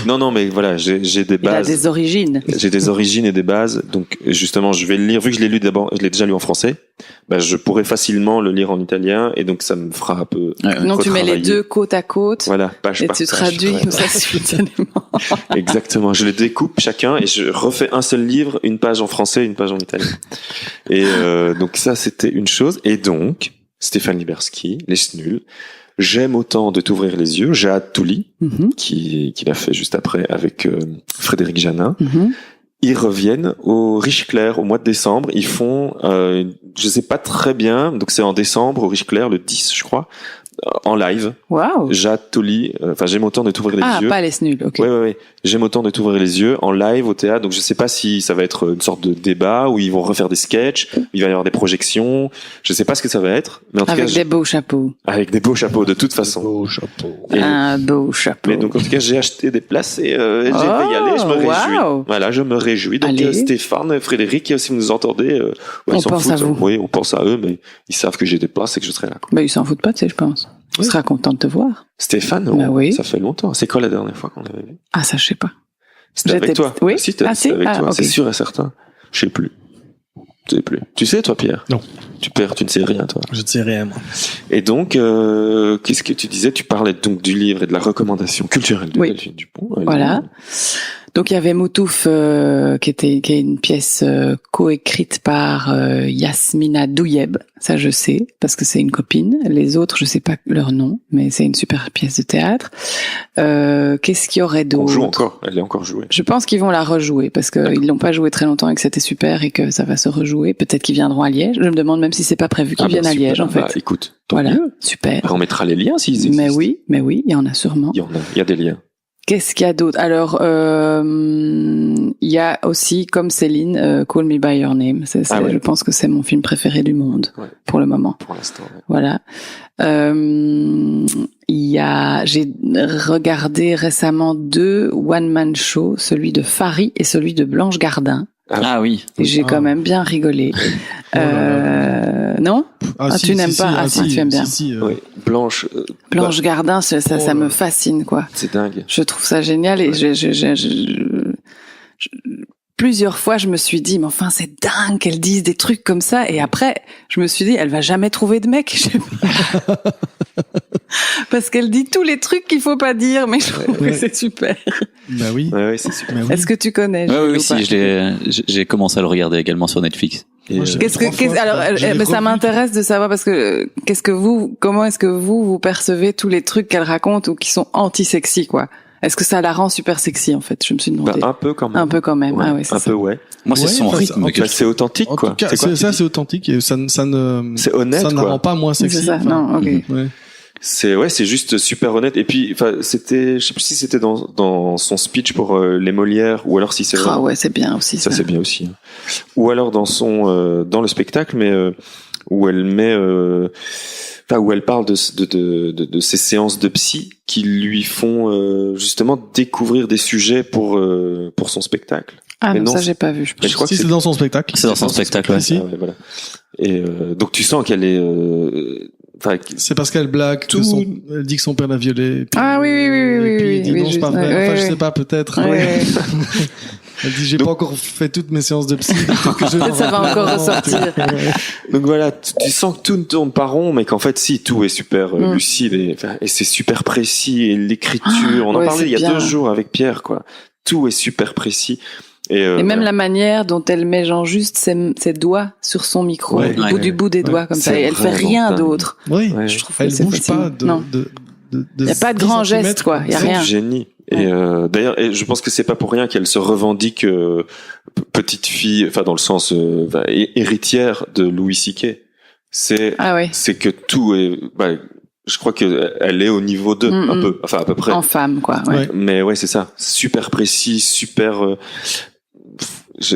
Non, mais voilà, j'ai des
Il a
bases.
des origines.
J'ai des origines et des bases. Donc, justement, je vais le lire. Vu que je l'ai lu d'abord, je l'ai déjà lu en français, bah, je pourrais facilement le lire en italien. Et donc, ça me fera un peu
Non, tu mets les
retravailler.
deux côte à côte.
Voilà, page
Et
par
tu
page.
traduis
Ouais.
comme ça simultanément.
Exactement. Je les découpe chacun et je refais un seul livre, une page en français, une page en italien. Et donc ça, c'était une chose. Et donc, Stéphane Liberski, Les Snuls. J'aime autant de t'ouvrir les yeux. Jade Touli, qui l'a fait juste après avec Frédéric Janin. Ils reviennent au Riche Clair au mois de décembre. Ils font, je sais pas très bien, donc c'est en décembre au Riche Clair, le 10, je crois, en live.
Waouh.
Jade Touli, enfin j'aime autant de t'ouvrir les
Ah,
yeux.
pas les snuls, ok.
Ouais. J'aime autant de t'ouvrir les yeux en live au théâtre. Donc je sais pas si ça va être une sorte de débat où ils vont refaire des sketchs, où il va y avoir des projections. Je sais pas ce que ça va être, mais en tout
Avec
cas,
des beaux chapeaux.
avec des beaux chapeaux de toute façon.
Beau chapeau.
Et-
Un beau chapeau.
mais donc en tout cas, j'ai acheté des places et je vais y aller. Je me réjouis.
Wow.
Voilà, je me réjouis. Donc
Allez.
Stéphane, Frédéric, si vous nous entendez, ouais,
On
ils s'en
pense
foutent.
à vous.
Oui, on pense à eux, mais ils savent que j'ai des places et que je serai là. Quoi.
Bah, ils s'en foutent pas, tu sais, je pense. Il sera content de te voir.
Stéphane,
Bah oui.
ça fait longtemps. C'est quand la dernière fois qu'on l'avait vu?
Ah, ça, je sais pas.
C'était avec
J'étais
toi.
petite. Oui.
Si, c'était
Ah, si?
avec
Ah,
toi.
ok.
C'est sûr et certain. Je sais plus. Tu sais plus. Tu sais, toi, Pierre?
Non.
Tu ne sais rien, toi.
Je ne sais rien, moi.
Et donc, qu'est-ce que tu disais? Tu parlais donc du livre et de la recommandation culturelle de
Oui.
Delphine Dupont.
Voilà. Donc il y avait Moutouf qui est une pièce coécrite par Yasmina Douyeb, ça je sais parce que c'est une copine. Les autres je sais pas leur nom, mais c'est une super pièce de théâtre. Qu'est-ce qu'il y aurait
On joue
d'autre?
encore. Elle est encore jouée.
Je pense qu'ils vont la rejouer parce qu'ils l'ont pas joué très longtemps et que c'était super et que ça va se rejouer. Peut-être qu'ils viendront à Liège. Je me demande même si c'est pas prévu qu'ils viennent à
super.
Liège en fait.
Bah, écoute, tant
Voilà,
mieux.
super.
On mettra les liens s'ils existent.
Mais oui, il y en a sûrement.
Il y a des liens.
Qu'est-ce qu'il y a d'autre? Alors, il y a aussi, comme Céline, Call Me By Your Name.
Ah ouais.
Je pense que c'est mon film préféré du monde,
Ouais.
pour le moment.
Pour l'instant. Ouais.
Voilà. J'ai regardé récemment 2 one-man shows, celui de Fari et celui de Blanche Gardin.
Ah oui.
Et j'ai quand même bien rigolé. Non? Ah, tu n'aimes pas? Ah, si, tu aimes bien.
Ouais. Blanche.
Blanche Gardin, ça
là
me
là.
fascine, quoi.
C'est dingue.
Je trouve ça génial et plusieurs fois je me suis dit mais enfin c'est dingue qu'elle dise des trucs comme ça et après je me suis dit elle va jamais trouver de mec je sais pas. Parce qu'elle dit tous les trucs qu'il faut pas dire mais je trouve que c'est super.
Bah oui.
Ouais, c'est super.
Bah oui.
Est-ce que tu connais?
Ouais, oui,
ou
si,
pas?
j'ai commencé à le regarder également sur Netflix.
Et,
Moi, j'ai-
Qu'est-ce
Trois fois,
alors
je l'ai
mais ça
revu.
m'intéresse de savoir parce que comment est-ce que vous percevez tous les trucs qu'elle raconte ou qui sont anti-sexy quoi? Est-ce que ça la rend super sexy en fait? Je me suis demandé.
un peu quand même.
Un peu quand même.
Ouais,
Ah ouais, c'est
un
ça.
peu, ouais.
Moi, c'est
Ouais,
son
enfin,
rythme que
Bah, c'est authentique,
En
quoi.
tout cas,
C'est quoi,
ça
tu
c'est authentique et ça ne
C'est honnête,
ça ne la
quoi.
rend pas moins sexy.
C'est ça.
Enfin,
Non, ok.
ouais.
C'est juste super honnête. Et puis, enfin, c'était, je sais plus si c'était dans son speech pour les Molières ou alors si c'est
Ah
vraiment-
ouais, c'est bien aussi ça.
ça c'est bien aussi. Hein. Ou alors dans le spectacle, mais où elle met, enfin où elle parle de ces séances de psy qui lui font justement découvrir des sujets pour son spectacle.
Ah
Mais
non,
non,
ça
c'est-
j'ai pas vu. Je
Mais je crois
Si
que
c'est dans son spectacle.
C'est dans son spectacle, ouais.
Si.
Ah ouais, voilà. Et donc tu sens qu'elle est, enfin,
C'est parce qu'elle blague,
Tout-
elle dit que son père l'a violée.
Ah oui, oui, oui,
Et puis
oui,
il dit
oui,
non, c'est pas
juste,
vrai.
ouais,
Enfin, je
ouais.
sais pas, peut-être.
Ouais, ouais.
Elle dit j'ai
Donc-
pas encore fait toutes mes séances de psy. peut-être que je
Peut-être ça va encore ressortir.
donc voilà, tu sens que tout ne tourne pas rond, mais qu'en fait si tout est super lucide et c'est super précis et l'écriture. On en
ouais,
parlait
c'est
il y a
bien.
2 jours avec Pierre, quoi. Tout est super précis. Et
Et même
voilà.
la manière dont elle met genre juste ses doigts sur son micro,
Ouais,
au
ouais,
bout du bout des
ouais.
doigts comme ça,
C'est
et elle fait
vraiment
rien
dingue.
d'autre.
Oui.
Ouais.
Je trouve que
Elle
c'est
bouge
fascinant.
pas de,
Non.
Il
Y a pas de grand geste, quoi. Y a
C'est
rien.
du génie.
Ouais.
Et d'ailleurs, et je pense que c'est pas pour rien qu'elle se revendique petite fille, enfin dans le sens héritière de Louis C.K.
Ah ouais.
C'est que tout est, je crois que elle est au niveau 2 un peu, enfin à peu près.
En femme, quoi. Ouais.
Ouais.
Mais ouais, c'est ça, super précis, super.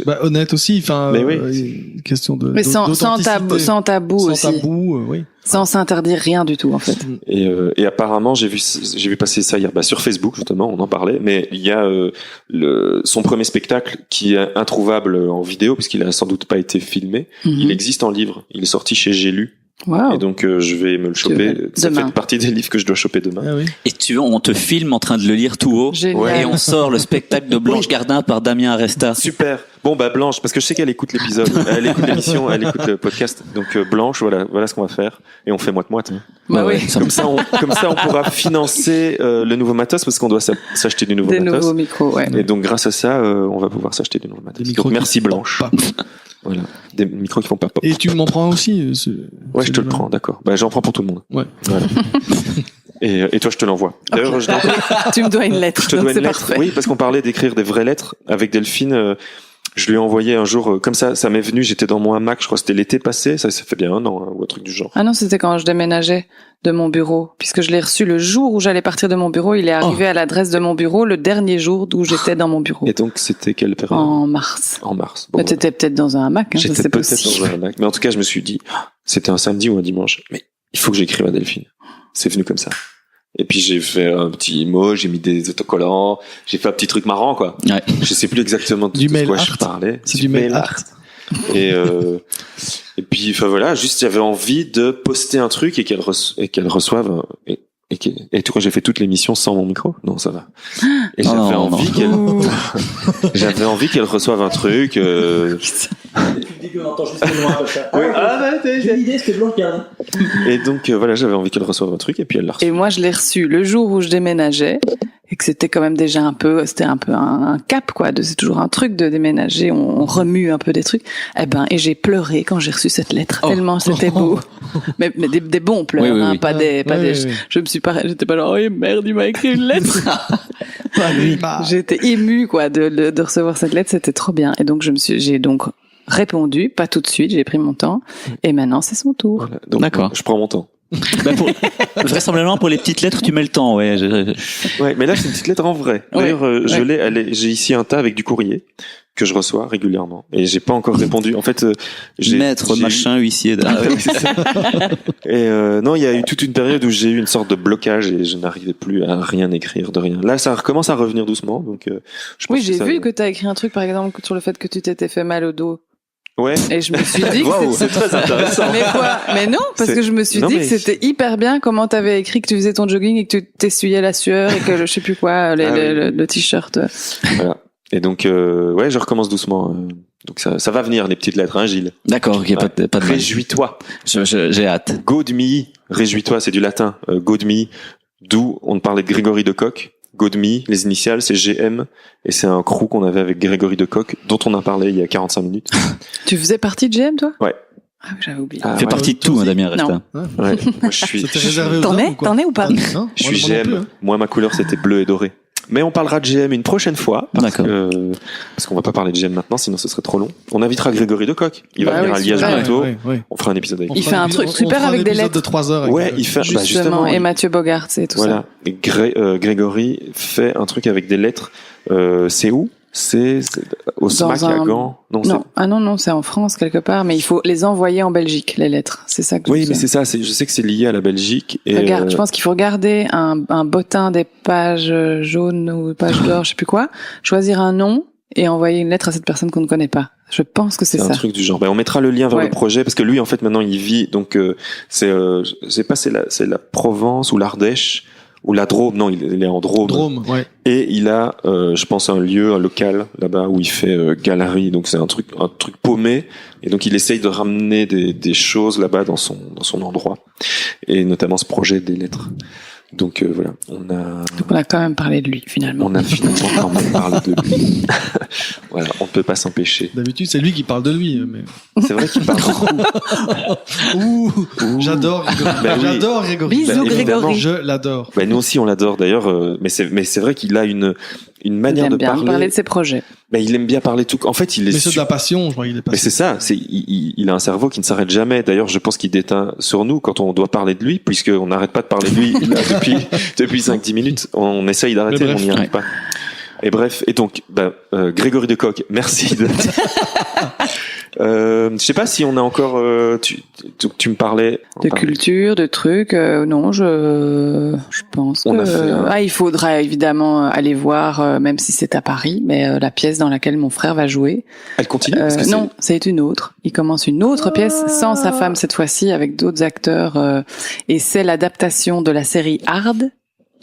Bah, honnête aussi, enfin,
Mais oui.
question de.
Mais sans tabou,
sans
aussi.
tabou, oui.
Sans s'interdire rien du tout, en fait.
Et apparemment, j'ai vu passer ça hier, sur Facebook, justement, on en parlait, mais il y a, son premier spectacle qui est introuvable en vidéo, puisqu'il a sans doute pas été filmé. Il existe en livre. Il est sorti chez J'ai lu.
Wow.
Et donc, je vais me le choper. Ça
Demain.
fait partie des livres que je dois choper demain.
Ah oui.
Et on te filme en train de le lire tout haut.
Génial.
Et on sort le spectacle de Blanche Gardin par Damien Aresta.
Super. Bon, Blanche, parce que je sais qu'elle écoute l'épisode, elle écoute l'émission, elle écoute le podcast. Donc, Blanche, voilà ce qu'on va faire. Et on fait moite-moite.
Bah oui.
Comme ça, on pourra financer, le nouveau matos, parce qu'on doit s'acheter du nouveau
Des
matos.
nouveaux micros, ouais.
Et donc, grâce à ça, on va pouvoir s'acheter du nouveau matos. Donc, merci Blanche. Voilà. Des micros qui font pas pop.
Et tu m'en prends aussi,
Ouais, je te le prends, d'accord. J'en prends pour tout le monde.
Ouais.
Voilà. Et toi, je te l'envoie. D'ailleurs,
Tu me dois une lettre.
je te
donc
dois
c'est
une lettre.
parfait.
Oui, parce qu'on parlait d'écrire des vraies lettres avec Delphine. Je lui ai envoyé un jour, comme ça m'est venu, j'étais dans mon hamac, je crois que c'était l'été passé, ça fait bien 1 an, ou un truc du genre.
Ah non, c'était quand je déménageais de mon bureau, puisque je l'ai reçu le jour où j'allais partir de mon bureau. Il est arrivé à l'adresse de mon bureau le dernier jour d'où j'étais dans mon bureau.
Et donc, c'était quelle période?
En mars.
En mars. Bon,
Mais t'étais peut-être dans un hamac, hein,
j'étais
c'est
peut-être
possible.
dans un hamac. Mais en tout cas, je me suis dit, c'était un samedi ou un dimanche, mais il faut que j'écrive à Delphine. C'est venu comme ça. Et puis j'ai fait un petit mot, j'ai mis des autocollants, j'ai fait un petit truc marrant, quoi.
Ouais.
Je sais plus exactement
Du
de
mail
quoi
art.
je parlais.
C'est du mail art.
Et puis, enfin voilà, juste j'avais envie de poster un truc et qu'elle reçoive. Et tout, j'ai fait toute l'émission sans mon micro. Non, ça va. Et j'avais envie qu'elle reçoive un truc.
J'ai une idée, c'était Blanche Gardin.
Et donc voilà, j'avais envie qu'elle reçoive un truc et puis elle l'a reçu.
Et moi, je l'ai reçu le jour où je déménageais. Et que c'était quand même déjà c'était un peu un cap, quoi. C'est toujours un truc de déménager. On remue un peu des trucs. Et j'ai pleuré quand j'ai reçu cette lettre. Tellement c'était beau. Mais des bons pleurs,
Oui, oui,
hein,
oui.
pas des.
Oui.
Je me suis pas. J'étais pas genre, oh merde, il m'a écrit une lettre.
Pas lui. Bah.
J'étais émue, quoi, de recevoir cette lettre. C'était trop bien. Et donc j'ai donc répondu, pas tout de suite. J'ai pris mon temps. Et maintenant, c'est son tour.
Voilà. Donc,
D'accord.
je prends mon temps.
Vraisemblablement, pour les petites lettres, tu mets le temps, ouais.
Ouais, mais là c'est une petite lettre en vrai. D'ailleurs, j'ai ici un tas avec du courrier que je reçois régulièrement et j'ai pas encore répondu. En fait,
Maître machin huissier.
Ah oui, c'est ça. Et non, il y a eu toute une période où j'ai eu une sorte de blocage et je n'arrivais plus à rien écrire de rien. Là, ça recommence à revenir doucement, donc je pense
Oui, j'ai
ça-
vu que t'as écrit un truc, par exemple, sur le fait que tu t'étais fait mal au dos.
Ouais.
Et je me suis dit que
Waouh,
c'était...
c'est très intéressant.
Mais quoi? Mais non, parce que je me suis
Non,
dit
mais-
que c'était hyper bien comment t'avais écrit que tu faisais ton jogging et que tu t'essuyais la sueur et que je sais plus quoi, le t-shirt.
Voilà. Et donc ouais, je recommence doucement. Donc ça va venir les petites lettres, hein, Gilles.
D'accord, ok, pas de mal.
Réjouis-toi.
J'ai hâte.
Gaudemy, réjouis-toi, c'est du latin. Gaudemy, d'où on parlait de Grégory de Coq. Gaudemy, les initiales, c'est GM, et c'est un crew qu'on avait avec Grégory de Coq, dont on a parlé il y a 45 minutes.
Tu faisais partie de GM, toi?
Ouais.
Ah oui, j'avais oublié.
Ah,
Fait
ouais.
partie de
toi
tout, hein,
aussi
Damien Resta.
Non.
Ouais. Moi, je suis,
C'était réservé aux
T'en
hommes
es?
ou quoi
T'en es ou pas?
Non,
je suis
moi non plus,
GM.
hein.
Moi, ma couleur, c'était bleu et doré. Mais on parlera de GM une prochaine fois. Parce qu'on va pas parler de GM maintenant, sinon ce serait trop long. On invitera Grégory de Coq. Il va
Bah
venir
oui,
à Liège
super.
bientôt.
Ouais.
On fera un épisode avec
On
lui.
Il
fera
fait un
épisode-
truc
on
super
fera un
avec des
épisode
lettres.
de 3 heures. avec
Ouais,
Grégory.
il fait,
Justement,
justement,
et Mathieu Bogart, et tout
voilà. Et Grégory fait un truc avec des lettres. C'est où? C'est au SMAC à Gand. Non,
Non, ah non, c'est en France quelque part, mais il faut les envoyer en Belgique, les lettres. C'est ça que
oui,
je
mais
sais.
c'est ça. Je sais que c'est lié à la Belgique. Et
Regarde, je pense qu'il faut regarder un bottin des pages jaunes ou pages d'or, je sais plus quoi, choisir un nom et envoyer une lettre à cette personne qu'on ne connaît pas. Je pense que c'est
un
ça.
truc du genre. On mettra le lien vers
Ouais.
le projet parce que lui, en fait, maintenant, il vit. Donc, c'est la Provence ou l'Ardèche ou la Drôme. Non, il est en Drôme.
Drôme, ouais.
Et il a, je pense, un local là-bas où il fait galerie. Donc c'est un truc paumé. Et donc il essaye de ramener des choses là-bas dans son endroit. Et notamment ce projet des lettres. Donc voilà,
Donc on a quand même parlé de lui finalement.
on a finalement quand même parlé de lui. Voilà, on peut pas s'empêcher.
D'habitude, c'est lui qui parle de lui. Mais...
C'est vrai qu'il parle beaucoup.
Ouh, j'adore Grégory.
Bah oui.
J'adore Grégory.
Bisous,
Bah, évidemment.
Grégory.
Je l'adore.
Bah, nous aussi on l'adore d'ailleurs, mais c'est vrai qu'il a une
Il
manière
aime
de
bien
parler.
parler de ses projets.
Bah, il aime bien parler tout. En fait, il est
Mais c'est de la passion, je crois qu'il est
Mais
pas.
c'est ça, il a un cerveau qui ne s'arrête jamais. D'ailleurs, je pense qu'il déteint sur nous quand on doit parler de lui, puisqu'on n'arrête pas de parler de lui là, depuis 5-10 minutes. On essaye d'arrêter,
Mais
mais
bref.
on n'y arrive pas. Et bref, et donc, Grégory Decoq, merci de... je sais pas si on a encore, tu me parlais
de culture, de trucs. Non, je pense
On
que
a fait
il faudra évidemment aller voir, même si c'est à Paris, mais la pièce dans laquelle mon frère va jouer.
Elle continue parce que
Non, c'est une autre. Il commence une autre pièce sans sa femme cette fois-ci, avec d'autres acteurs, et c'est l'adaptation de la série Hard.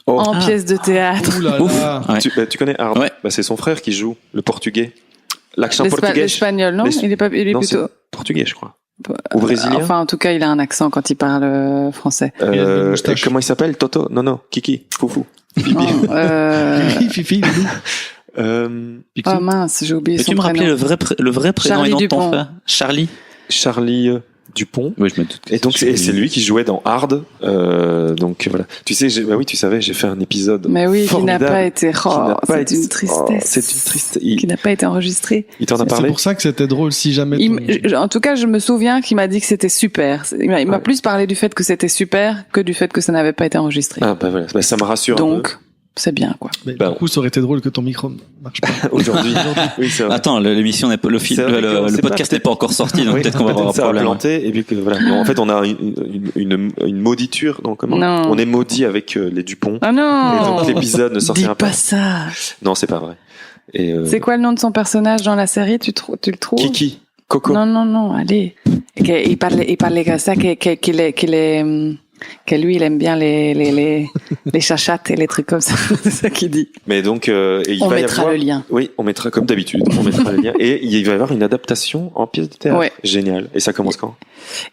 En pièce de théâtre.
Ouh là là.
Ouais.
Tu connais Arnaud?
Ouais.
Bah, c'est son frère qui joue le portugais. L'accent portugais.
L'espagnol, non? Il est
Non,
plutôt
c'est portugais, je crois. Ou brésilien.
Enfin, en tout cas, il a un accent quand il parle français.
Il a une moustache.
Comment il s'appelle? Toto? Non, Kiki, Foufou. Bibi.
Fifi, Loulou.
Oh mince, j'ai oublié
Peux-tu
son
me rappeler
prénom.
le vrai prénom
Charlie
et nom de
Dupont.
ton frère? Charlie.
Charlie Dupont.
Oui, je me doute.
Et donc c'est lui qui jouait dans Hard. Donc voilà. Tu sais, oui, tu savais, j'ai fait un épisode.
Mais oui, qui n'a
formidable,
pas été.
qui n'a pas
C'est
été-
une tristesse.
c'est une tristesse.
Qui n'a pas été enregistré.
Il t'en a
C'est
parlé?
pour ça que c'était drôle si jamais.
En tout cas, je me souviens qu'il m'a dit que c'était super. Il m'a
Ouais.
plus parlé du fait que c'était super que du fait que ça n'avait pas été enregistré.
Ah bah voilà, ça me rassure.
Donc, c'est bien, quoi.
Mais
Bah,
du coup, ça aurait été drôle que ton micro ne marche pas.
un peu. Aujourd'hui. Oui, c'est vrai.
Attends, l'émission n'est pas,
C'est vrai qu'on
le
sait
podcast
pas,
n'est pas encore sorti, donc
Oui,
peut-être qu'on va avoir un
ça va
problème.
planter et puis que voilà. Bon, en fait, on a une mauditure. Donc comment
Non.
on est maudit avec les Dupont.
Ah
Et
non!
donc l'épisode ne
Dis
sortira
pas
pas.
ça!
Non, c'est pas vrai. Et
C'est quoi le nom de son personnage dans la série? Tu le trouves?
Kiki, Coco.
Non, allez. Il parlait comme ça, que lui, il aime bien les chachates et les trucs comme ça. C'est ça qu'il dit.
Mais donc, et il
On
va y
mettra
avoir...
le lien.
Oui, on mettra comme d'habitude. On mettra le lien. Et il va y avoir une adaptation en pièce de théâtre.
Ouais.
Génial. Et ça commence quand?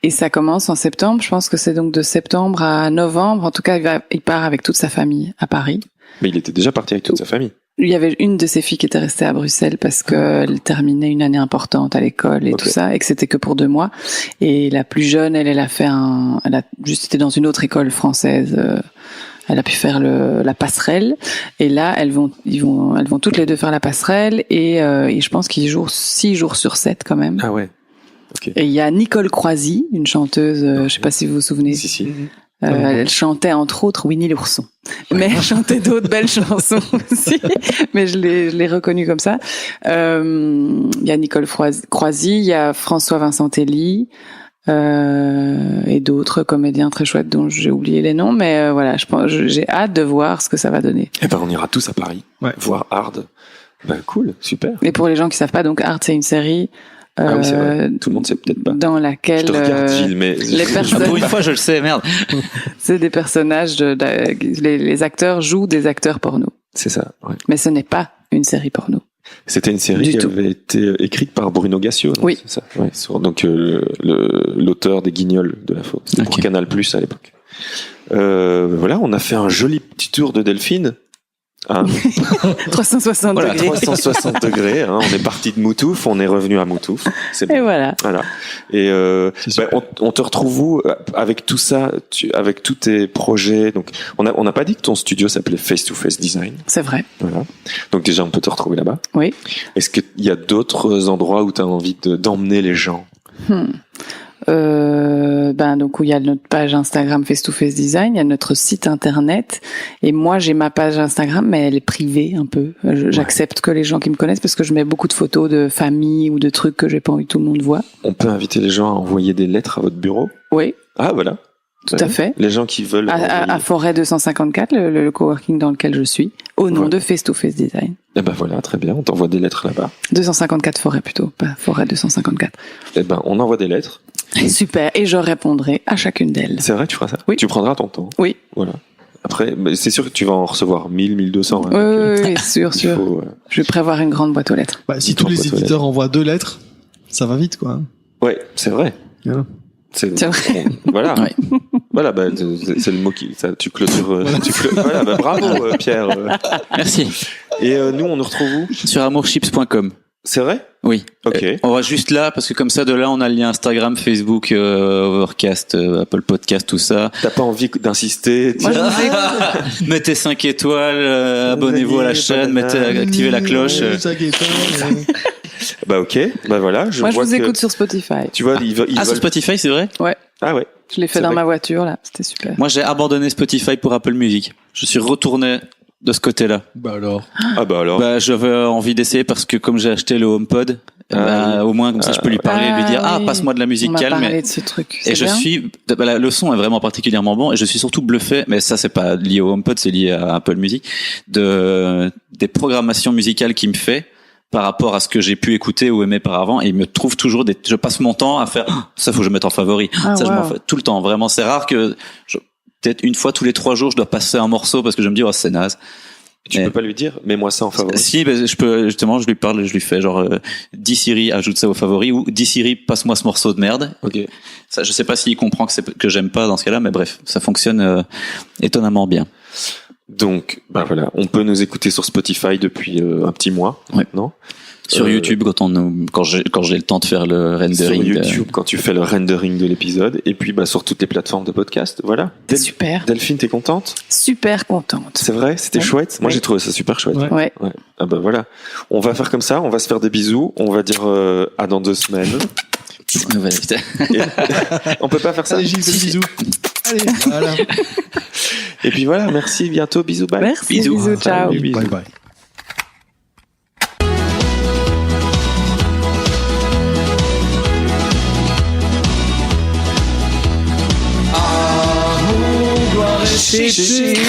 Et ça commence en septembre. Je pense que c'est donc de septembre à novembre. En tout cas, il part avec toute sa famille à Paris.
Mais il était déjà parti avec toute sa famille.
Il y avait une de ses filles qui était restée à Bruxelles parce qu'elle terminait une année importante à l'école et
Ok.
tout ça, et que c'était que pour 2 mois. Et la plus jeune, elle a juste été dans une autre école française. Elle a pu faire la passerelle. Et là, elles vont toutes les deux faire la passerelle. Et je pense qu'ils jouent 6 jours sur 7 quand même.
Ah ouais.
Et il y a Nicole Croisy, une chanteuse, je sais pas si vous vous souvenez.
Si.
Elle chantait entre autres Winnie l'ourson, mais elle chantait d'autres belles chansons aussi. Mais je l'ai reconnue comme ça. Il y a Nicole Croisy, il y a François Vincent Telly et d'autres comédiens très chouettes dont j'ai oublié les noms. Mais voilà, j'ai hâte de voir ce que ça va donner.
Eh ben, on ira tous à Paris.
Ouais.
Voir Hard. Ben, cool. Super.
Et pour les gens qui savent pas, donc Art, c'est une série.
Ah oui, c'est vrai. Tout le monde sait peut-être pas.
Dans
Je
laquelle
te regarde, Gilles, mais...
les personnes,
Pour une fois, je le sais, merde.
c'est des personnages, les acteurs jouent des acteurs porno.
C'est ça, ouais.
Mais ce n'est pas une série porno.
C'était une série
Du
qui
tout.
avait été écrite par Bruno Gassio. non
Oui.
C'est ça. Ouais, donc l'auteur des Guignols de la faute. C'était pour
Ok.
Canal+ à l'époque. Voilà, on a fait un joli petit tour de Delphine. Hein,
360
voilà,
degrés.
360 degrés. Hein, on est parti de Moutouf, on est revenu à Moutouf. C'est
Et
bon.
voilà.
Voilà. Et
C'est
bah,
super.
on te retrouve où avec tout ça, avec tous tes projets. Donc, on n'a pas dit que ton studio s'appelait Face to Face Design.
C'est vrai.
Voilà. Donc déjà, on peut te retrouver là-bas.
Oui.
Est-ce qu'il y a d'autres endroits où tu as envie d'emmener les gens?
Donc où il y a notre page Instagram Face to Face Design, il y a notre site internet, et moi j'ai ma page Instagram, mais elle est privée un peu. J'accepte que les gens qui me connaissent parce que je mets beaucoup de photos de famille ou de trucs que j'ai pas envie que tout le monde voit.
On peut inviter les gens à envoyer des lettres à votre bureau?
Oui,
Ah, voilà.
tout à fait.
Les gens qui veulent...
À
envoyer-
Forêt 254, le coworking dans lequel je suis, au nom
Ouais.
de Face to Face Design.
Eh ben voilà, très bien. On t'envoie des lettres là-bas.
254 Forêt plutôt, pas Forêt 254.
Eh ben, on envoie des lettres.
Super, et je répondrai à chacune d'elles.
C'est vrai, tu feras ça?
Oui.
Tu prendras ton temps.
Oui.
Voilà. Après, mais c'est sûr que tu vas en recevoir 1000, 1200. hein.
Oui, sûr.
Il faut,
Je vais prévoir une grande boîte aux lettres.
Bah, si
Une
tous
grande
les
boîte aux
éditeurs envoient 2 lettres, ça va vite, quoi.
Ouais, c'est vrai.
Voilà.
C'est vrai.
Voilà.
Ouais.
Voilà, bah, c'est le mot qui, ça, tu clôtures, voilà, bah, bravo, Pierre.
Merci.
Et nous, on nous retrouve où?
Sur amourchips.com.
C'est vrai?
Oui.
Ok.
On va juste là, parce que comme ça, de là, on a le lien Instagram, Facebook, Overcast, Apple Podcast, tout ça.
T'as pas envie d'insister?
Moi, je
Mettez 5 étoiles, abonnez-vous à la chaîne, activez la cloche.
Bah, ok. Bah, voilà.
Moi, je
vois
vous
que-
écoute sur Spotify.
Tu vois, ils
Ah, sur
veulent...
Spotify, c'est vrai?
Ah ouais.
Je l'ai fait
C'est
dans
vrai.
ma voiture, là. C'était super.
Moi, j'ai abandonné Spotify pour Apple Music. Je suis retourné de ce côté-là.
Bah alors.
Ah bah alors.
Bah, j'avais envie d'essayer parce que comme j'ai acheté le HomePod, au moins comme ça je peux lui parler et lui dire
oui.
passe-moi de la musique
On m'a
calme.
parlé de ce truc.
Et
C'est bien.
le son est vraiment particulièrement bon et je suis surtout bluffé, mais ça c'est pas lié au HomePod, c'est lié à Apple Music, des programmations musicales qu'il me fait par rapport à ce que j'ai pu écouter ou aimer par avant, et il me trouve toujours je passe mon temps à faire ça, faut que je mette en favori.
Ah,
Ça je m'en
wow.
fais tout le temps. Vraiment, c'est rare que peut-être une fois tous les 3 jours je dois passer un morceau parce que je me dis oh c'est naze.
Tu peux pas lui dire, mets-moi ça en favori.
Si, ben, je peux, justement, je lui parle, je lui fais genre, dis Siri, ajoute ça au favori, ou dis Siri, passe-moi ce morceau de merde.
Ok.
Ça, je sais pas s'il comprend que j'aime pas dans ce cas-là, mais bref, ça fonctionne étonnamment bien.
Donc, bah voilà, on peut nous écouter sur Spotify depuis un petit mois
Ouais.
maintenant.
Sur YouTube, quand j'ai le temps de faire le rendering.
Sur YouTube, quand tu fais le rendering de l'épisode, et puis bah sur toutes les plateformes de podcast. Voilà.
Super.
Delphine, t'es contente?
Super contente.
C'est vrai, c'était
Ouais.
chouette. Moi,
Ouais.
j'ai trouvé ça super chouette.
Ouais.
Ouais.
Ouais. Ah bah voilà. On va faire comme ça. On va se faire des bisous. On va dire à dans 2 semaines.
Ouais, putain.
On peut pas faire ça.
Allez, Gilles, fais des bisous. Allez, voilà.
Et puis voilà. Merci. Bientôt. Bisous. Bye.
Merci.
Bisous.
Bisous. Ciao.
Salut, bisous.
Bye bye.
Amour, gloire et chips.